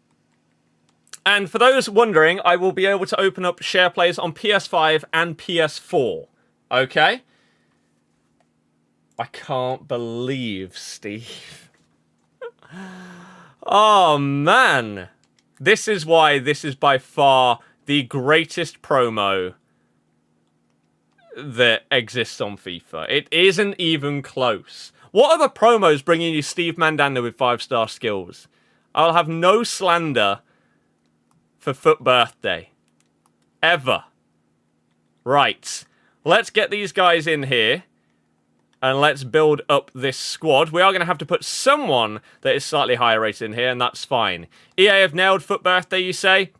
And for those wondering, I will be able to open up share plays on PS5 and PS4. Okay? I can't believe, Steve. Oh, man. This is why this is by far the greatest promo that exists on FIFA. It isn't even close. What other promos bringing you Steve Mandanda with 5-star skills? I'll have no slander for FUT Birthday. Ever. Right. Let's get these guys in here. And let's build up this squad. We are going to have to put someone that is slightly higher rated in here, and that's fine. EA have nailed FUT Birthday, you say?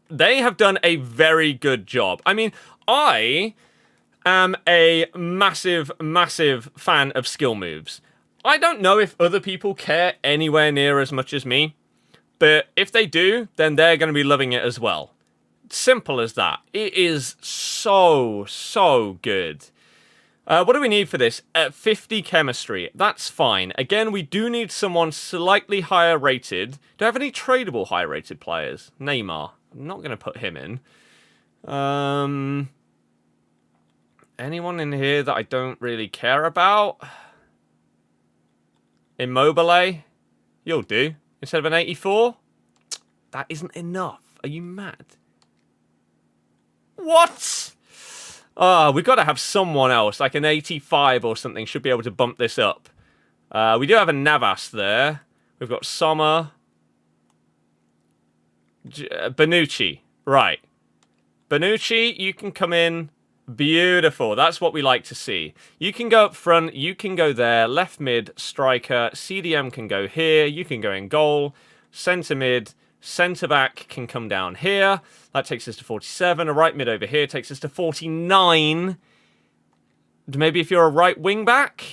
They have done a very good job. I mean, I am a massive, massive fan of skill moves. I don't know if other people care anywhere near as much as me. But if they do, then they're going to be loving it as well. Simple as that. It is so, so good. What do we need for this? 50 chemistry. That's fine. Again, we do need someone slightly higher rated. Do I have any tradable high rated players? Neymar. I'm not going to put him in. Anyone in here that I don't really care about? Immobile? You'll do. Instead of an 84? That isn't enough. Are you mad? What? We've got to have someone else, like an 85 or something, should be able to bump this up. We do have a Navas there. We've got Sommer. Bonucci. Right. Bonucci, you can come in. Beautiful. That's what we like to see. You can go up front. You can go there. Left mid, striker. CDM can go here. You can go in goal. Centre mid. Centre back can come down here. That takes us to 47. A right mid over here takes us to 49. Maybe if you're a right wing back,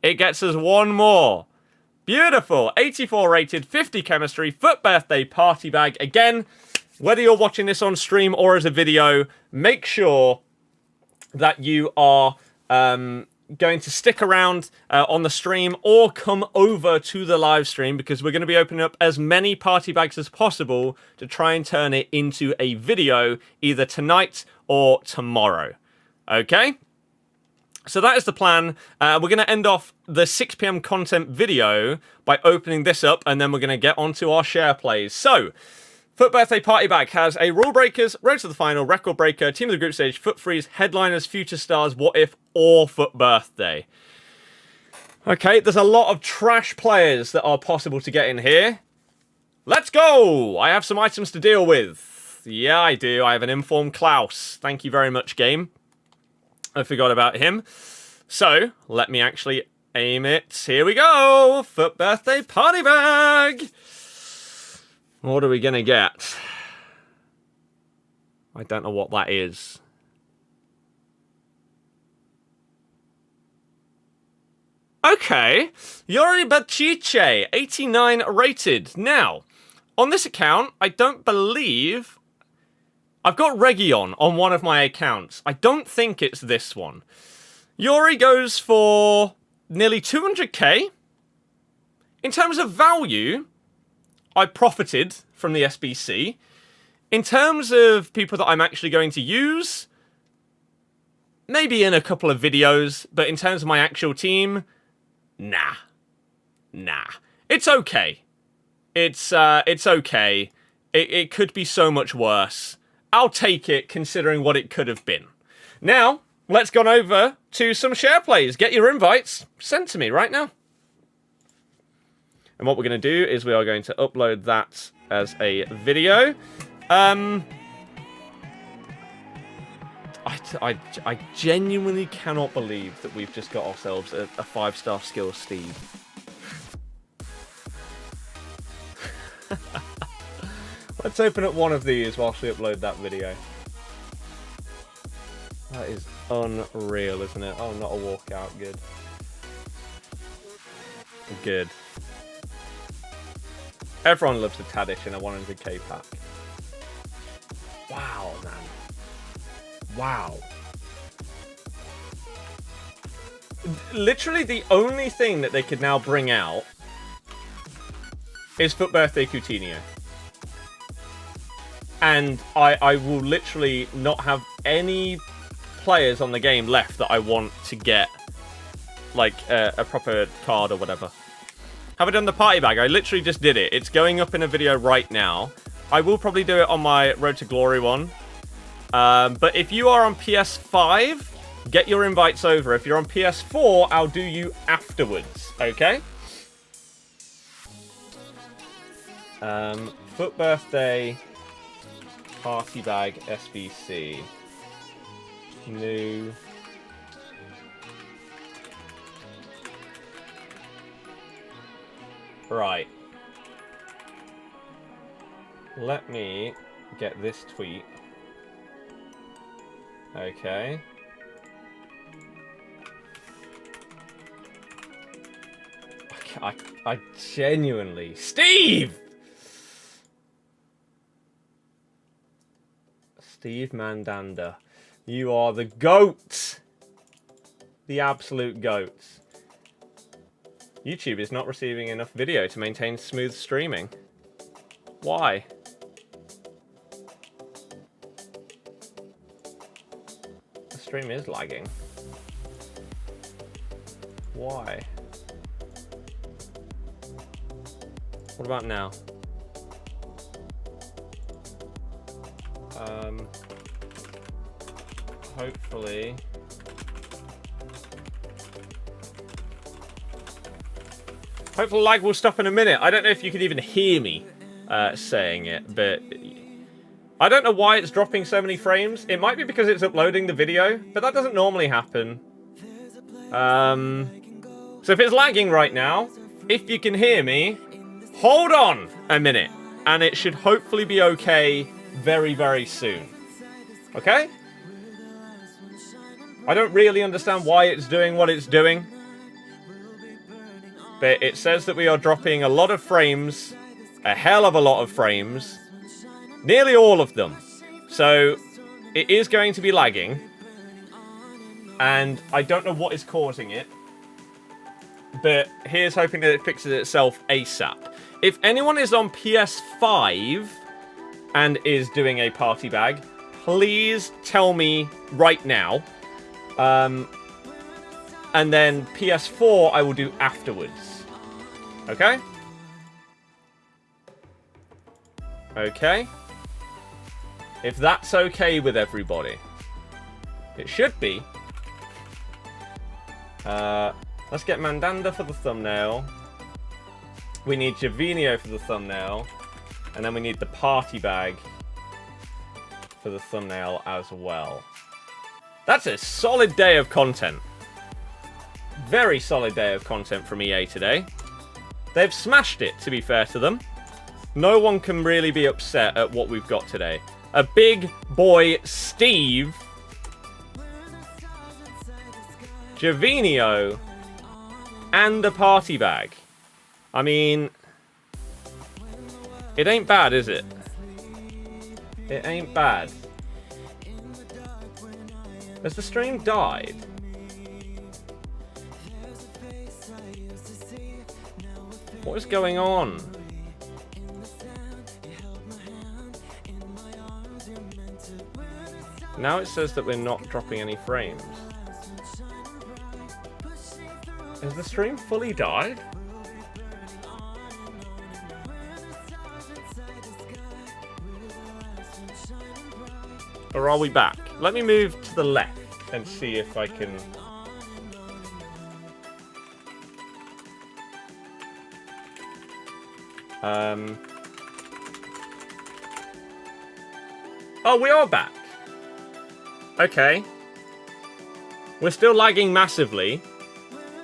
it gets us one more. Beautiful. 84 rated, 50 chemistry, FUT Birthday party bag. Again, whether you're watching this on stream or as a video, make sure that you are going to stick around on the stream or come over to the live stream, because we're going to be opening up as many party bags as possible to try and turn it into a video either tonight or tomorrow. Okay? So that is the plan. We're going to end off the 6 PM content video by opening this up, and then we're going to get onto our share plays. So, FUT Birthday Party Bag has a Rule Breakers, Road to the Final, Record Breaker, Team of the Group Stage, FUT Freeze, Headliners, Future Stars, What If, or FUT Birthday. Okay, there's a lot of trash players that are possible to get in here. Let's go! I have some items to deal with. Yeah, I do. I have an informed Klaus. Thank you very much, game. I forgot about him. So, let me actually aim it. Here we go! FUT Birthday Party Bag! What are we going to get? I don't know what that is. Okay. Yori Bacice, 89 rated. Now, on this account, I don't believe... I've got Region on one of my accounts. I don't think it's this one. Yori goes for nearly 200k. In terms of value, I profited from the SBC. In terms of people that I'm actually going to use, maybe in a couple of videos, but in terms of my actual team, nah. It's okay. It's okay. It could be so much worse. I'll take it, considering what it could have been. Now, let's go over to some share plays. Get your invites sent to me right now. And what we're going to do is we are going to upload that as a video. I genuinely cannot believe that we've just got ourselves a 5-star skill Steve. Let's open up one of these whilst we upload that video. That is unreal, isn't it? Oh, not a walkout. Good. Good. Everyone loves a Tadic in a 100k pack. Wow, man. Wow. literally the only thing that they could now bring out is FUT Birthday Coutinho. And I will literally not have any players on the game left that I want to get, like, a proper card or whatever. Have I done the party bag? I literally just did it. It's going up in a video right now. I will probably do it on my Road to Glory one. But if you are on PS5, get your invites over. If you're on PS4, I'll do you afterwards, okay? FUT Birthday Party Bag SBC. New. Right. Let me get this tweet. Okay. I genuinely... Steve! Steve Mandanda. You are the GOAT! The absolute GOAT. YouTube is not receiving enough video to maintain smooth streaming. Why? The stream is lagging. Why? What about now? Hopefully... Hopefully lag will stop in a minute. I don't know if you can even hear me saying it, but... I don't know why it's dropping so many frames. It might be because it's uploading the video, but that doesn't normally happen. So if it's lagging right now, if you can hear me, hold on a minute, and it should hopefully be okay very, very soon. Okay? I don't really understand why it's doing what it's doing. But it says that we are dropping a lot of frames, a hell of a lot of frames, nearly all of them. So it is going to be lagging, and I don't know what is causing it, but here's hoping that it fixes itself ASAP. If anyone is on PS5 and is doing a party bag, please tell me right now. And then PS4 I will do afterwards. Okay? Okay. If that's okay with everybody. It should be. Let's get Mandanda for the thumbnail. We need Javinho for the thumbnail. And then we need the party bag for the thumbnail as well. That's a solid day of content. Very solid day of content from EA today. They've smashed it, to be fair to them. No one can really be upset at what we've got today. A big boy Steve. Javinho. And a party bag. I mean... It ain't bad, is it? It ain't bad. Has the stream died? What is going on? Now it says that we're not dropping any frames. Has the stream fully died? Or are we back? Let me move to the left and see if I can... Oh, we are back. Okay. We're still lagging massively.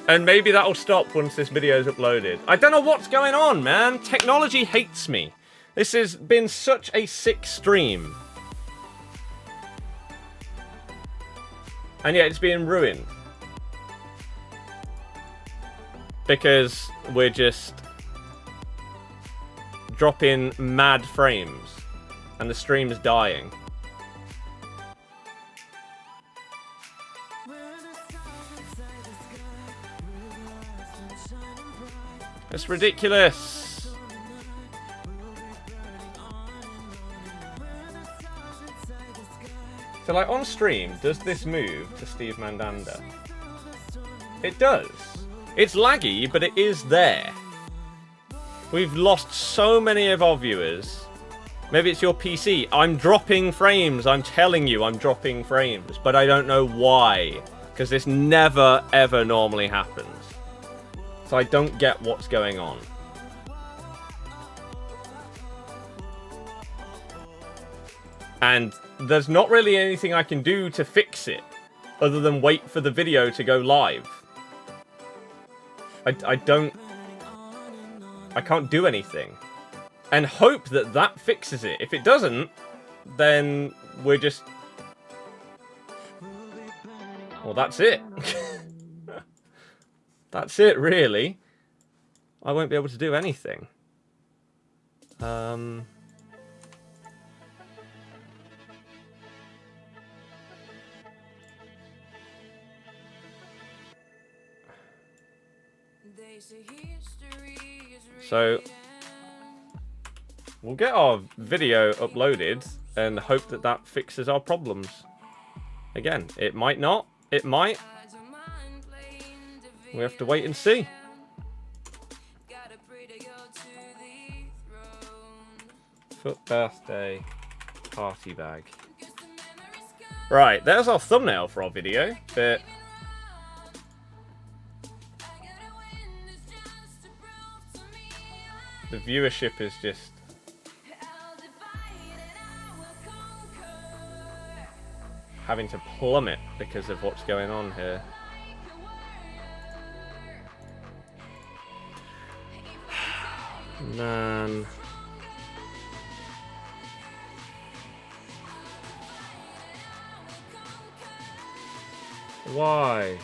And maybe that'll stop once this video is uploaded. I don't know what's going on, man. Technology hates me. This has been such a sick stream. And yet it's being ruined. Because we're just dropping mad frames. And the stream's dying. It's ridiculous. So, like, on stream, does this move to Steve Mandanda? It does. It's laggy, but it is there. We've lost so many of our viewers. Maybe it's your PC. I'm dropping frames. I'm telling you, I'm dropping frames. But I don't know why. Because this never, ever normally happens. So I don't get what's going on. And there's not really anything I can do to fix it. Other than wait for the video to go live. I can't do anything. And hope that that fixes it. If it doesn't, then we're just... Well, that's it. That's it, really. I won't be able to do anything. So, we'll get our video uploaded and hope that that fixes our problems. Again, it might not. It might. We have to wait and see. FUT Birthday party bag. Right, there's our thumbnail for our video, but... the viewership is just... having to plummet because of what's going on here. Man. Why?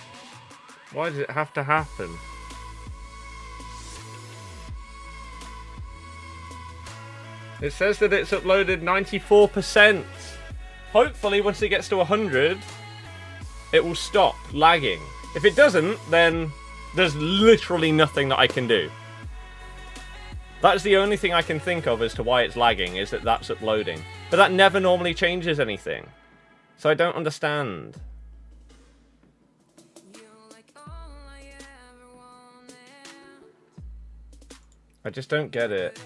Why does it have to happen? It says that it's uploaded 94%. Hopefully, once it gets to 100, it will stop lagging. If it doesn't, then there's literally nothing that I can do. That's the only thing I can think of as to why it's lagging, is that that's uploading. But that never normally changes anything. So I don't understand. I just don't get it.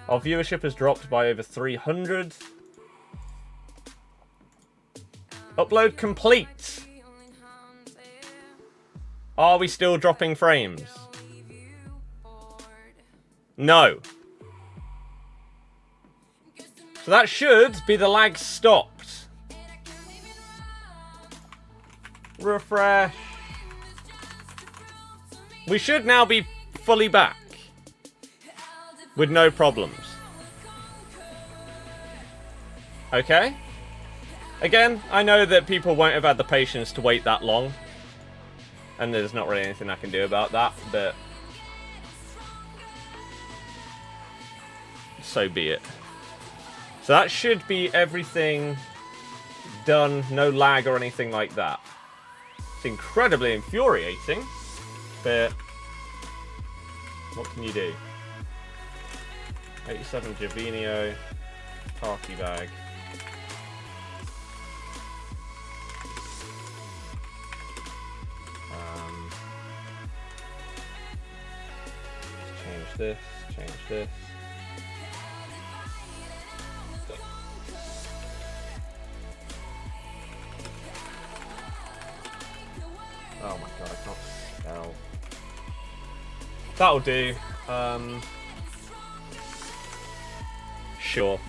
Our viewership has dropped by over 300. Upload complete. Are we still dropping frames? No. So that should be the lag stopped. Refresh. We should now be fully back. With no problems. Okay. Again, I know that people won't have had the patience to wait that long. And there's not really anything I can do about that, but... so be it. So that should be everything done, no lag or anything like that. It's incredibly infuriating, but... what can you do? 87 Javinio party bag. Change this, change this. Oh my god, I can't spell. That'll do. Sure.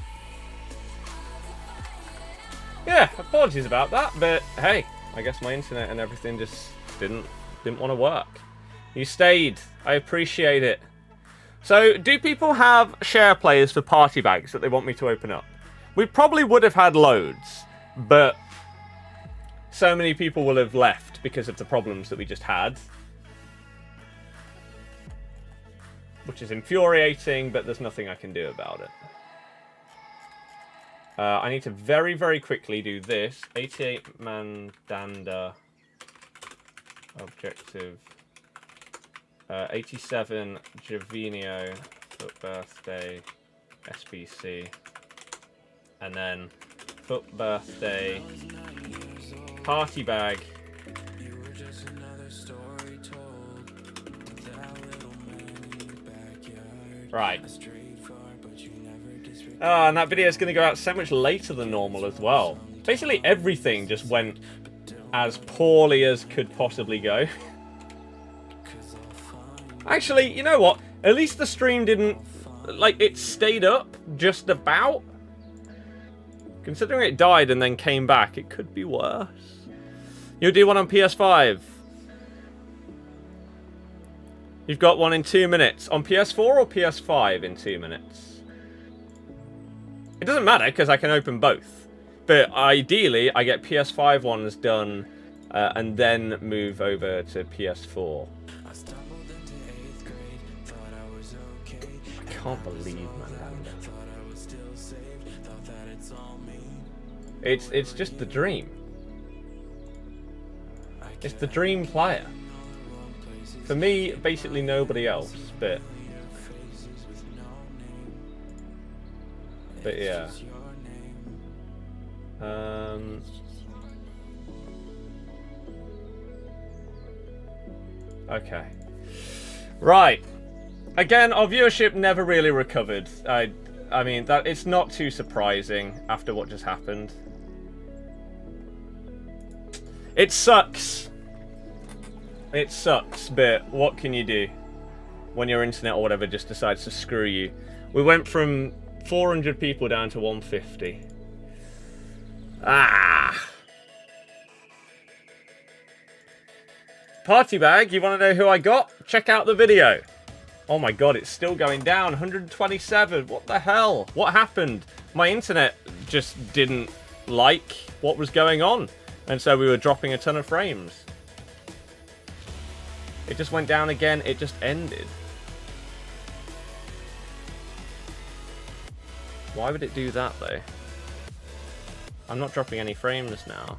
Yeah, apologies about that, but hey, I guess my internet and everything just didn't want to work. You stayed. I appreciate it. So, do people have share players for party bags that they want me to open up? We probably would have had loads, but so many people will have left because of the problems that we just had. Which is infuriating, but there's nothing I can do about it. I need to very, very quickly do this. 88 Mandanda objective 87 Javinio FUT Birthday SBC. And then FUT Birthday Party Bag. Right. Oh, and that video is going to go out so much later than normal as well. Basically everything just went as poorly as could possibly go. Actually, you know what? At least the stream didn't... Like, it stayed up just about. Considering it died and then came back, it could be worse. You'll do one on PS5. You've got one in 2 minutes. On PS4 or PS5 in 2 minutes? It doesn't matter, because I can open both. But ideally, I get PS5 ones done, and then move over to PS4. I can't believe Mandanda. It's just the dream. It's the dream player. For me, basically nobody else, but yeah. Okay. Right. Again, our viewership never really recovered. I mean, that it's not too surprising after what just happened. It sucks. It sucks, but what can you do when your internet or whatever just decides to screw you? We went from 400 people down to 150. Ah. Party bag, you want to know who I got? Check out the video. Oh my god, it's still going down. 127. What the hell? What happened? My internet just didn't like what was going on. And so we were dropping a ton of frames. It just went down again. It just ended. Why would it do that, though? I'm not dropping any frames now.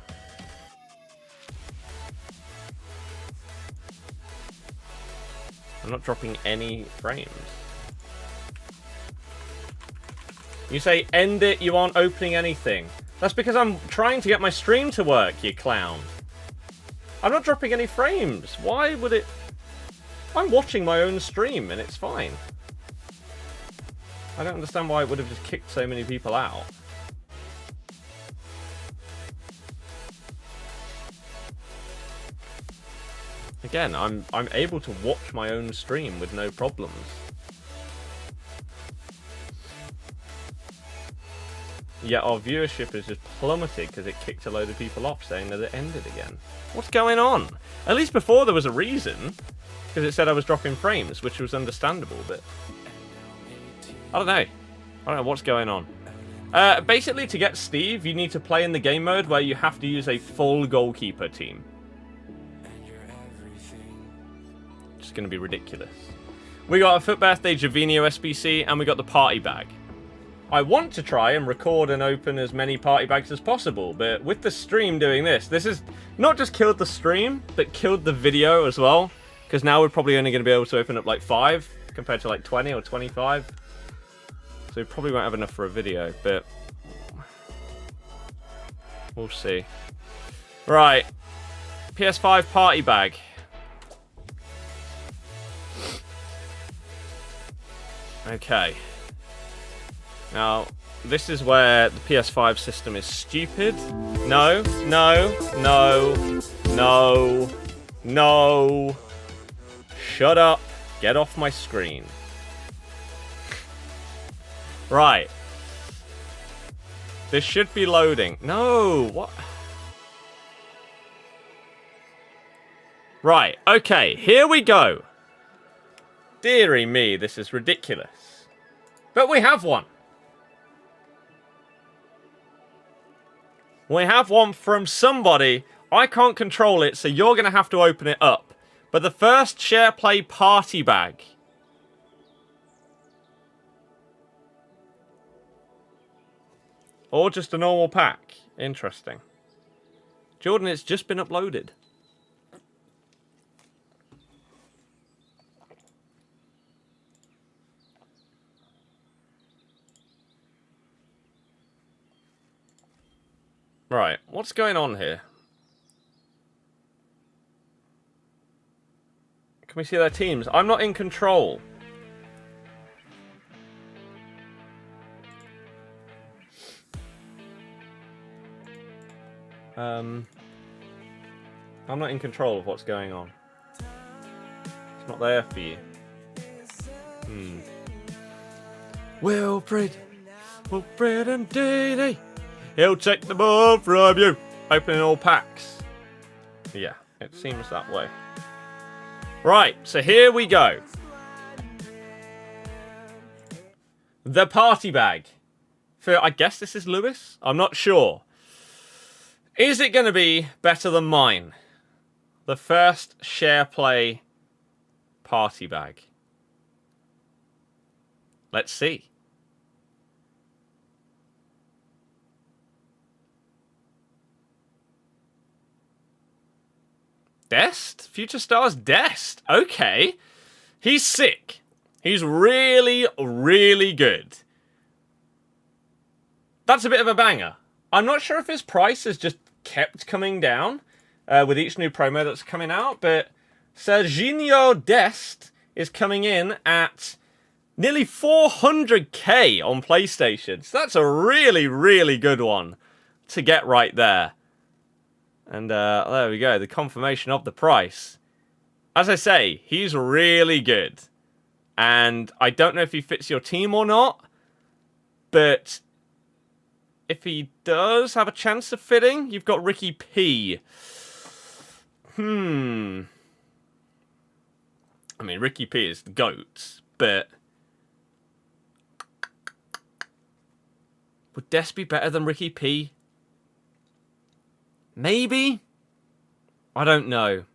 I'm not dropping any frames. You say, end it, you aren't opening anything. That's because I'm trying to get my stream to work, you clown. I'm not dropping any frames. Why would it... I'm watching my own stream and it's fine. I don't understand why it would have just kicked so many people out. Again, I'm able to watch my own stream with no problems. Yet our viewership has just plummeted because it kicked a load of people off saying that it ended again. What's going on? At least before there was a reason, because it said I was dropping frames, which was understandable, but I don't know. I don't know what's going on. Basically, to get Steve, you need to play in the game mode where you have to use a full goalkeeper team. It's going to be ridiculous. We got a FUT Birthday Javinio SBC, and we got the party bag. I want to try and record and open as many party bags as possible, but with the stream doing this has not just killed the stream, but killed the video as well. Because now we're probably only going to be able to open up like 5 compared to like 20 or 25. So we probably won't have enough for a video, but we'll see. Right. PS5 party bag. Okay. Now, this is where the PS5 system is stupid. No, no, no, no, no. Shut up. Get off my screen. Right. This should be loading. No, what? Right, okay, here we go. Dearie me, this is ridiculous. But we have one. We have one from somebody. I can't control it, so you're going to have to open it up. But the first share play party bag. Or just a normal pack. Interesting. Jordan, it's just been uploaded. Right, what's going on here? Can we see their teams? I'm not in control. I'm not in control of what's going on. It's not there for you. Wilfred and Didi. He'll take the ball from you. Opening all packs. Yeah, it seems that way. Right, so here we go. The party bag. For, I guess this is Lewis? I'm not sure. Is it going to be better than mine? The first share play party bag. Let's see. Dest? Future Stars Dest. Okay. He's sick. He's really, really good. That's a bit of a banger. I'm not sure if his price has just kept coming down with each new promo that's coming out, but Serginho Dest is coming in at nearly 400k on PlayStation. So that's a really, really good one to get right there. And there we go, the confirmation of the price. As I say, he's really good. And I don't know if he fits your team or not, but if he does have a chance of fitting, you've got Ricky P. I mean, Ricky P is the GOAT, but would Des be better than Ricky P? Maybe? I don't know.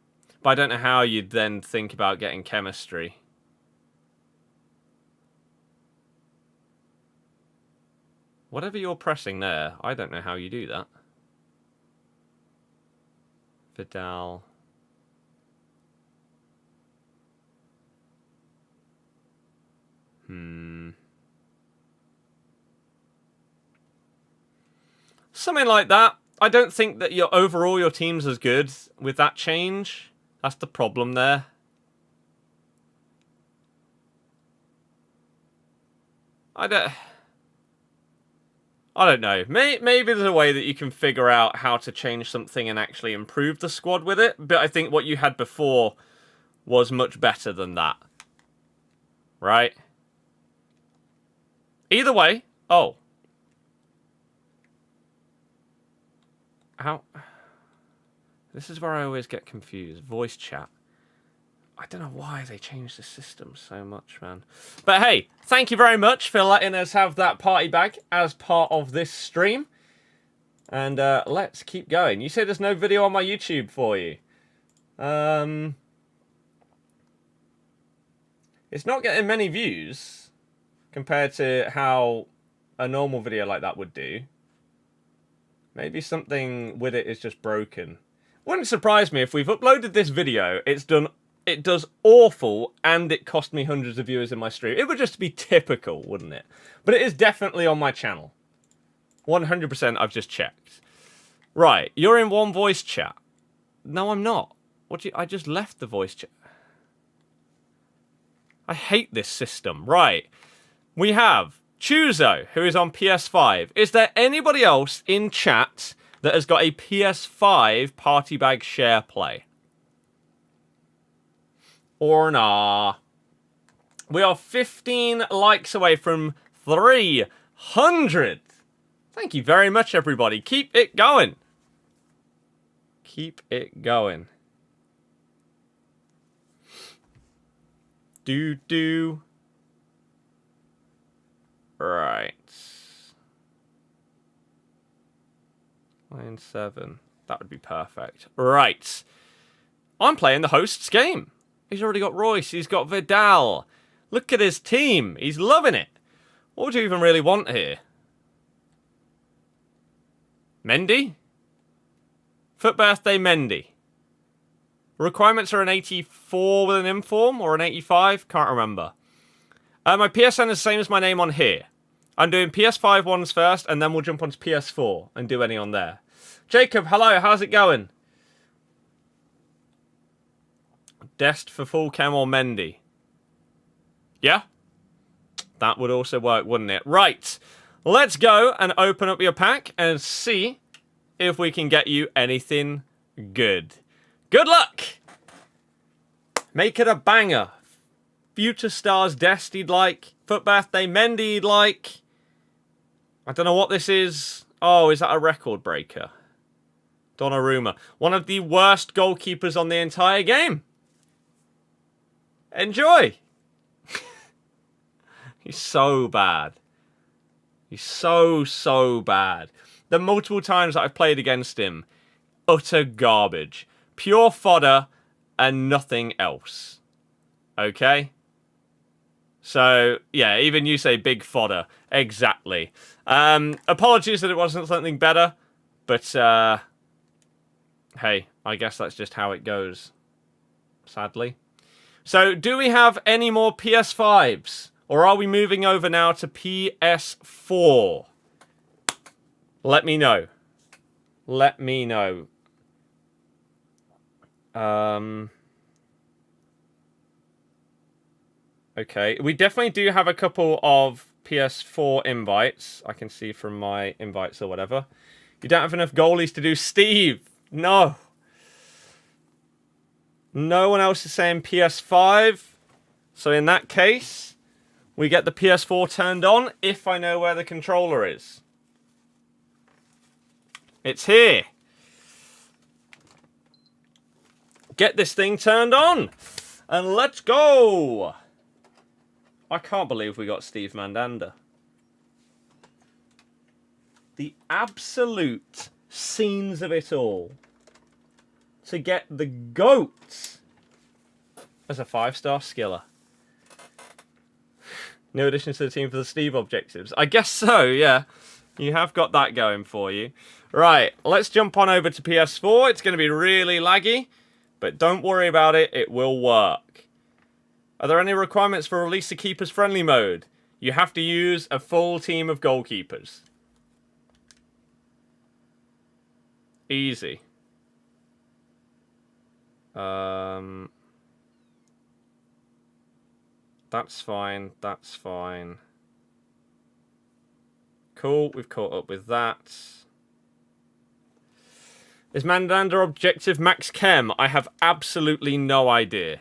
But I don't know how you'd then think about getting chemistry. Whatever you're pressing there, I don't know how you do that. Vidal. Something like that. I don't think that your team's as good with that change. That's the problem there. I don't know. Maybe there's a way that you can figure out how to change something and actually improve the squad with it. But I think what you had before was much better than that. Right? Either way. Oh. How? This is where I always get confused. Voice chat. I don't know why they changed the system so much, man. But hey, thank you very much for letting us have that party bag as part of this stream. And let's keep going. You say there's no video on my YouTube for you. It's not getting many views compared to how a normal video like that would do. Maybe something with it is just broken. Wouldn't surprise me if we've uploaded this video, it does awful, and it cost me hundreds of viewers in my stream. It would just be typical, wouldn't it? But it is definitely on my channel. 100% I've just checked. Right, you're in one voice chat. No, I'm not. I just left the voice chat. I hate this system. Right, we have Chuzo, who is on PS5. Is there anybody else in chat that has got a PS5 party bag share play? Or nah. We are 15 likes away from 300. Thank you very much, everybody. Keep it going. Keep it going. Do. Right. Line 7. That would be perfect. Right. I'm playing the host's game. He's already got Royce. He's got Vidal. Look at his team. He's loving it. What would you even really want here? Mendy? FUT Birthday Mendy. Requirements are an 84 with an inform or an 85. Can't remember. My PSN is the same as my name on here. I'm doing PS5 ones first, and then we'll jump onto PS4 and do any on there. Jacob, hello. How's it going? Dest for full chem or Mendy? Yeah? That would also work, wouldn't it? Right. Let's go and open up your pack and see if we can get you anything good. Good luck! Make it a banger. Future Stars Dest you'd like. FUT Birthday Mendy you'd like. I don't know what this is. Oh, is that a record breaker? Donnarumma. One of the worst goalkeepers on the entire game. Enjoy! He's so bad. He's so bad. The multiple times that I've played against him, utter garbage. Pure fodder and nothing else. Okay? So, yeah, even you say big fodder. Exactly. Apologies that it wasn't something better, but, hey, I guess that's just how it goes. Sadly. So, do we have any more PS5s? Or are we moving over now to PS4? Let me know. Let me know. Okay, we definitely do have a couple of PS4 invites. I can see from my invites or whatever. You don't have enough goalies to do Steve. No. No one else is saying PS5. So in that case, we get the PS4 turned on if I know where the controller is. It's here. Get this thing turned on. And let's go. I can't believe we got Steve Mandanda. The absolute scenes of it all. To get the GOAT as a 5-star skiller. No addition to the team for the Steve objectives. I guess so, yeah. You have got that going for you. Right, let's jump on over to PS4. It's going to be really laggy, but don't worry about it. It will work. Are there any requirements for release the keepers friendly mode? You have to use a full team of goalkeepers. Easy. That's fine. That's fine. Cool. We've caught up with that. Is Mandanda objective max chem? I have absolutely no idea.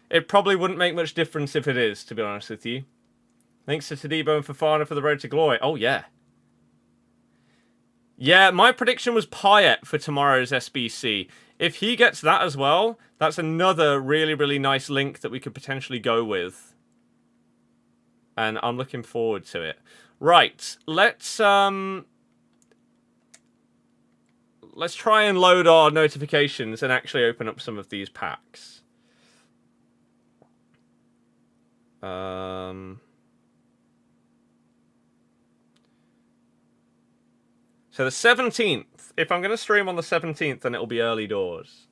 It probably wouldn't make much difference if it is, to be honest with you. Thanks to Tadibo and Fofana for the road to glory. Oh, yeah. Yeah, my prediction was Payet for tomorrow's SBC. If he gets that as well, that's another really, really nice link that we could potentially go with. And I'm looking forward to it. Right, let's try and load our notifications and actually open up some of these packs. So the 17th. If I'm going to stream on the 17th, then it'll be early doors.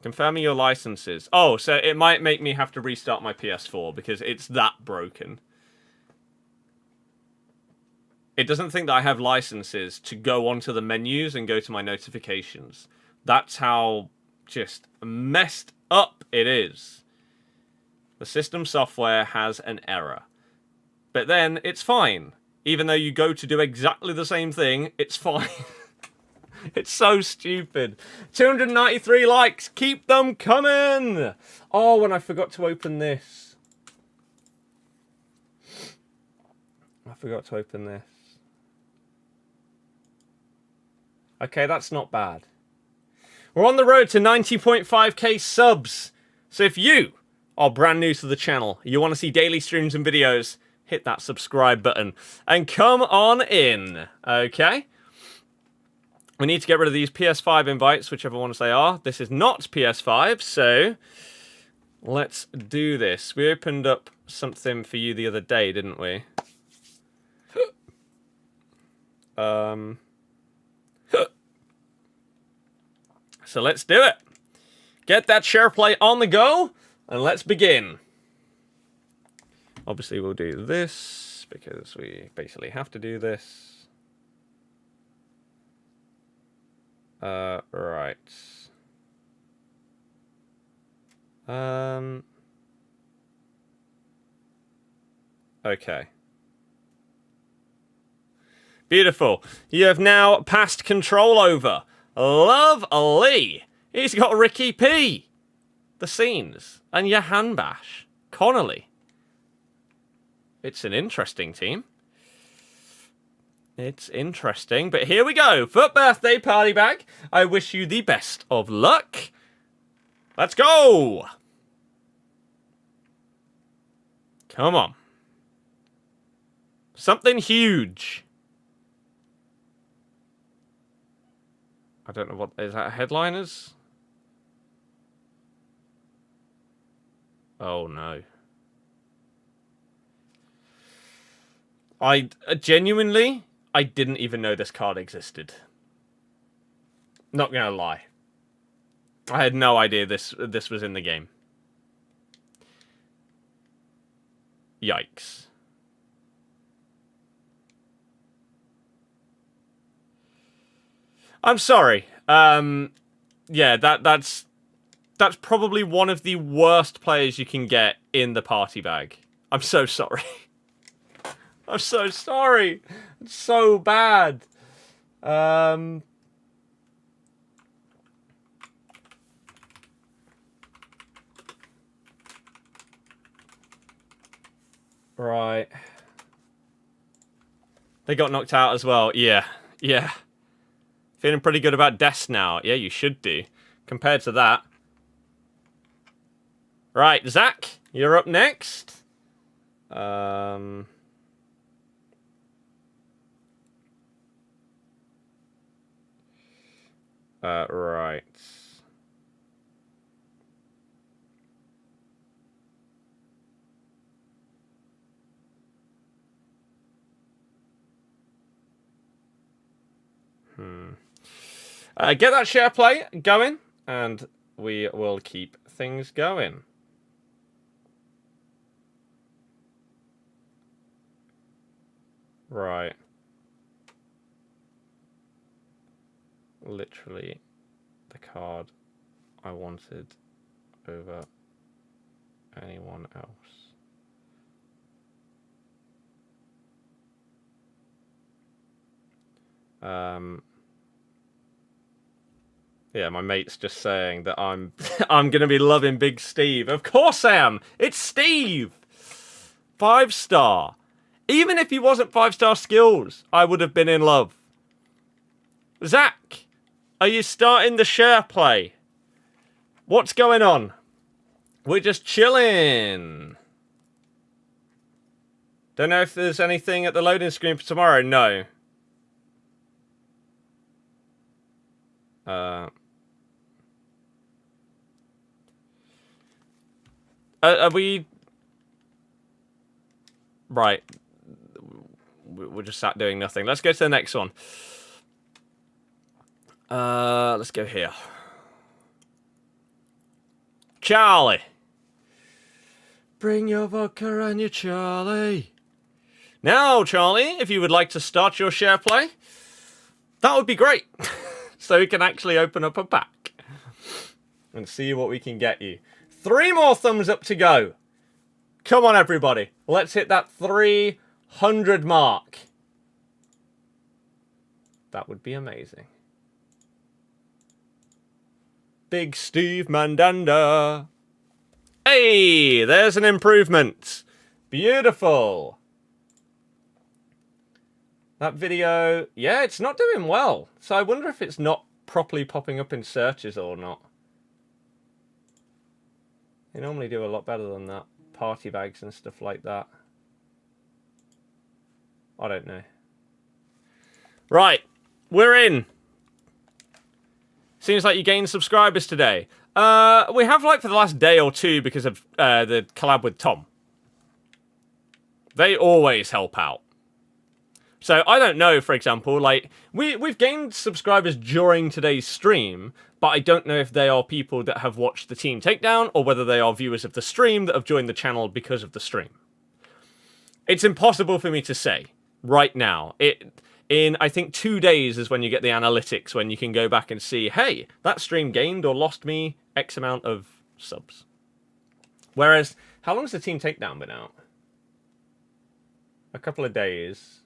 Confirming your licenses. Oh, so it might make me have to restart my PS4 because it's that broken. It doesn't think that I have licenses to go onto the menus and go to my notifications. That's how just messed up it is. The system software has an error. But then it's fine. Even though you go to do exactly the same thing, it's fine. It's so stupid. 293 likes. Keep them coming. Oh, and I forgot to open this. Okay, that's not bad. We're on the road to 90.5k subs. So if you are brand new to the channel, you want to see daily streams and videos, hit that subscribe button and come on in. Okay? We need to get rid of these PS5 invites, whichever ones they are. This is not PS5, so let's do this. We opened up something for you the other day, didn't we? So let's do it. Get that share play on the go, and let's begin. Obviously, we'll do this, because we basically have to do this. Right. Okay. Beautiful. You have now passed control over. Lovely. He's got Ricky P. The Scenes. And Johan Bash. Connolly. It's an interesting team. It's interesting. But here we go. FUT Birthday Party Bag. I wish you the best of luck. Let's go. Come on. Something huge. I don't know what... Is that headliners? Oh, no. I genuinely, I didn't even know this card existed. Not gonna lie. I had no idea this was in the game. Yikes. I'm sorry. Yeah, that's probably one of the worst players you can get in the party bag. I'm so sorry. I'm so sorry. It's so bad. Right. They got knocked out as well. Yeah. Yeah. Feeling pretty good about Des now. Yeah, you should do. Compared to that. Right, Zach, you're up next. Right. Get that share play going, and we will keep things going. Right. Literally the card I wanted over anyone else. Yeah, my mate's just saying that I'm I'm gonna be loving Big Steve. Of course I am. It's Steve. 5-star. Even if he wasn't 5-star skills, I would have been in love. Zach, are you starting the share play? What's going on? We're just chilling. Don't know if there's anything at the loading screen for tomorrow. No. Are we... Right. We're just sat doing nothing. Let's go to the next one. Let's go here. Charlie. Bring your vodka and your Charlie. Now, Charlie, if you would like to start your share play, that would be great. So we can actually open up a pack and see what we can get you. 3 more thumbs up to go. Come on, everybody. Let's hit that 300 mark. That would be amazing. Big Steve Mandanda. Hey, there's an improvement. Beautiful. That video, yeah, it's not doing well. So I wonder if it's not properly popping up in searches or not. They normally do a lot better than that. Party bags and stuff like that. I don't know. Right, we're in. Seems like you gained subscribers today. We have like for the last day or two because of the collab with Tom. They always help out. So I don't know, for example, like we've gained subscribers during today's stream, but I don't know if they are people that have watched the Team Takedown or whether they are viewers of the stream that have joined the channel because of the stream. It's impossible for me to say right now. in, I think, 2 days is when you get the analytics, when you can go back and see, hey, that stream gained or lost me X amount of subs. Whereas, how long has the team takedown been out? A couple of days.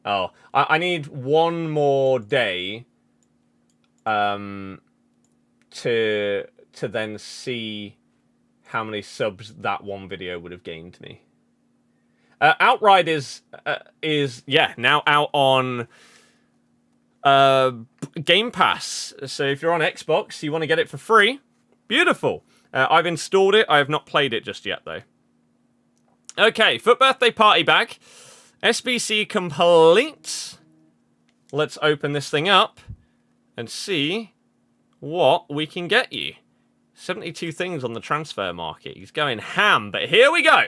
Oh, I need one more day to then see how many subs that one video would have gained me. Outright is now out on Game Pass. So if you're on Xbox, you want to get it for free, beautiful. I've installed it. I have not played it just yet, though. Okay, FUT Birthday Party Bag. SBC complete. Let's open this thing up and see what we can get you. 72 things on the transfer market. He's going ham, but here we go.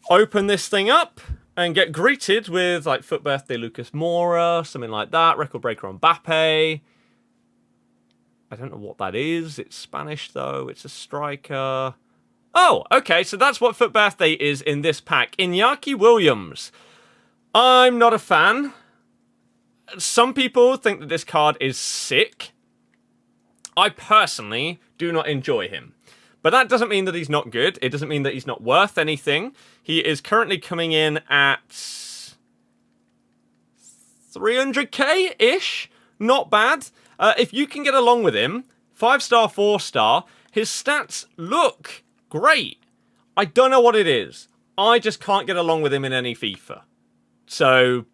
Open this thing up and get greeted with, like, FUT Birthday Lucas Moura, something like that. Record breaker on Mbappe. I don't know what that is. It's Spanish, though. It's a striker. Oh, okay, so that's what FUT Birthday is in this pack. Iñaki Williams. I'm not a fan. Some people think that this card is sick. I personally do not enjoy him. But that doesn't mean that he's not good. It doesn't mean that he's not worth anything. He is currently coming in at 300k-ish. Not bad. If you can get along with him, 5-star, 4-star, his stats look great. I don't know what it is. I just can't get along with him in any FIFA. So,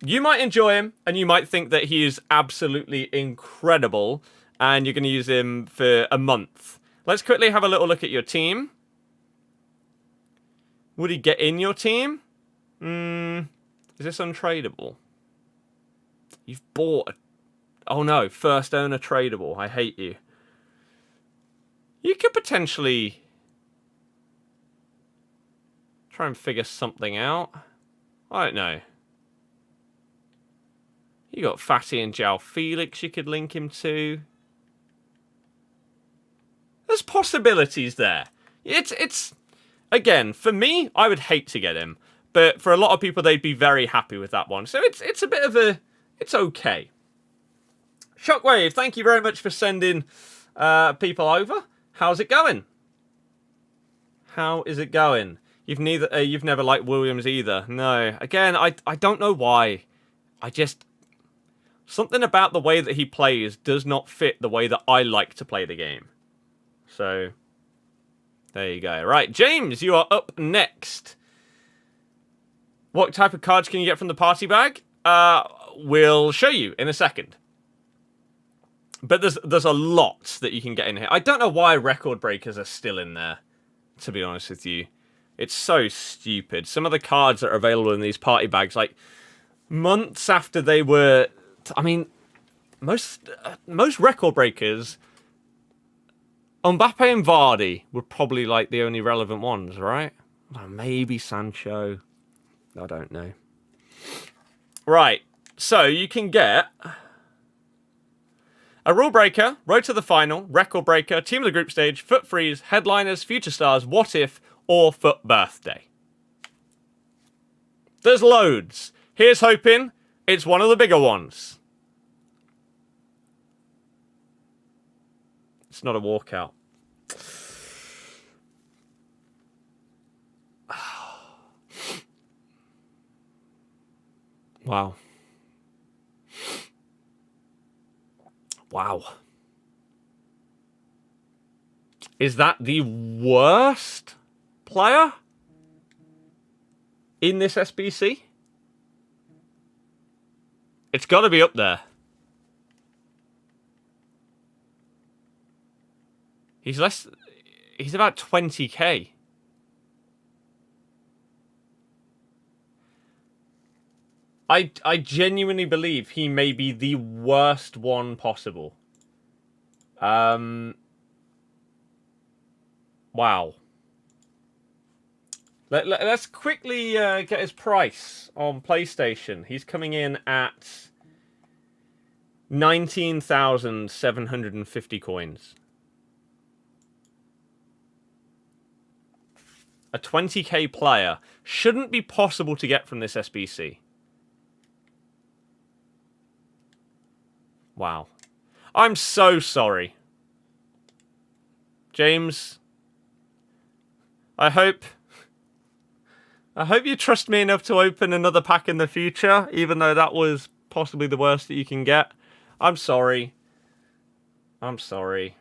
you might enjoy him, and you might think that he is absolutely incredible, and you're going to use him for a month. Let's quickly have a little look at your team. Would he get in your team? Is this untradeable? You've bought a... Oh no, first owner tradable. I hate you. You could potentially try and figure something out. I don't know. You got Fatty and João Felix you could link him to. There's possibilities there. It's again, for me, I would hate to get him. But for a lot of people, they'd be very happy with that one. So it's a bit of a... It's okay. Shockwave, thank you very much for sending people over. How's it going? How is it going? You've never liked Williams either. No. Again, I don't know why. I just... Something about the way that he plays does not fit the way that I like to play the game. So, there you go. Right, James, you are up next. What type of cards can you get from the party bag? We'll show you in a second. But there's a lot that you can get in here. I don't know why record breakers are still in there, to be honest with you. It's so stupid. Some of the cards that are available in these party bags, like, months after they were... I mean, most record breakers... Mbappe and Birdie were probably, like, the only relevant ones, right? Well, maybe Sancho. I don't know. Right. So, you can get... a rule breaker, road to the final, record breaker, team of the group stage, FUT freeze, headliners, future stars, what if, or FUT birthday. There's loads. Here's hoping it's one of the bigger ones. It's not a walkout. Wow. Wow. Is that the worst player in this SBC? It's got to be up there. He's about 20k. I genuinely believe he may be the worst one possible. Wow. Let's quickly get his price on PlayStation. He's coming in at 19,750 coins. a 20k player, shouldn't be possible to get from this SBC. Wow. I'm so sorry. James, I hope you trust me enough to open another pack in the future, even though that was possibly the worst that you can get. I'm sorry. I'm sorry.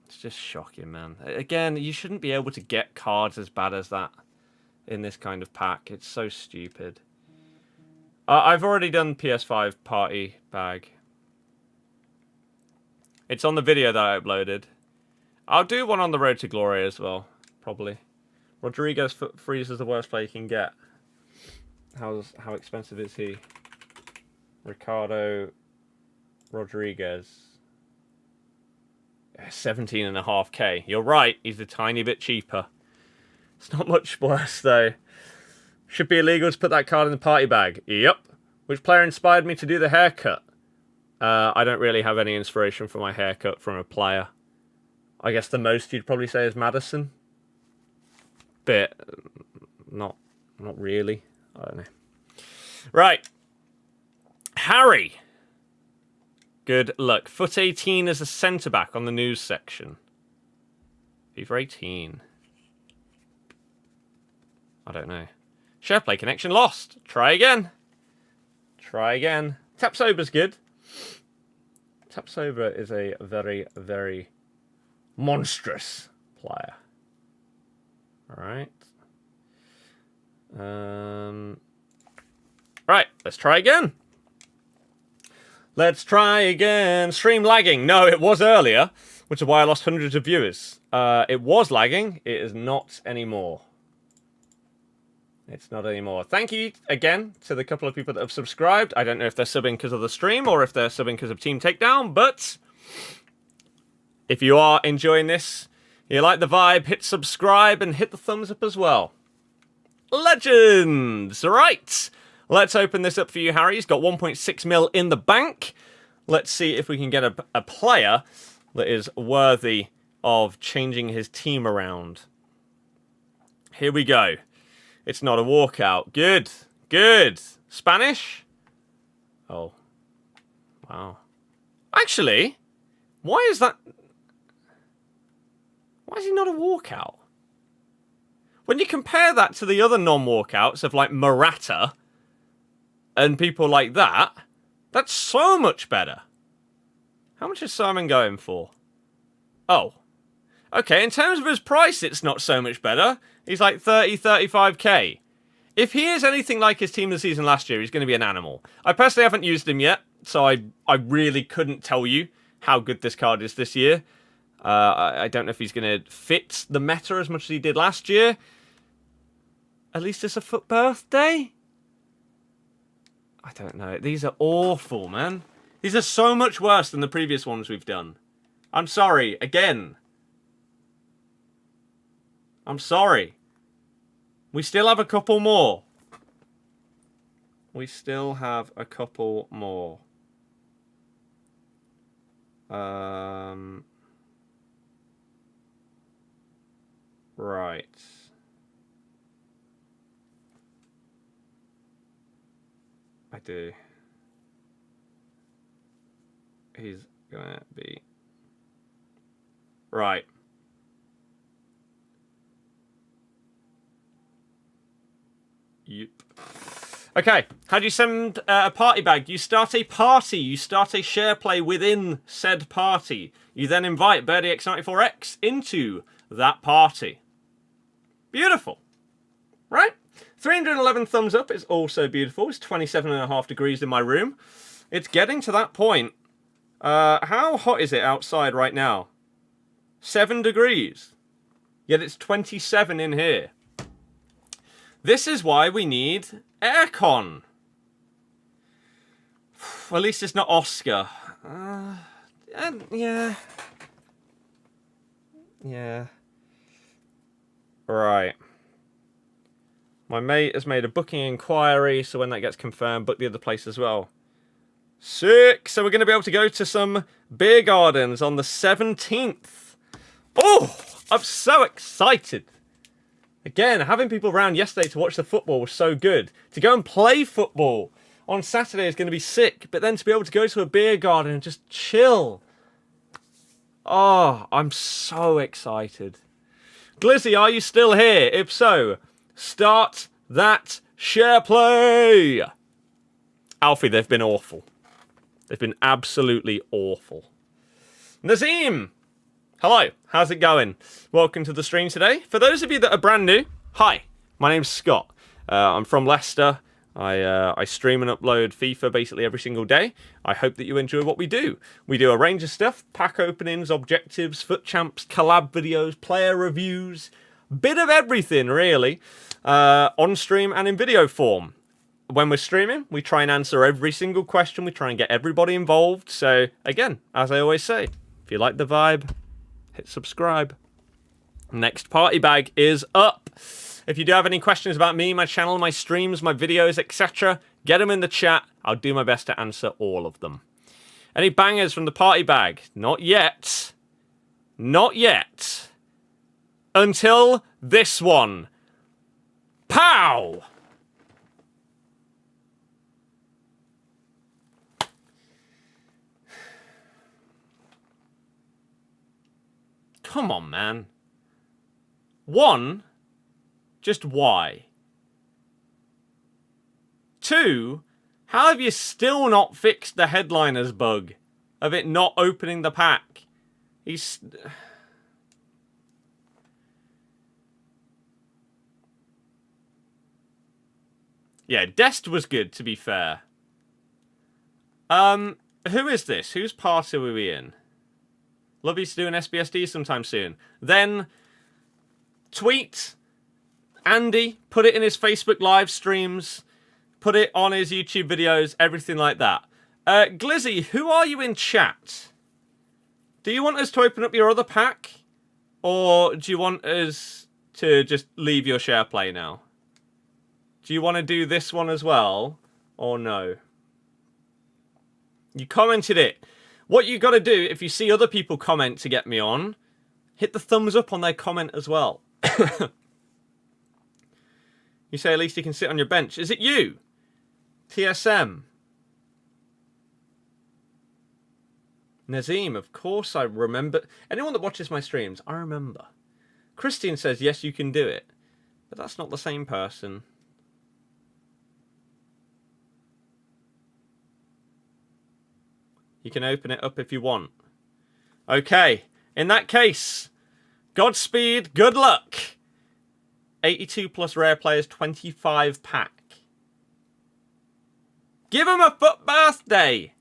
It's just shocking, man. Again, you shouldn't be able to get cards as bad as that in this kind of pack. It's so stupid. I've already done PS5 party bag. It's on the video that I uploaded. I'll do one on the Road to Glory as well, probably. Rodriguez freeze is the worst player you can get. How expensive is he? Ricardo Rodriguez. 17.5k. You're right, he's a tiny bit cheaper. It's not much worse though. Should be illegal to put that card in the party bag. Yep. Which player inspired me to do the haircut? I don't really have any inspiration for my haircut from a player. I guess the most you'd probably say is Madison. But not really. I don't know. Right. Harry. Good luck. FUT 18 as a centre-back on the news section. FIFA 18. I don't know. Share play connection lost. Try again. Try again. Tapsoba's good. Tapsoba is a very, very monstrous player. Alright. Right, let's try again. Let's try again. Stream lagging. No, it was earlier, which is why I lost hundreds of viewers. It was lagging. It is not anymore. It's not anymore. Thank you again to the couple of people that have subscribed. I don't know if they're subbing because of the stream or if they're subbing because of Team Takedown, but if you are enjoying this, you like the vibe, hit subscribe and hit the thumbs up as well. Legends! Right, let's open this up for you, Harry. He's got 1.6 mil in the bank. Let's see if we can get a player that is worthy of changing his team around. Here we go. It's not a walkout. Good. Good. Spanish? Oh. Wow. Actually, why is that... Why is he not a walkout? When you compare that to the other non-walkouts of like Morata and people like that, that's so much better. How much is Simon going for? Oh. Okay, in terms of his price, it's not so much better. He's like 30, 35k. If he is anything like his team of the season last year, he's going to be an animal. I personally haven't used him yet, so I really couldn't tell you how good this card is this year. I don't know if he's going to fit the meta as much as he did last year. At least it's a FUT Birthday. I don't know. These are awful, man. These are so much worse than the previous ones we've done. I'm sorry, again. I'm sorry. We still have a couple more. We still have a couple more. Right. I do. He's gonna be... Right. Yep. Okay, how do you send a party bag? You start a party. You start a share play within said party. You then invite Birdie X94X into that party. Beautiful. Right? 311 thumbs up is also beautiful. It's 27.5 degrees in my room. It's getting to that point. How hot is it outside right now? 7 degrees. Yet it's 27 in here. This is why we need aircon. At least it's not Oscar. Yeah. Yeah. Right. My mate has made a booking inquiry, so when that gets confirmed, book the other place as well. Sick! So we're going to be able to go to some beer gardens on the 17th. Oh! I'm so excited. Again, having people around yesterday to watch the football was so good. To go and play football on Saturday is going to be sick. But then to be able to go to a beer garden and just chill. Oh, I'm so excited. Glizzy, are you still here? If so, start that share play. Alfie, they've been awful. They've been absolutely awful. Nazim, hello. How's it going? Welcome to the stream today. For those of you that are brand new, hi. My name's Scott. I'm from Leicester. I stream and upload FIFA basically every single day. I hope that you enjoy what we do. We do a range of stuff, pack openings, objectives, FUT Champs, collab videos, player reviews, bit of everything really, on stream and in video form. When we're streaming, we try and answer every single question. We try and get everybody involved. So again, as I always say, if you like the vibe, hit subscribe. Next party bag is up. If you do have any questions about me, my channel, my streams, my videos, etc., get them in the chat. I'll do my best to answer all of them. Any bangers from the party bag? Not yet. Not yet. Until this one. Pow! Come on, man. One, just why? Two, how have you still not fixed the headliners bug of it not opening the pack? Yeah, Dest was good, to be fair. Who is this? Whose party are we in? Lovely to do an SBSD sometime soon. Then, tweet Andy, put it in his Facebook live streams, put it on his YouTube videos, everything like that. Glizzy, who are you in chat? Do you want us to open up your other pack? Or do you want us to just leave your share play now? Do you want to do this one as well? Or no? You commented it. What you got to do, if you see other people comment to get me on, hit the thumbs up on their comment as well. You say at least you can sit on your bench. Is it you? TSM. Nazim, of course I remember. Anyone that watches my streams, I remember. Christian says, yes, you can do it. But that's not the same person. You can open it up if you want. Okay. In that case, Godspeed, good luck. 82 plus rare players, 25 pack. Give him a FUT Birthday.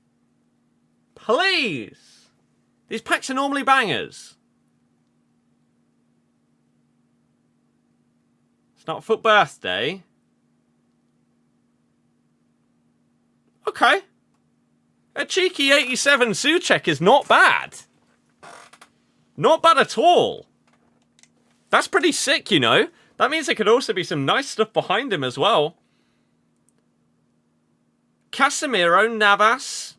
Please. These packs are normally bangers. It's not a FUT Birthday. Okay. A cheeky 87 Suchek is not bad. Not bad at all. That's pretty sick, you know. That means there could also be some nice stuff behind him as well. Casemiro Navas,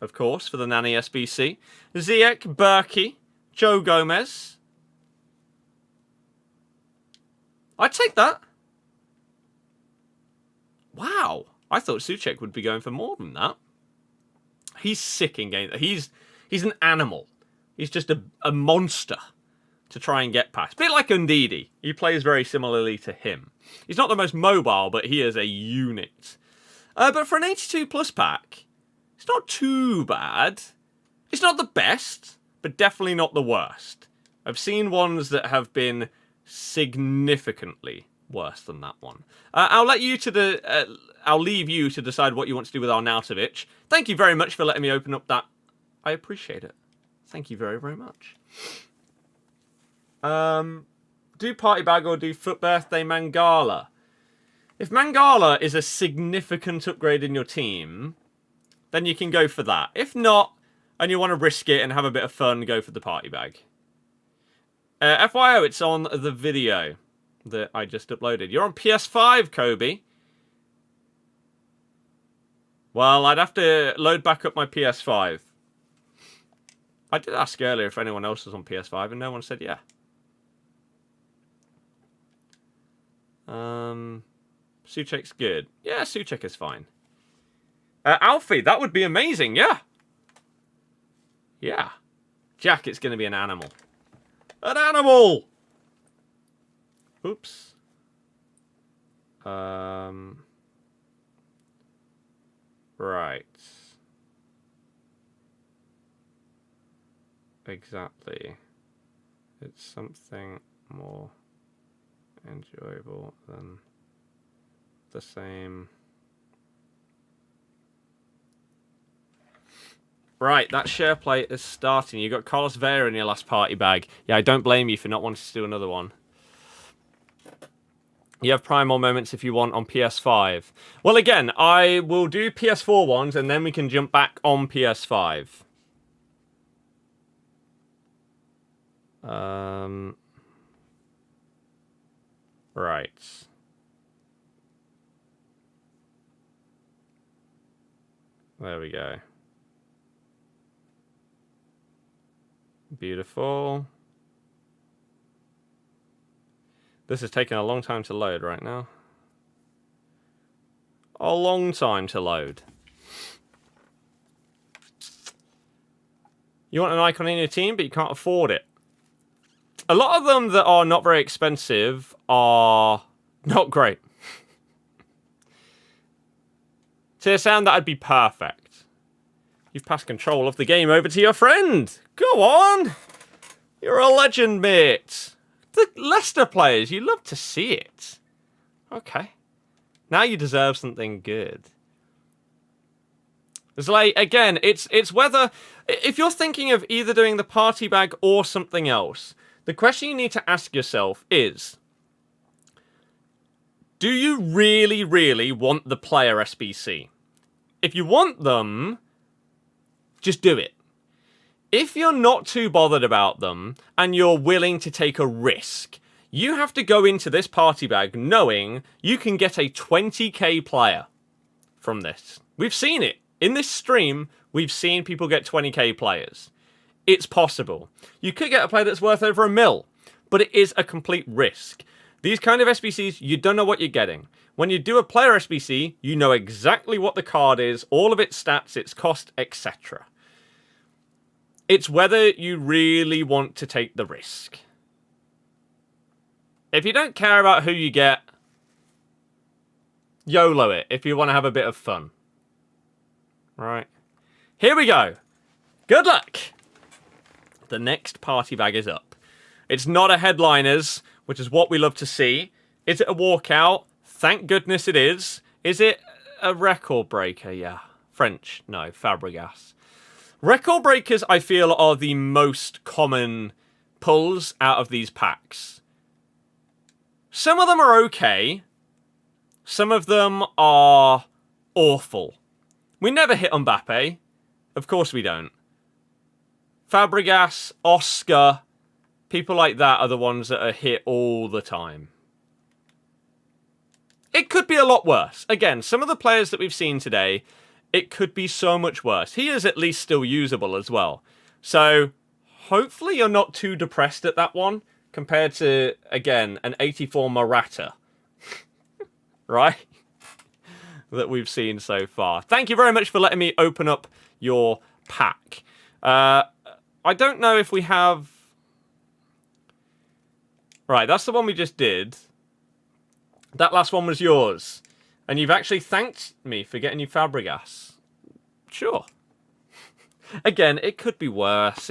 of course, for the Nanny SBC. Ziyech, Birdie, Joe Gomez. I'd take that. Wow. I thought Suchek would be going for more than that. He's sick in game. He's an animal. He's just a monster to try and get past. A bit like Ndidi. He plays very similarly to him. He's not the most mobile, but he is a unit. But for an 82 plus pack, it's not too bad. It's not the best, but definitely not the worst. I've seen ones that have been significantly worse than that one. I'll leave you to decide what you want to do with Arnautovic. Thank you very much for letting me open up that. I appreciate it. Thank you very, very much. Do party bag or do FUT Birthday Mangala? If Mangala is a significant upgrade in your team, then you can go for that. If not, and you want to risk it and have a bit of fun, go for the party bag. FYO, it's on the video that I just uploaded. You're on PS5, Kobe. Well, I'd have to load back up my PS5. I did ask earlier if anyone else was on PS5, and no one said yeah. Suchek's good. Yeah, Suchek is fine. Alfie, that would be amazing, yeah. Yeah. Jack, it's going to be an animal. An animal! Oops. Right. Exactly. It's something more enjoyable than the same. Right, that share play is starting. You got Carlos Vela in your last party bag. Yeah, I don't blame you for not wanting to do another one. You have primal moments if you want on PS5. Well, again, I will do PS4 ones, and then we can jump back on PS5. Right. There we go. Beautiful. This is taking a long time to load right now. A long time to load. You want an icon in your team, but you can't afford it. A lot of them that are not very expensive are not great. To sound that'd be perfect. You've passed control of the game over to your friend. Go on. You're a legend, mate. The Leicester players, you love to see it. Okay. Now you deserve something good. It's like, again, it's whether... If you're thinking of either doing the party bag or something else, the question you need to ask yourself is, do you really, really want the player SBC? If you want them, just do it. If you're not too bothered about them and you're willing to take a risk, you have to go into this party bag knowing you can get a 20k player from this. We've seen it. In this stream, we've seen people get 20k players. It's possible. You could get a player that's worth over $1 million, but it is a complete risk. These kind of SBCs, you don't know what you're getting. When you do a player SBC, you know exactly what the card is, all of its stats, its cost, etc. It's whether you really want to take the risk. If you don't care about who you get, YOLO it if you want to have a bit of fun. Right. Here we go. Good luck. The next party bag is up. It's not a headliners, which is what we love to see. Is it a walkout? Thank goodness it is. Is it a record breaker? Yeah. French? No. Fabregas. Record breakers, I feel, are the most common pulls out of these packs. Some of them are okay. Some of them are awful. We never hit Mbappe. Of course we don't. Fabregas, Oscar, people like that are the ones that are hit all the time. It could be a lot worse. Again, some of the players that we've seen today, it could be so much worse. He is at least still usable as well. So, hopefully you're not too depressed at that one, compared to, again, an 84 Morata. Right? That we've seen so far. Thank you very much for letting me open up your pack. I don't know if we have... Right, that's the one we just did. That last one was yours. And you've actually thanked me for getting you Fabregas. Sure. Again, it could be worse.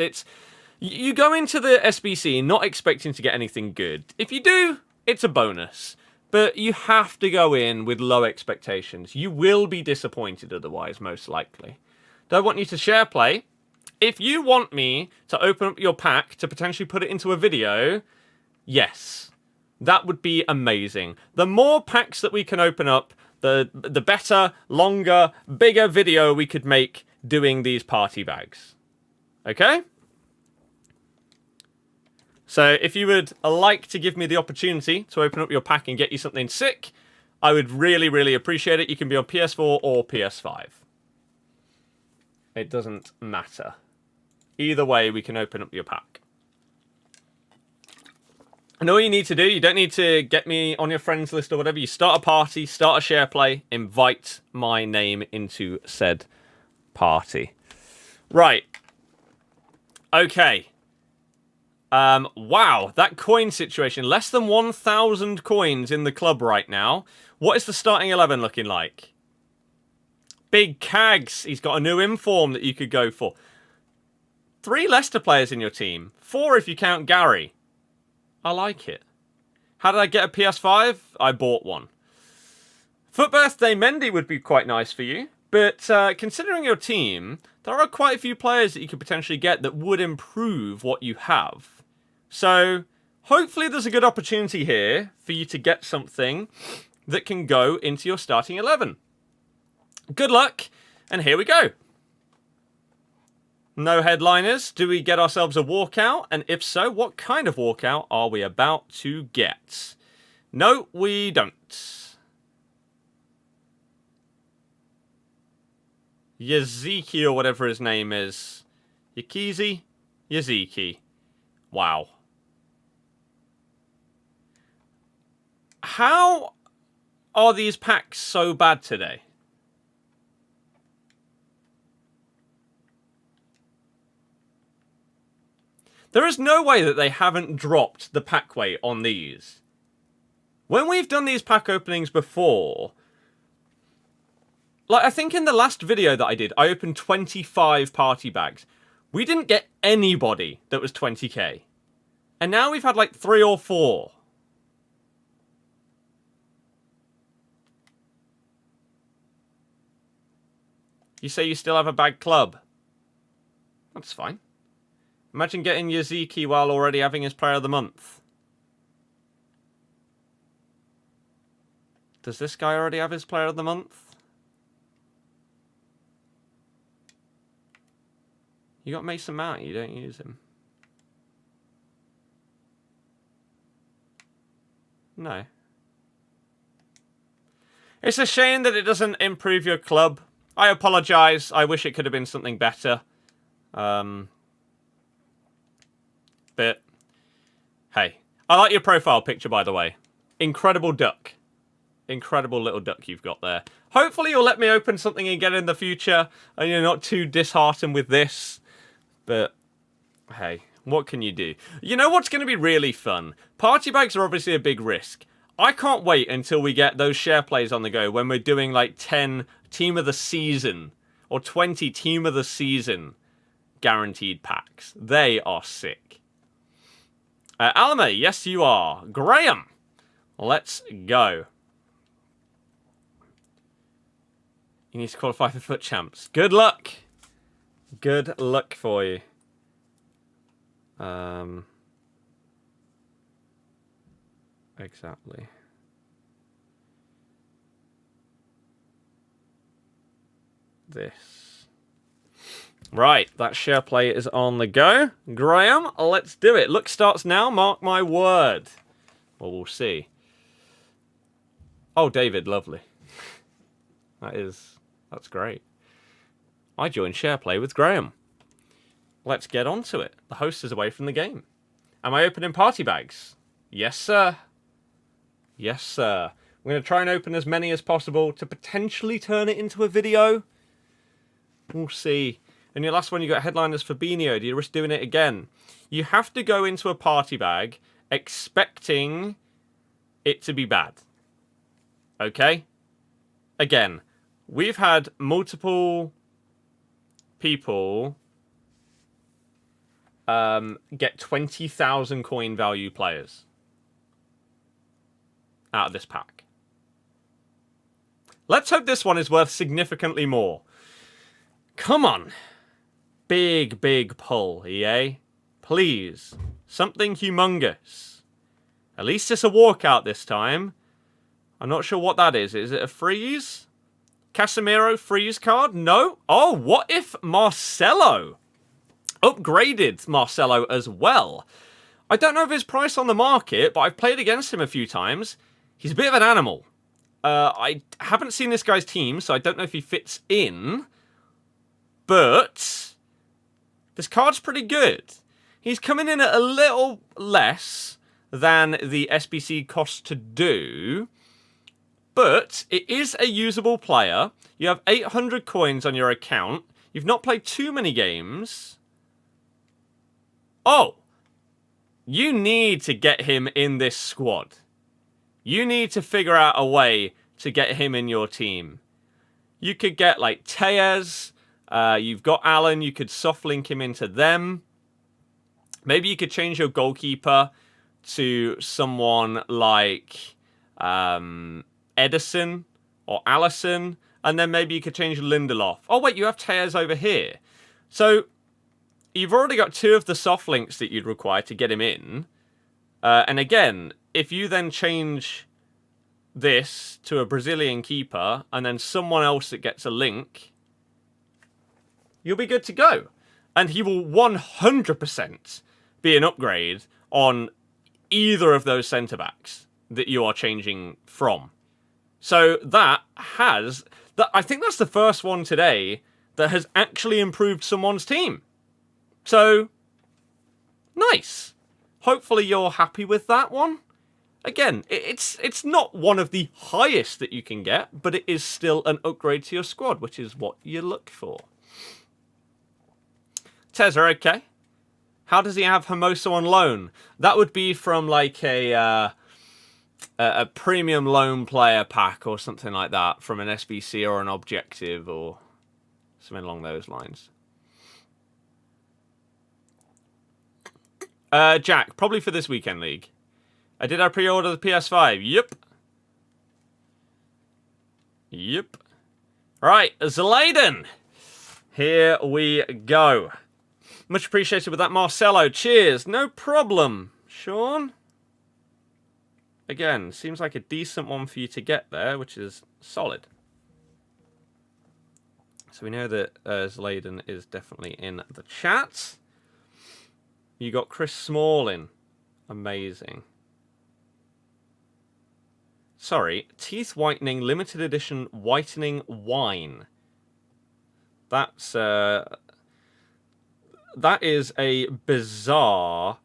You go into the SBC not expecting to get anything good. If you do, it's a bonus. But you have to go in with low expectations. You will be disappointed otherwise, most likely. Do I want you to share play? If you want me to open up your pack to potentially put it into a video, yes. That would be amazing. The more packs that we can open up, the better, longer, bigger video we could make doing these party bags. Okay? So if you would like to give me the opportunity to open up your pack and get you something sick, I would really, really appreciate it. You can be on PS4 or PS5. It doesn't matter. Either way, we can open up your pack. And all you need to do, you don't need to get me on your friends list or whatever. You start a party, start a share play, invite my name into said party. Right. Okay. Wow, that coin situation. Less than 1,000 coins in the club right now. What is the starting 11 looking like? Big Cags. He's got a new inform that you could go for. 3 Leicester players in your team. 4 if you count Gary. I like it. How did I get a PS5? I bought one. FUT Birthday Mendy would be quite nice for you. But considering your team, there are quite a few players that you could potentially get that would improve what you have. So hopefully there's a good opportunity here for you to get something that can go into your starting 11. Good luck, and here we go. No headliners. Do we get ourselves a walkout? And if so, what kind of walkout are we about to get? No, we don't. Yaziki or whatever his name is. Yakizi? Yaziki. Wow. How are these packs so bad today? There is no way that they haven't dropped the pack weight on these. When we've done these pack openings before, like I think in the last video that I did, I opened 25 party bags. We didn't get anybody that was 20k. And now we've had like 3 or 4. You say you still have a bag club. That's fine. Imagine getting Yaziki while already having his player of the month. Does this guy already have his player of the month? You got Mason Mount, you don't use him. No. It's a shame that it doesn't improve your club. I apologise. I wish it could have been something better. But, hey. I like your profile picture, by the way. Incredible duck. Incredible little duck you've got there. Hopefully you'll let me open something again in the future, and you're not too disheartened with this. But, hey, what can you do? You know what's going to be really fun? Party bags are obviously a big risk. I can't wait until we get those share plays on the go when we're doing like 10 team of the season or 20 team of the season guaranteed packs. They are sick. Alame, yes you are. Graham, let's go. You need to qualify for FUT Champs. Good luck. Good luck for you. Exactly. This. Right, that share play is on the go. Graham, let's do it. Look starts now, mark my word. Well, we'll see. Oh, David, lovely. That's great. I joined share play with Graham. Let's get on to it. The host is away from the game. Am I opening party bags? Yes, sir. Yes, sir. I'm going to try and open as many as possible to potentially turn it into a video. We'll see. And your last one, you got headliners for Fabinho. Do you risk doing it again? You have to go into a party bag expecting it to be bad. Okay? Again, we've had multiple people get 20,000 coin value players out of this pack. Let's hope this one is worth significantly more. Come on. Big, big pull, EA. Please. Something humongous. At least it's a walkout this time. I'm not sure what that is. Is it a freeze? Casemiro freeze card? No. Oh, what if Marcelo? Upgraded Marcelo as well. I don't know of his price on the market, but I've played against him a few times. He's a bit of an animal. I haven't seen this guy's team, so I don't know if he fits in. But this card's pretty good. He's coming in at a little less than the SBC costs to do, but it is a usable player. You have 800 coins on your account. You've not played too many games. Oh, you need to get him in this squad. You need to figure out a way to get him in your team. You could get like Tejas. You've got Alan. You could soft link him into them. Maybe you could change your goalkeeper to someone like Edison or Allison. And then maybe you could change Lindelof. Oh, wait, you have Tejas over here. So you've already got 2 of the soft links that you'd require to get him in. And again, if you then change this to a Brazilian keeper and then someone else that gets a link, you'll be good to go. And he will 100% be an upgrade on either of those centre-backs that you are changing from. So that has... I think that's the first one today that has actually improved someone's team. So, nice. Hopefully you're happy with that one. Again, it's not one of the highest that you can get, but it is still an upgrade to your squad, which is what you look for. Tezza, okay. How does he have Hermoso on loan? That would be from like a premium loan player pack or something like that from an SBC or an objective or something along those lines. Jack, probably for this weekend league. Did I pre-order the PS5? Yep. Right, Zeladen. Here we go. Much appreciated with that, Marcelo. Cheers. No problem, Sean. Again, seems like a decent one for you to get there, which is solid. So we know that Zeladen is definitely in the chat. You got Chris Smalling. Amazing. Sorry, teeth whitening limited edition whitening wine. That's that is a bizarre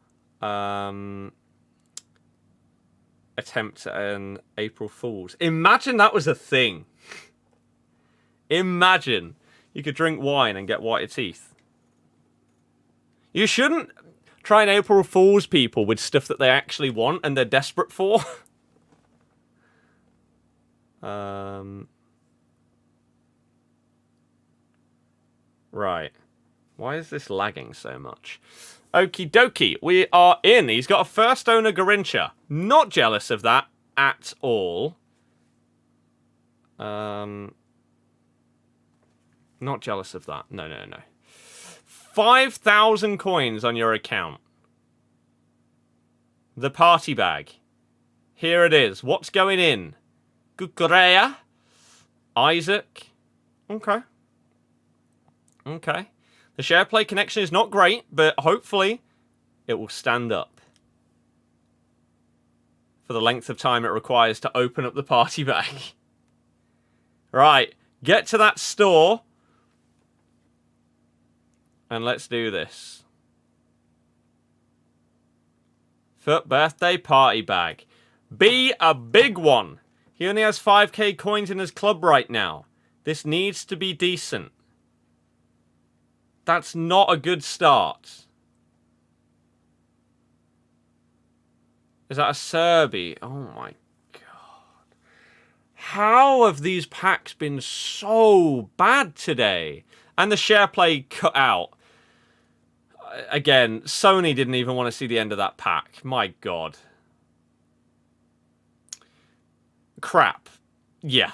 attempt at an April Fool's. Imagine that was a thing. Imagine you could drink wine and get whiter teeth. You shouldn't try and April Fool's people with stuff that they actually want and they're desperate for. Right. Why is this lagging so much? Okie dokie. We are in. He's got a first owner Garincha. Not jealous of that at all. Not jealous of that. No. 5,000 coins on your account. The party bag. Here it is. What's going in? Kukurea. Isaac. Okay. The share play connection is not great, but hopefully it will stand up for the length of time it requires to open up the party bag. Right. Get to that store. And let's do this. FUT Birthday party bag. Be a big one. He only has 5k coins in his club right now. This needs to be decent. That's not a good start. Is that a Serbi? Oh my god. How have these packs been so bad today? And the share play cut out. Again, Sony didn't even want to see the end of that pack. My god. Crap. Yeah.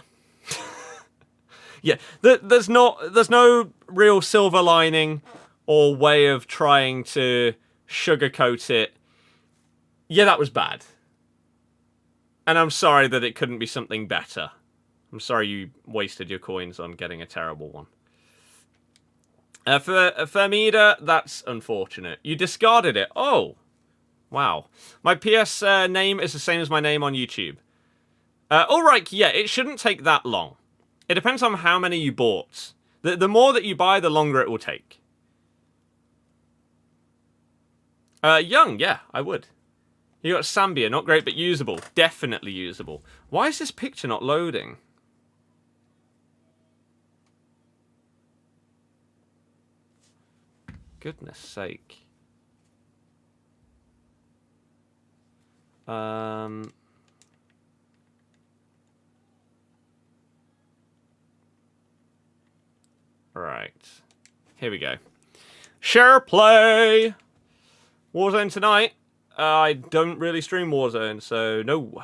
Yeah, there's no real silver lining or way of trying to sugarcoat it. Yeah, that was bad. And I'm sorry that it couldn't be something better. I'm sorry you wasted your coins on getting a terrible one. For Fermida, that's unfortunate. You discarded it. Oh, wow. My PS name is the same as my name on YouTube. Alright, yeah, it shouldn't take that long. It depends on how many you bought. The more that you buy, the longer it will take. Young, yeah, I would. You got Zambia, not great but usable. Definitely usable. Why is this picture not loading? Goodness sake. Right. Here we go. Share play! Warzone tonight. I don't really stream Warzone, so no.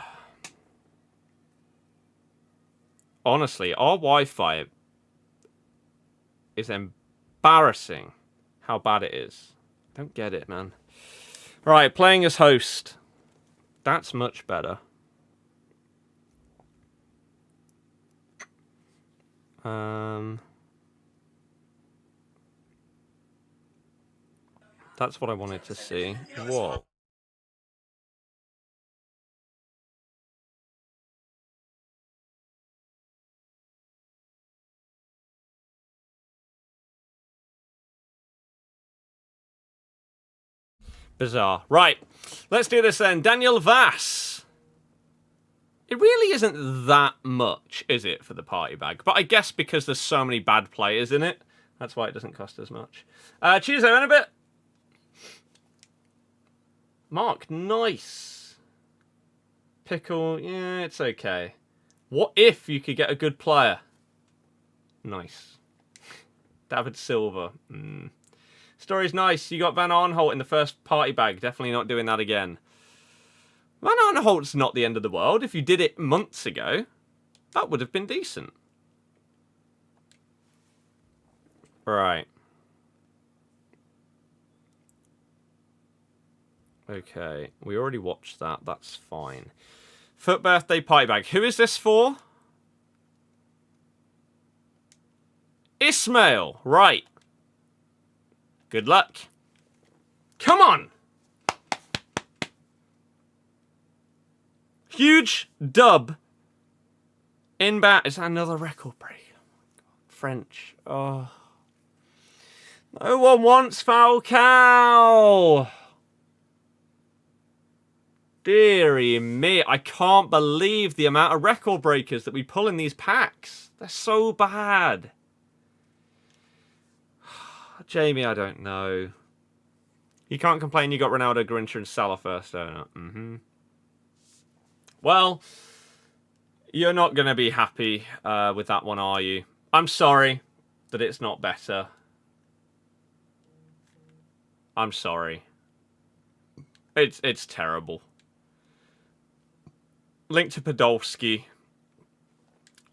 Honestly, our Wi-Fi is embarrassing how bad it is. Don't get it, man. Right, playing as host. That's much better. That's what I wanted to see. Whoa. Bizarre. Right, let's do this then. Daniel Vass. It really isn't that much, is it, for the party bag? But I guess because there's so many bad players in it, that's why it doesn't cost as much. Cheers there in a bit. Mark, nice. Pickle, yeah, it's okay. What if you could get a good player? Nice. David Silva. Story's nice. You got Van Arnholt in the first party bag. Definitely not doing that again. Van Arnholt's not the end of the world. If you did it months ago, that would have been decent. Right. Okay, we already watched that. That's fine. FUT Birthday party bag. Who is this for? Ismail. Right. Good luck. Come on. Huge dub. In bat. Is that another record break? Oh my God. French. Oh. No one wants Falcao. Deary me, I can't believe the amount of record breakers that we pull in these packs. They're so bad. Jamie, I don't know. You can't complain you got Ronaldo, Grincher and Salah first owner. Well, you're not going to be happy with that one, are you? I'm sorry that it's not better. I'm sorry. It's terrible. Link to Podolski.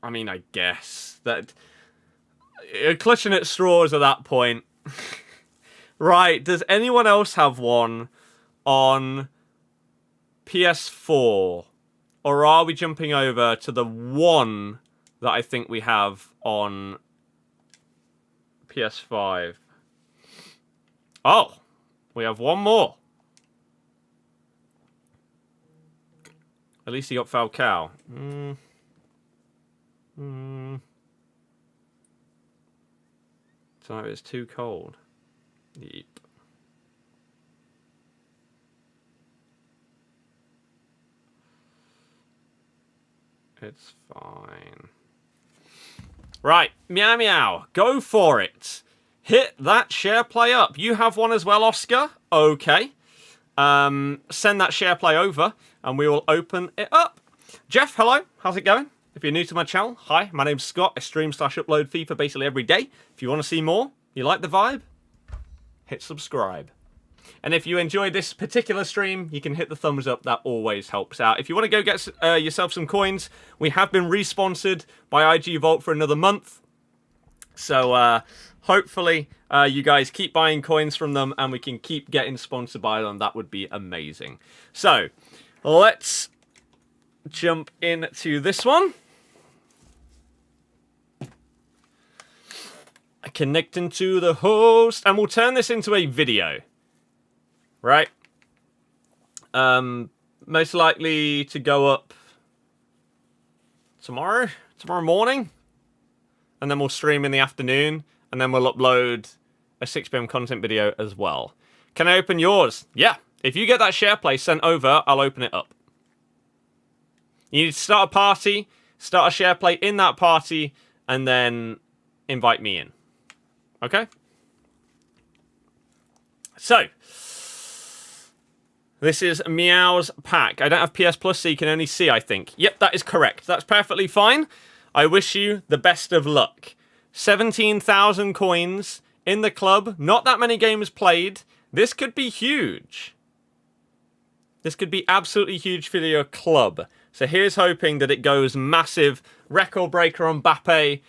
I mean, I guess that clutching at straws at that point. Right, does anyone else have one on PS4? Or are we jumping over to the one that I think we have on PS5? Oh, we have one more. At least he got Falcao. So it's too cold. Yep. It's fine. Right, meow meow. Go for it. Hit that share play up. You have one as well, Oscar? Okay. Send that share play over and we will open it up. Jeff, hello. How's it going? If you're new to my channel, hi. My name's Scott. I stream/upload FIFA basically every day. If you want to see more, you like the vibe, hit subscribe. And if you enjoyed this particular stream, you can hit the thumbs up. That always helps out. If you want to go get yourself some coins, we have been responsored by IG Vault for another month. So hopefully you guys keep buying coins from them and we can keep getting sponsored by them. That would be amazing. So let's jump into this one. Connecting to the host. And we'll turn this into a video. Right? Most likely to go up tomorrow morning. And then we'll stream in the afternoon. And then we'll upload a 6 PM content video as well. Can I open yours? Yeah, If you get that share play sent over, I'll open it up. You need to start a party, start a share play in that party, and then invite me in. Okay? So, this is Meow's pack. I don't have PS Plus, so you can only see, I think. Yep, that is correct. That's perfectly fine. I wish you the best of luck. 17,000 coins in the club. Not that many games played. This could be huge. This could be absolutely huge for your club. So here's hoping that it goes massive. Record breaker on Mbappe.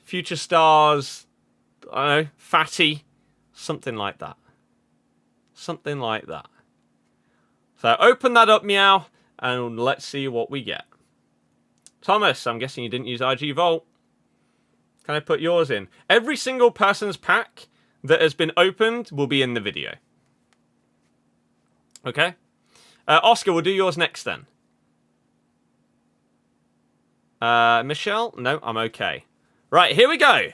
Future stars. I don't know. Fatty. Something like that. Something like that. So open that up, Meow, and let's see what we get. Thomas, I'm guessing you didn't use RG Vault. Can I put yours in? Every single person's pack that has been opened will be in the video. Okay? Oscar, we'll do yours next then. Michelle? No, I'm okay. Right, here we go.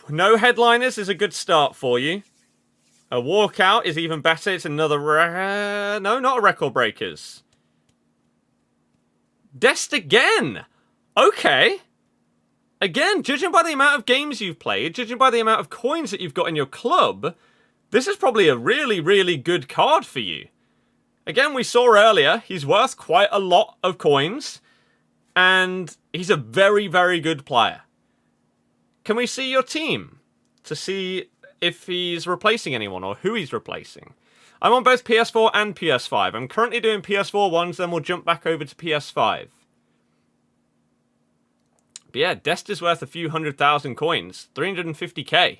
No headliners is a good start for you. A walkout is even better. It's another... no, not a record breakers. Dest again. Okay. Again, judging by the amount of games you've played, judging by the amount of coins that you've got in your club, this is probably a really, really good card for you. Again, we saw earlier, he's worth quite a lot of coins, and he's a very, very good player. Can we see your team to see if he's replacing anyone or who he's replacing? I'm on both PS4 and PS5. I'm currently doing PS4 ones, then we'll jump back over to PS5. But yeah, Dest is worth a few 100,000 coins. 350k.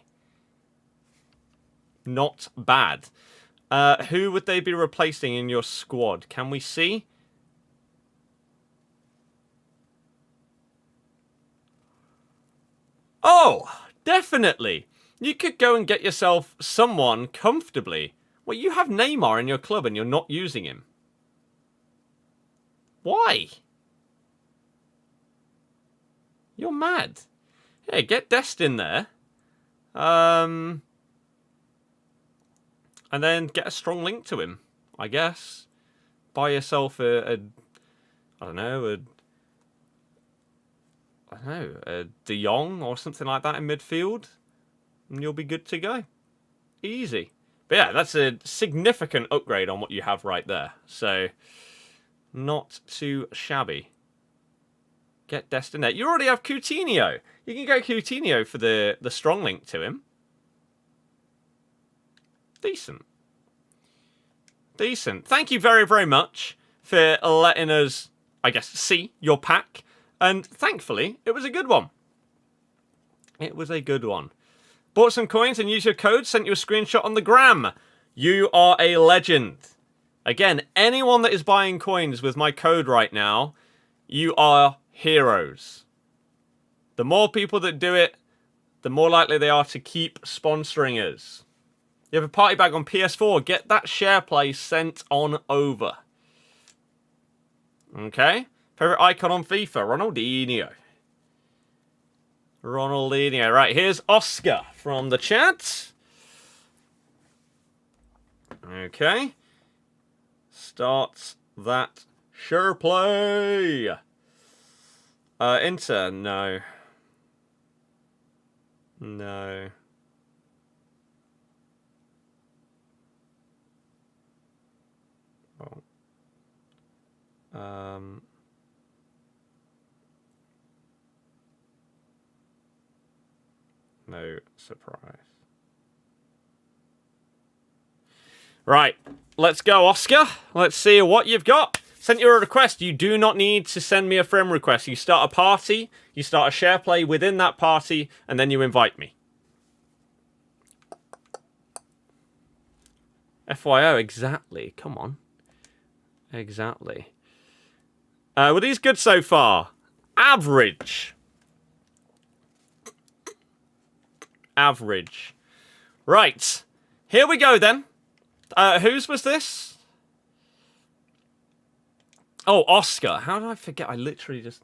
Not bad. Who would they be replacing in your squad? Can we see? Oh, definitely. You could go and get yourself someone comfortably. Well, you have Neymar in your club and you're not using him. Why? You're mad. Yeah, get Dest in there. And then get a strong link to him, I guess. Buy yourself a De Jong or something like that in midfield, and you'll be good to go. Easy. But yeah, that's a significant upgrade on what you have right there. So, not too shabby. Get Dest in there. You already have Coutinho. You can go Coutinho for the strong link to him. Decent. Decent. Thank you very, very much for letting us, I guess, see your pack. And thankfully, it was a good one. It was a good one. Bought some coins and used your code. Sent you a screenshot on the gram. You are a legend. Again, anyone that is buying coins with my code right now, you are heroes. The more people that do it, the more likely they are to keep sponsoring us. You have a party bag on PS4. Get that share play sent on over. Okay. Favorite icon on FIFA? Ronaldinho. Ronaldinho. Right, here's Oscar from the chat. Okay. Start that share play. Inter, no. No. No surprise. Right, let's go, Oscar. Let's see what you've got. Sent you a request. You do not need to send me a friend request. You start a party, you start a share play within that party, and then you invite me. FYO, exactly. Come on. Exactly. Were these good so far? Average. Average. Right. Here we go then. Whose was this? Oh, Oscar. How did I forget? I literally just...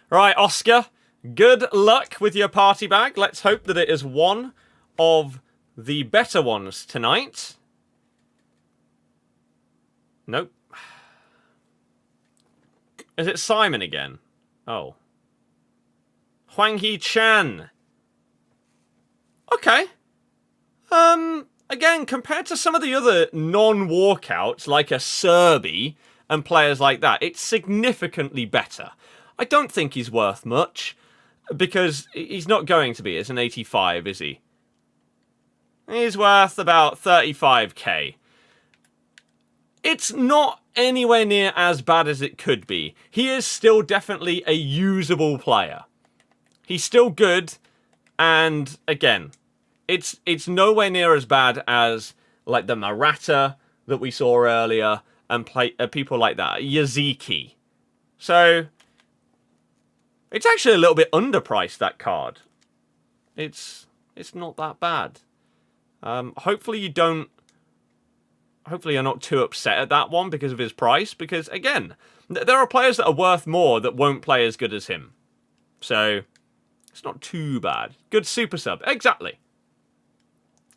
Right, Oscar. Good luck with your party bag. Let's hope that it is one of the better ones tonight. Nope. Is it Simon again? Oh. Huang He Chan. Okay. Again, compared to some of the other non-walkouts, like a Serbi and players like that, it's significantly better. I don't think he's worth much, because he's not going to be. It's an 85, is he? He's worth about 35k. It's not anywhere near as bad as it could be. He is still definitely a usable player. He's still good, and again, it's nowhere near as bad as like the Maratta that we saw earlier and people like that, Yaziki. So it's actually a little bit underpriced, that card. It's not that bad. Hopefully you're not too upset at that one because of his price, because again, there are players that are worth more that won't play as good as him. So it's not too bad. Good super sub. Exactly.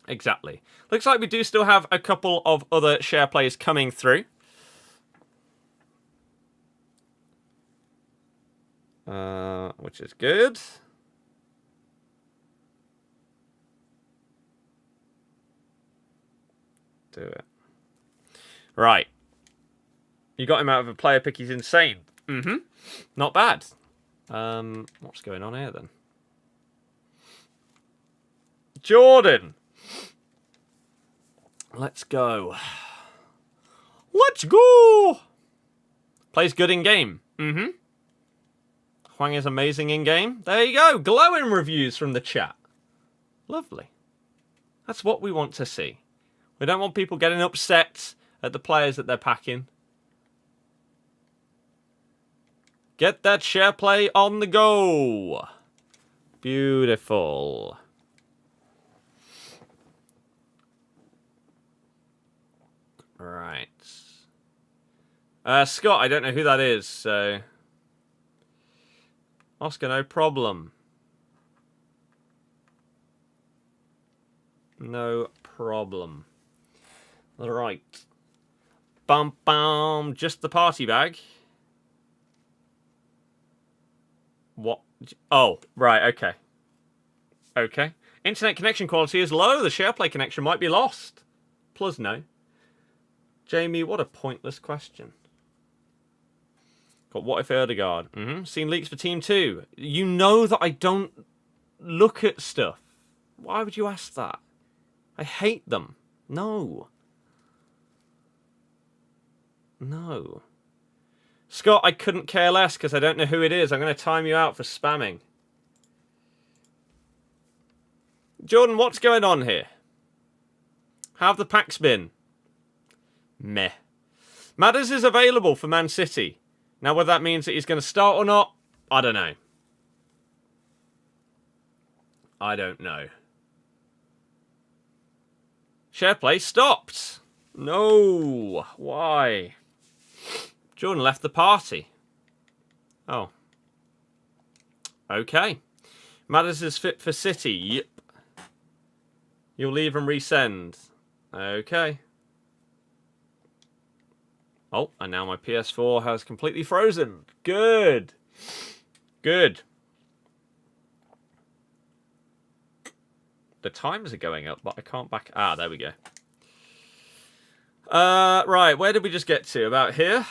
Exactly. Looks like we do still have a couple of other share plays coming through. Which is good. Do it. Right. You got him out of a player pick. He's insane. Mm-hmm. Not bad. What's going on here then? Jordan. Let's go. Let's go. Plays good in game. Mm-hmm. Huang is amazing in game. There you go. Glowing reviews from the chat. Lovely. That's what we want to see. We don't want people getting upset at the players that they're packing. Get that share play on the go. Beautiful. Right. Scott, I don't know who that is, so... Oscar, no problem. No problem. Right. Bum bum. Just the party bag. What? Oh, right, okay. Okay. Internet connection quality is low. The SharePlay connection might be lost. Plus no. Jamie, what a pointless question. Got what if Erdegaard? Seen leaks for Team 2. You know that I don't look at stuff. Why would you ask that? I hate them. No. No. Scott, I couldn't care less because I don't know who it is. I'm going to time you out for spamming. Jordan, what's going on here? How have the packs been? Meh. Madders is available for Man City. Now, whether that means that he's going to start or not, I don't know. I don't know. SharePlay stopped. No. Why? Jordan left the party. Oh. Okay. Madders is fit for City. Yep. You'll leave and resend. Okay. Oh, and now my PS4 has completely frozen. Good. Good. The times are going up, but I can't back... Ah, there we go. Right, where did we just get to? About here?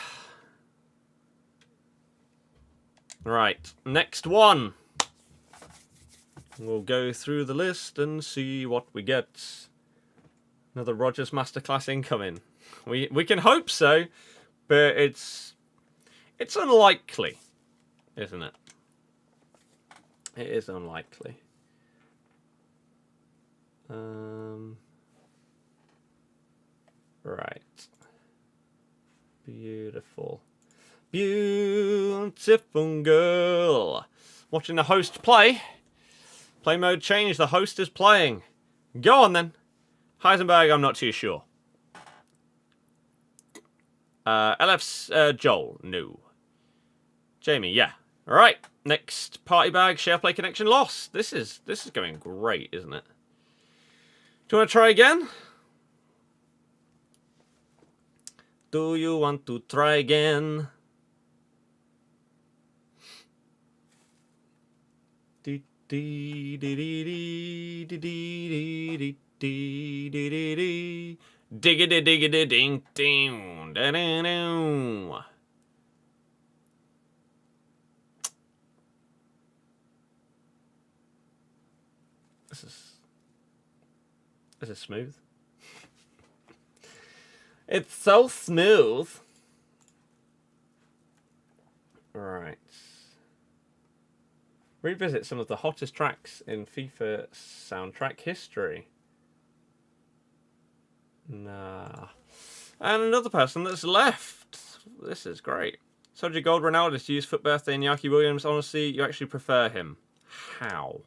Right, next one. We'll go through the list and see what we get. Another Rogers Masterclass incoming. We can hope so, but it's unlikely, isn't it? It is unlikely. Right. Beautiful. Beautiful girl. Watching the host play. Play mode change. The host is playing. Go on then. Heisenberg, I'm not too sure. LF's Joel, no. Jamie, yeah. All right, next party bag, SharePlay connection lost. This is going great, isn't it? Do you want to try again? Do you want to try again? Digga digga ding ding. This is smooth. It's so smooth. Right. Revisit some of the hottest tracks in FIFA soundtrack history. Nah. And another person that's left. This is great. Soldier Gold Ronaldo to use FUT Birthday and Yaki Williams. Honestly, you actually prefer him. How?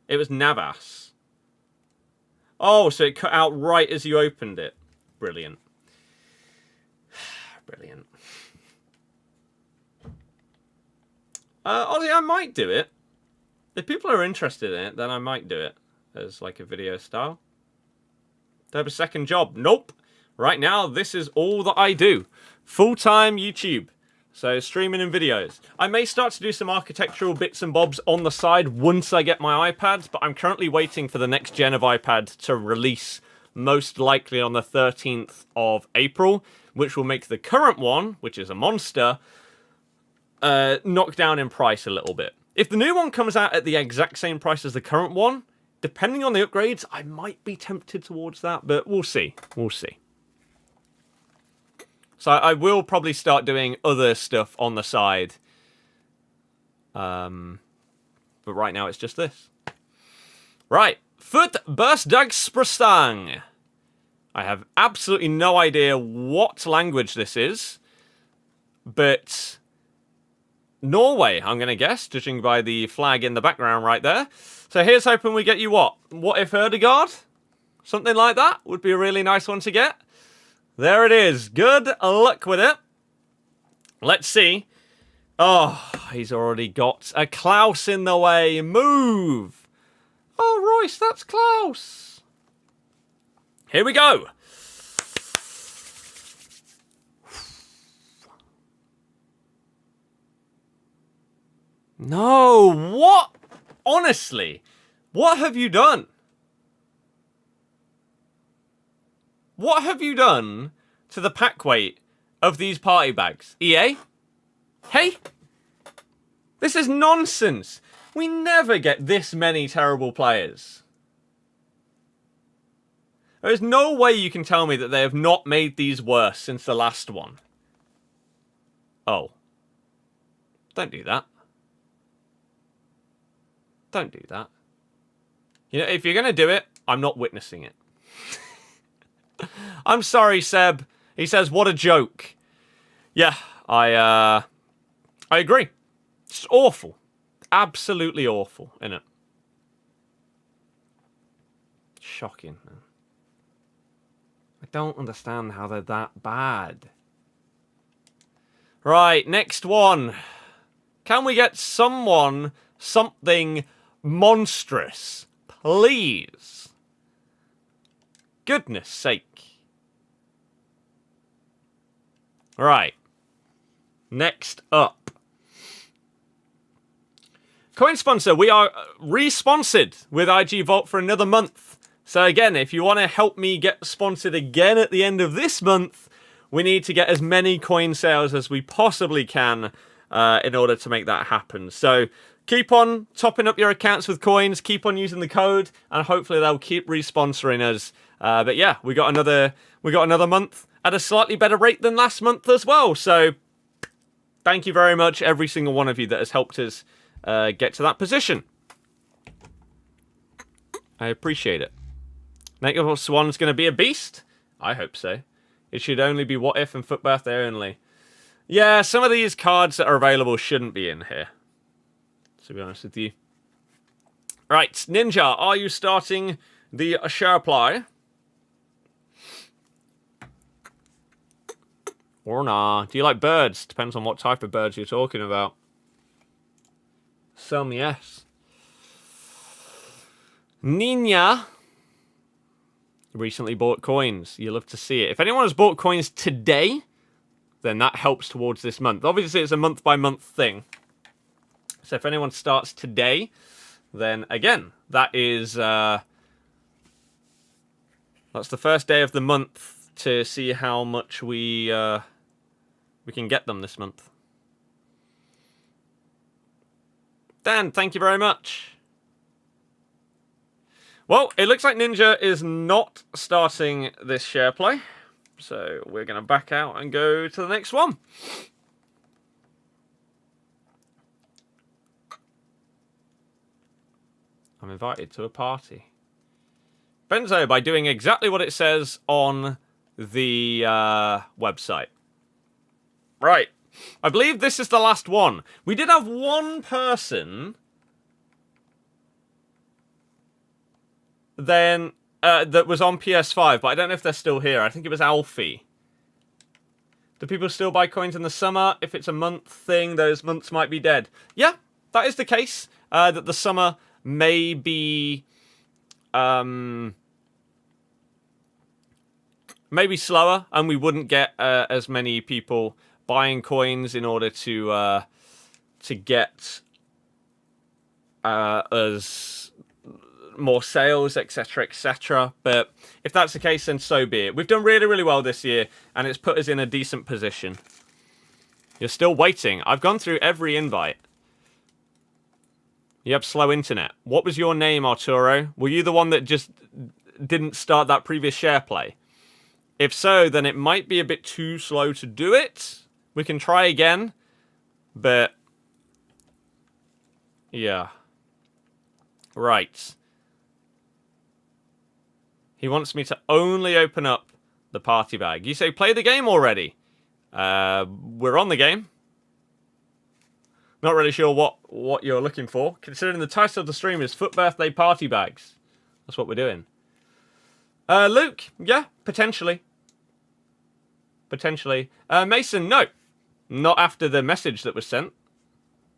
It was Navas. Oh, so it cut out right as you opened it. Brilliant. Brilliant. Honestly, I might do it. If people are interested in it, then I might do it as like a video style. Do I have a second job? Nope. Right now, this is all that I do. Full-time YouTube. So streaming and videos. I may start to do some architectural bits and bobs on the side once I get my iPads, but I'm currently waiting for the next gen of iPad to release, most likely on the 13th of April, which will make the current one, which is a monster, knock down in price a little bit. If the new one comes out at the exact same price as the current one, depending on the upgrades, I might be tempted towards that, but we'll see. We'll see. So I will probably start doing other stuff on the side. But right now it's just this. Right. FUT Birthday. I have absolutely no idea what language this is. But Norway, I'm going to guess, judging by the flag in the background right there. So here's hoping we get you what? What if Erdegaard? Something like that would be a really nice one to get. There it is. Good luck with it. Let's see. Oh, he's already got a Klaus in the way. Move. Oh, Royce, that's Klaus. Here we go. No, what? Honestly, what have you done? What have you done to the pack weight of these party bags? EA? Hey? This is nonsense. We never get this many terrible players. There is no way you can tell me that they have not made these worse since the last one. Oh. Don't do that. Don't do that. You know, if you're going to do it, I'm not witnessing it. I'm sorry, Seb. He says, what a joke. Yeah, I agree. It's awful. Absolutely awful, innit? Shocking, man. I don't understand how they're that bad. Right, next one. Can we get someone something monstrous? Please. Goodness sake. Right. Next up. Coin sponsor. We are re-sponsored with IG Vault for another month. So again, if you want to help me get sponsored again at the end of this month, we need to get as many coin sales as we possibly can in order to make that happen. So keep on topping up your accounts with coins. Keep on using the code, and hopefully they'll keep re-sponsoring us. But yeah, we got another month at a slightly better rate than last month as well. So thank you very much, every single one of you that has helped us get to that position. I appreciate it. Next one's going to be a beast? I hope so. It should only be What If and FUT Birthday only. Yeah, some of these cards that are available shouldn't be in here, to be honest with you. Right, Ninja, are you starting the share play? Or nah. Do you like birds? Depends on what type of birds you're talking about. Some yes. Nina. Recently bought coins. You love to see it. If anyone has bought coins today, then that helps towards this month. Obviously, it's a month-by-month thing. So if anyone starts today, then again, that is... that's the first day of the month to see how much we can get them this month. Dan, thank you very much. Well, it looks like Ninja is not starting this share play. So we're going to back out and go to the next one. I'm invited to a party. Benzo, by doing exactly what it says on the website. Right. I believe this is the last one. We did have one person... then that was on PS5, but I don't know if they're still here. I think it was Alfie. Do people still buy coins in the summer? If it's a month thing, those months might be dead. Yeah, that is the case. That the summer may be maybe slower, and we wouldn't get as many people buying coins in order to get us more sales, etc., etc. But if that's the case, then so be it. We've done really, really well this year, and it's put us in a decent position. You're still waiting. I've gone through every invite. You have slow internet. What was your name, Arturo? Were you the one that just didn't start that previous share play? If so, then it might be a bit too slow to do it. We can try again, but yeah. Right. He wants me to only open up the party bag. You say, play the game already. We're on the game. Not really sure what you're looking for. Considering the title of the stream is FUT Birthday Party Bags. That's what we're doing. Luke, yeah, potentially. Potentially. Mason, no. Not after the message that was sent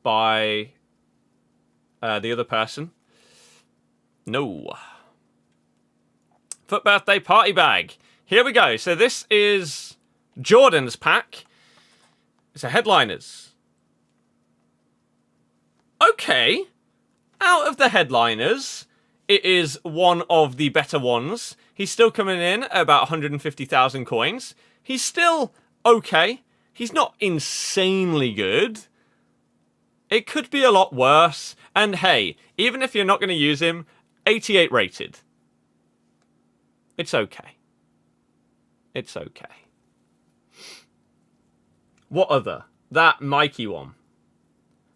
by the other person. No. FUT Birthday Party Bag. Here we go. So this is Jordan's pack. It's a headliners. Okay. Out of the headliners, it is one of the better ones. He's still coming in at about 150,000 coins. He's still okay. He's not insanely good. It could be a lot worse. And hey, even if you're not going to use him, 88 rated. It's okay. It's okay. What other? That Mikey one.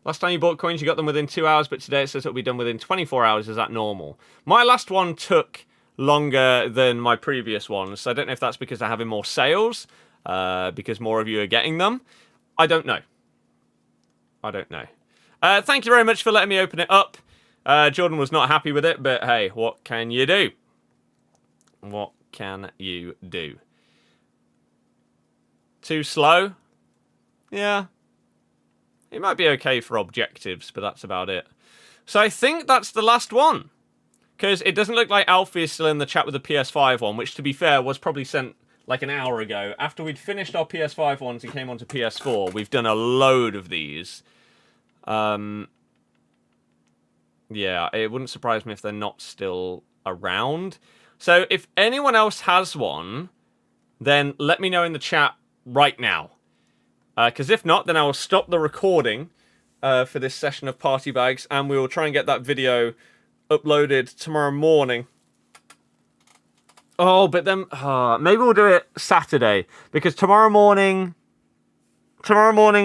Last time you bought coins, you got them within 2 hours, but today it says it'll be done within 24 hours. Is that normal? My last one took longer than my previous ones, so I don't know if that's because they're having more sales, because more of you are getting them. I don't know. I don't know. Thank you very much for letting me open it up. Jordan was not happy with it, but hey, what can you do? What can you do? Too slow? Yeah. It might be okay for objectives, but that's about it. So I think that's the last one. Because it doesn't look like Alfie is still in the chat with the PS5 one, which, to be fair, was probably sent like an hour ago. After we'd finished our PS5 ones and came on to PS4, we've done a load of these. Yeah, it wouldn't surprise me if they're not still around. So if anyone else has one, then let me know in the chat right now. Because if not, then I will stop the recording for this session of Party Bags, and we will try and get that video uploaded tomorrow morning. Oh, but then maybe we'll do it Saturday, because tomorrow morning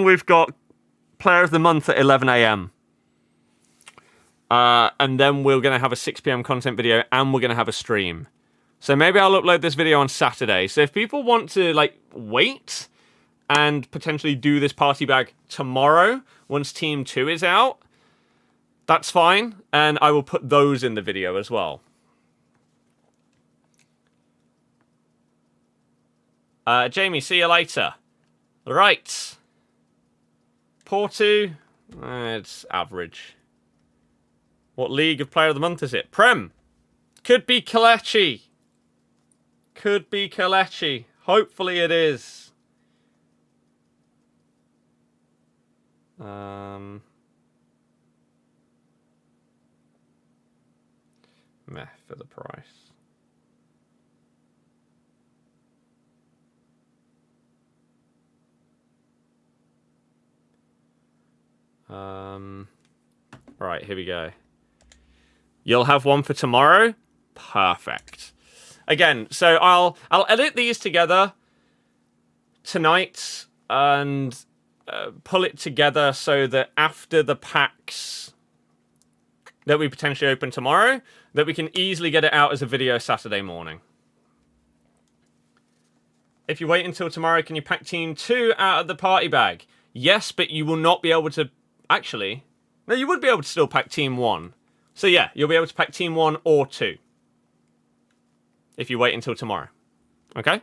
we've got Player of the Month at 11 AM. And then we're going to have a 6 PM content video, and we're going to have a stream. So maybe I'll upload this video on Saturday. So if people want to, like, wait and potentially do this party bag tomorrow, once Team 2 is out, that's fine. And I will put those in the video as well. Jamie, see you later. Right. Porto, it's average. What league of Player of the Month is it? Prem. Could be Kalechi. Could be Kelechi. Hopefully it is. Meh for the price. Right, here we go. You'll have one for tomorrow? Perfect. Again, so I'll edit these together tonight and pull it together so that after the packs that we potentially open tomorrow, that we can easily get it out as a video Saturday morning. If you wait until tomorrow, can you pack Team 2 out of the party bag? Yes, but you will not be able to... Actually, no, you would be able to still pack Team 1. So yeah, you'll be able to pack Team 1 or 2. If you wait until tomorrow. Okay?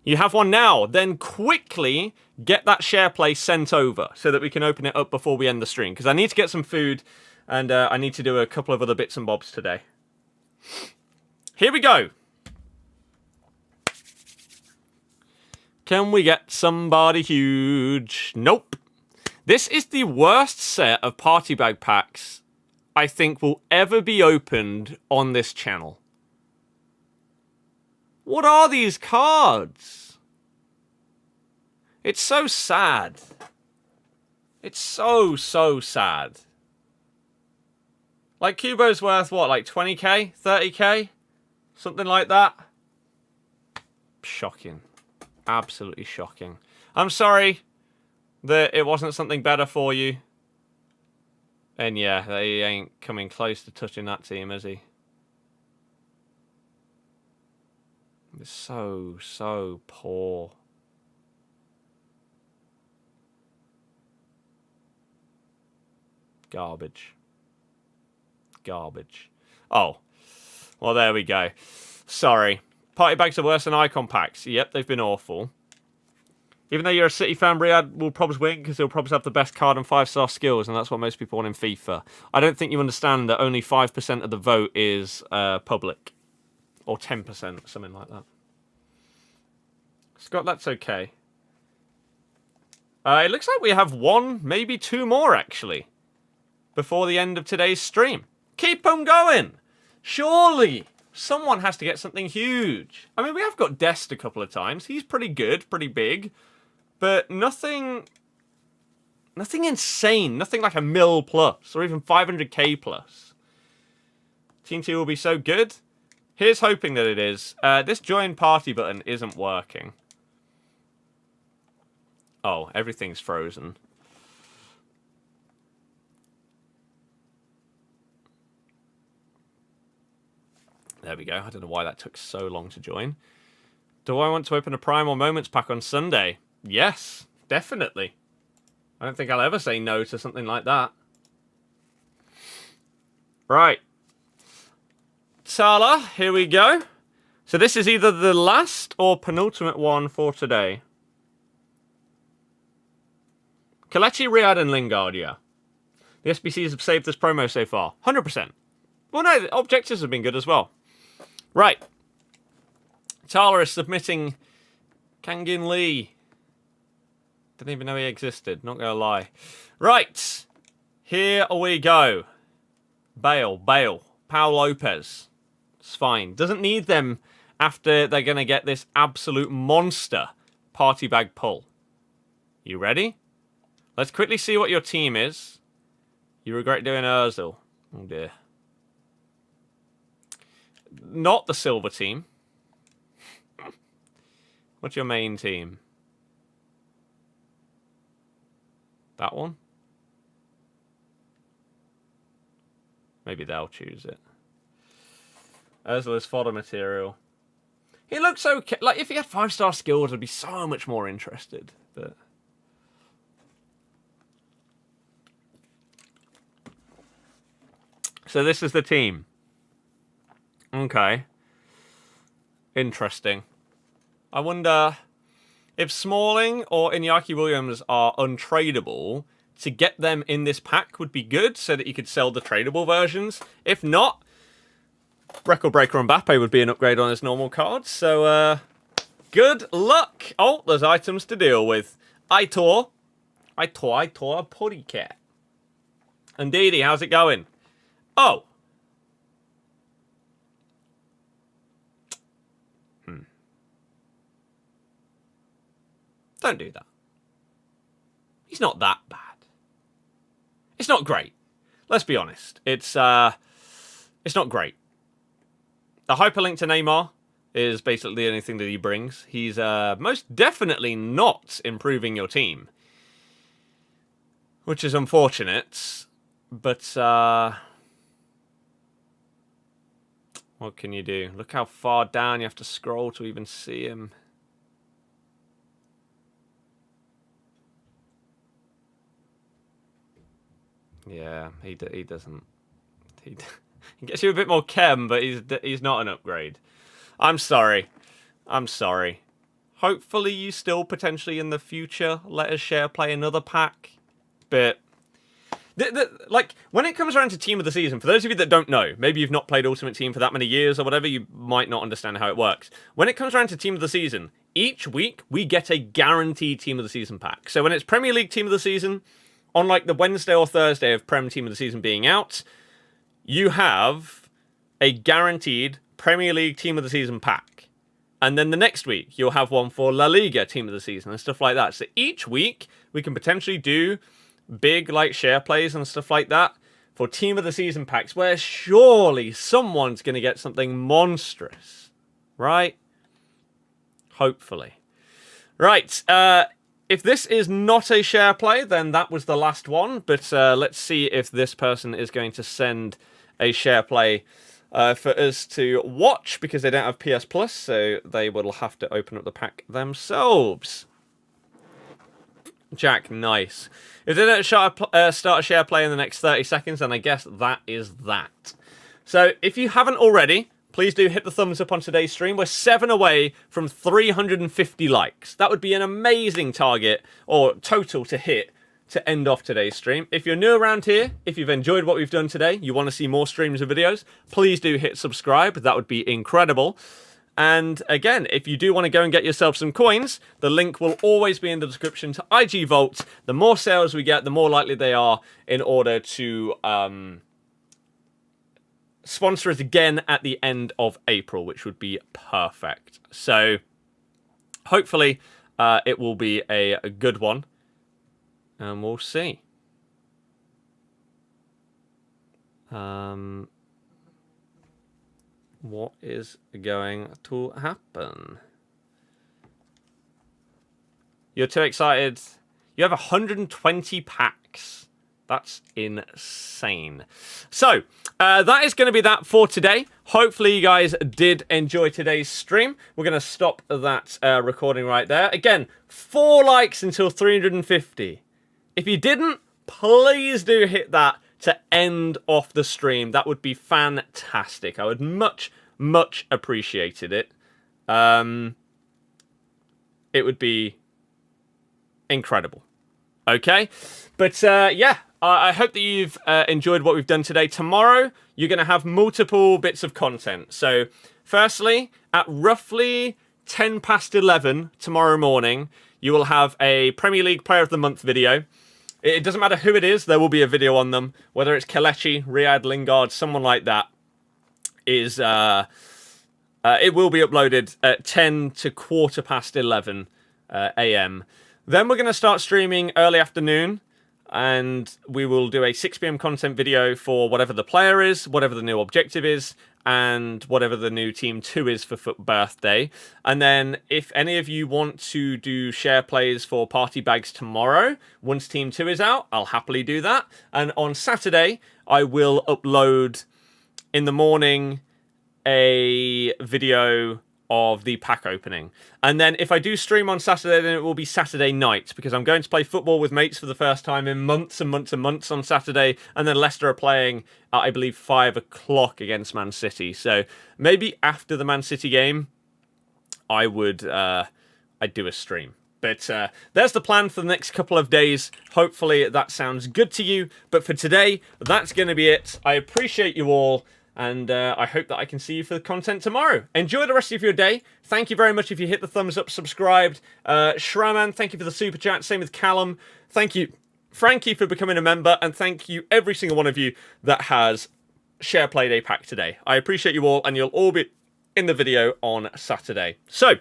You have one now. Then quickly get that share play sent over so that we can open it up before we end the stream. Because I need to get some food and I need to do a couple of other bits and bobs today. Here we go. Can we get somebody huge? Nope. This is the worst set of party bag packs I think will ever be opened on this channel. What are these cards? It's so sad. It's so sad. Like, Kubo's worth, what, like 20k? 30k? Something like that? Shocking. Absolutely shocking. I'm sorry that it wasn't something better for you. And yeah, they ain't coming close to touching that team, is he? It's so poor. Garbage. Garbage. Oh. Well, there we go. Sorry. Party bags are worse than icon packs. Yep, they've been awful. Even though you're a City fan, Riyadh will probably win because he'll probably have the best card and 5-star skills, and that's what most people want in FIFA. I don't think you understand that only 5% of the vote is public. Or 10%, something like that. Scott, that's okay. It looks like we have one, maybe two more, actually. Before the end of today's stream. Keep them going! Surely! Someone has to get something huge. I mean, we have got Dest a couple of times. He's pretty good, pretty big. But nothing insane. Nothing like a mil plus or even 500k plus. Team 2 will be so good. Here's hoping that it is. This join party button isn't working. Oh, everything's frozen. There we go. I don't know why that took so long to join. Do I want to open a Prime or Moments pack on Sunday? Yes, definitely. I don't think I'll ever say no to something like that. Right. Salah, here we go. So this is either the last or penultimate one for today. Kelechi, Riyadh, and Lingard, yeah. The SBCs have saved this promo so far. 100%. Well, no, the objectives have been good as well. Right. Tala is submitting Kangin Lee. Didn't even know he existed, not gonna lie. Right. Here we go. Bale. Pau Lopez. It's fine. Doesn't need them after they're gonna get this absolute monster party bag pull. You ready? Let's quickly see what your team is. You regret doing Ozil. Oh dear. Not the silver team. What's your main team? That one? Maybe they'll choose it. Ozil is fodder material. He looks okay. Like, if he had 5-star skills, I'd be so much more interested. But so this is the team. Okay. Interesting. I wonder if Smalling or Iñaki Williams are untradeable, to get them in this pack would be good so that you could sell the tradable versions. If not, Record Breaker Mbappe would be an upgrade on his normal card. So, good luck. Oh, there's items to deal with. Aitor, Putty Cat. And Didi, how's it going? Oh. Don't do that. He's not that bad. It's not great. Let's be honest. It's not great. The hyperlink to Neymar is basically the only thing that he brings. He's most definitely not improving your team, which is unfortunate. But what can you do? Look how far down you have to scroll to even see him. Yeah, he doesn't. He gets you a bit more chem, but he's not an upgrade. I'm sorry. I'm sorry. Hopefully you still potentially in the future let us share play another pack. But like when it comes around to Team of the Season, for those of you that don't know, maybe you've not played Ultimate Team for that many years or whatever, you might not understand how it works. When it comes around to Team of the Season, each week we get a guaranteed Team of the Season pack. So when it's Premier League Team of the Season, on like the Wednesday or Thursday of Prem Team of the Season being out, you have a guaranteed Premier League Team of the Season pack. And then the next week, you'll have one for La Liga Team of the Season and stuff like that. So each week, we can potentially do big like share plays and stuff like that for Team of the Season packs, where surely someone's going to get something monstrous. Right? Hopefully. Right, if this is not a share play, then that was the last one. But let's see if this person is going to send a share play for us to watch, because they don't have PS Plus, so they will have to open up the pack themselves. Jack, nice. If they don't start a share play in the next 30 seconds, then I guess that is that. So if you haven't already, please do hit the thumbs up on today's stream. We're 7 away from 350 likes. That would be an amazing target, or total, to hit to end off today's stream. If you're new around here, if you've enjoyed what we've done today, you want to see more streams and videos, please do hit subscribe. That would be incredible. And again, if you do want to go and get yourself some coins, the link will always be in the description to IG Vault. The more sales we get, the more likely they are in order to sponsor us again at the end of April, which would be perfect. So hopefully it will be a good one, and we'll see. What is going to happen? You're too excited. You have 120 packs. That's insane. So, that is going to be that for today. Hopefully you guys did enjoy today's stream. We're going to stop that recording right there. Again, 4 likes until 350. If you didn't, please do hit that to end off the stream. That would be fantastic. I would much appreciated it. It would be incredible. Okay? But yeah, I hope that you've enjoyed what we've done today. Tomorrow, you're going to have multiple bits of content. So, firstly, at roughly 10 past 11 tomorrow morning, you will have a Premier League Player of the Month video. It doesn't matter who it is, there will be a video on them. Whether it's Kelechi, Riyad Lingard, someone like that, is it will be uploaded at 10 to quarter past 11 a.m. Then we're going to start streaming early afternoon, and we will do a 6 p.m. content video for whatever the player is, whatever the new objective is, and whatever the new Team 2 is for FUT Birthday. And then if any of you want to do share plays for party bags tomorrow, once Team 2 is out, I'll happily do that. And on Saturday, I will upload in the morning a video of the pack opening. And then if I do stream on Saturday, then it will be Saturday night, because I'm going to play football with mates for the first time in months and months and months on Saturday. And then Leicester are playing at, I believe, 5 o'clock against Man City. So maybe after the Man City game, I would I'd do a stream. But there's the plan for the next couple of days. Hopefully that sounds good to you. But for today, that's going to be it. I appreciate you all. And I hope that I can see you for the content tomorrow. Enjoy the rest of your day. Thank you very much if you hit the thumbs up, subscribed. Shraman, thank you for the super chat. Same with Callum. Thank you, Frankie, for becoming a member. And thank you, every single one of you that has Share Playday pack today. I appreciate you all, and you'll all be in the video on Saturday. So,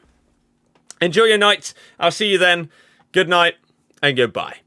enjoy your night. I'll see you then. Good night and goodbye.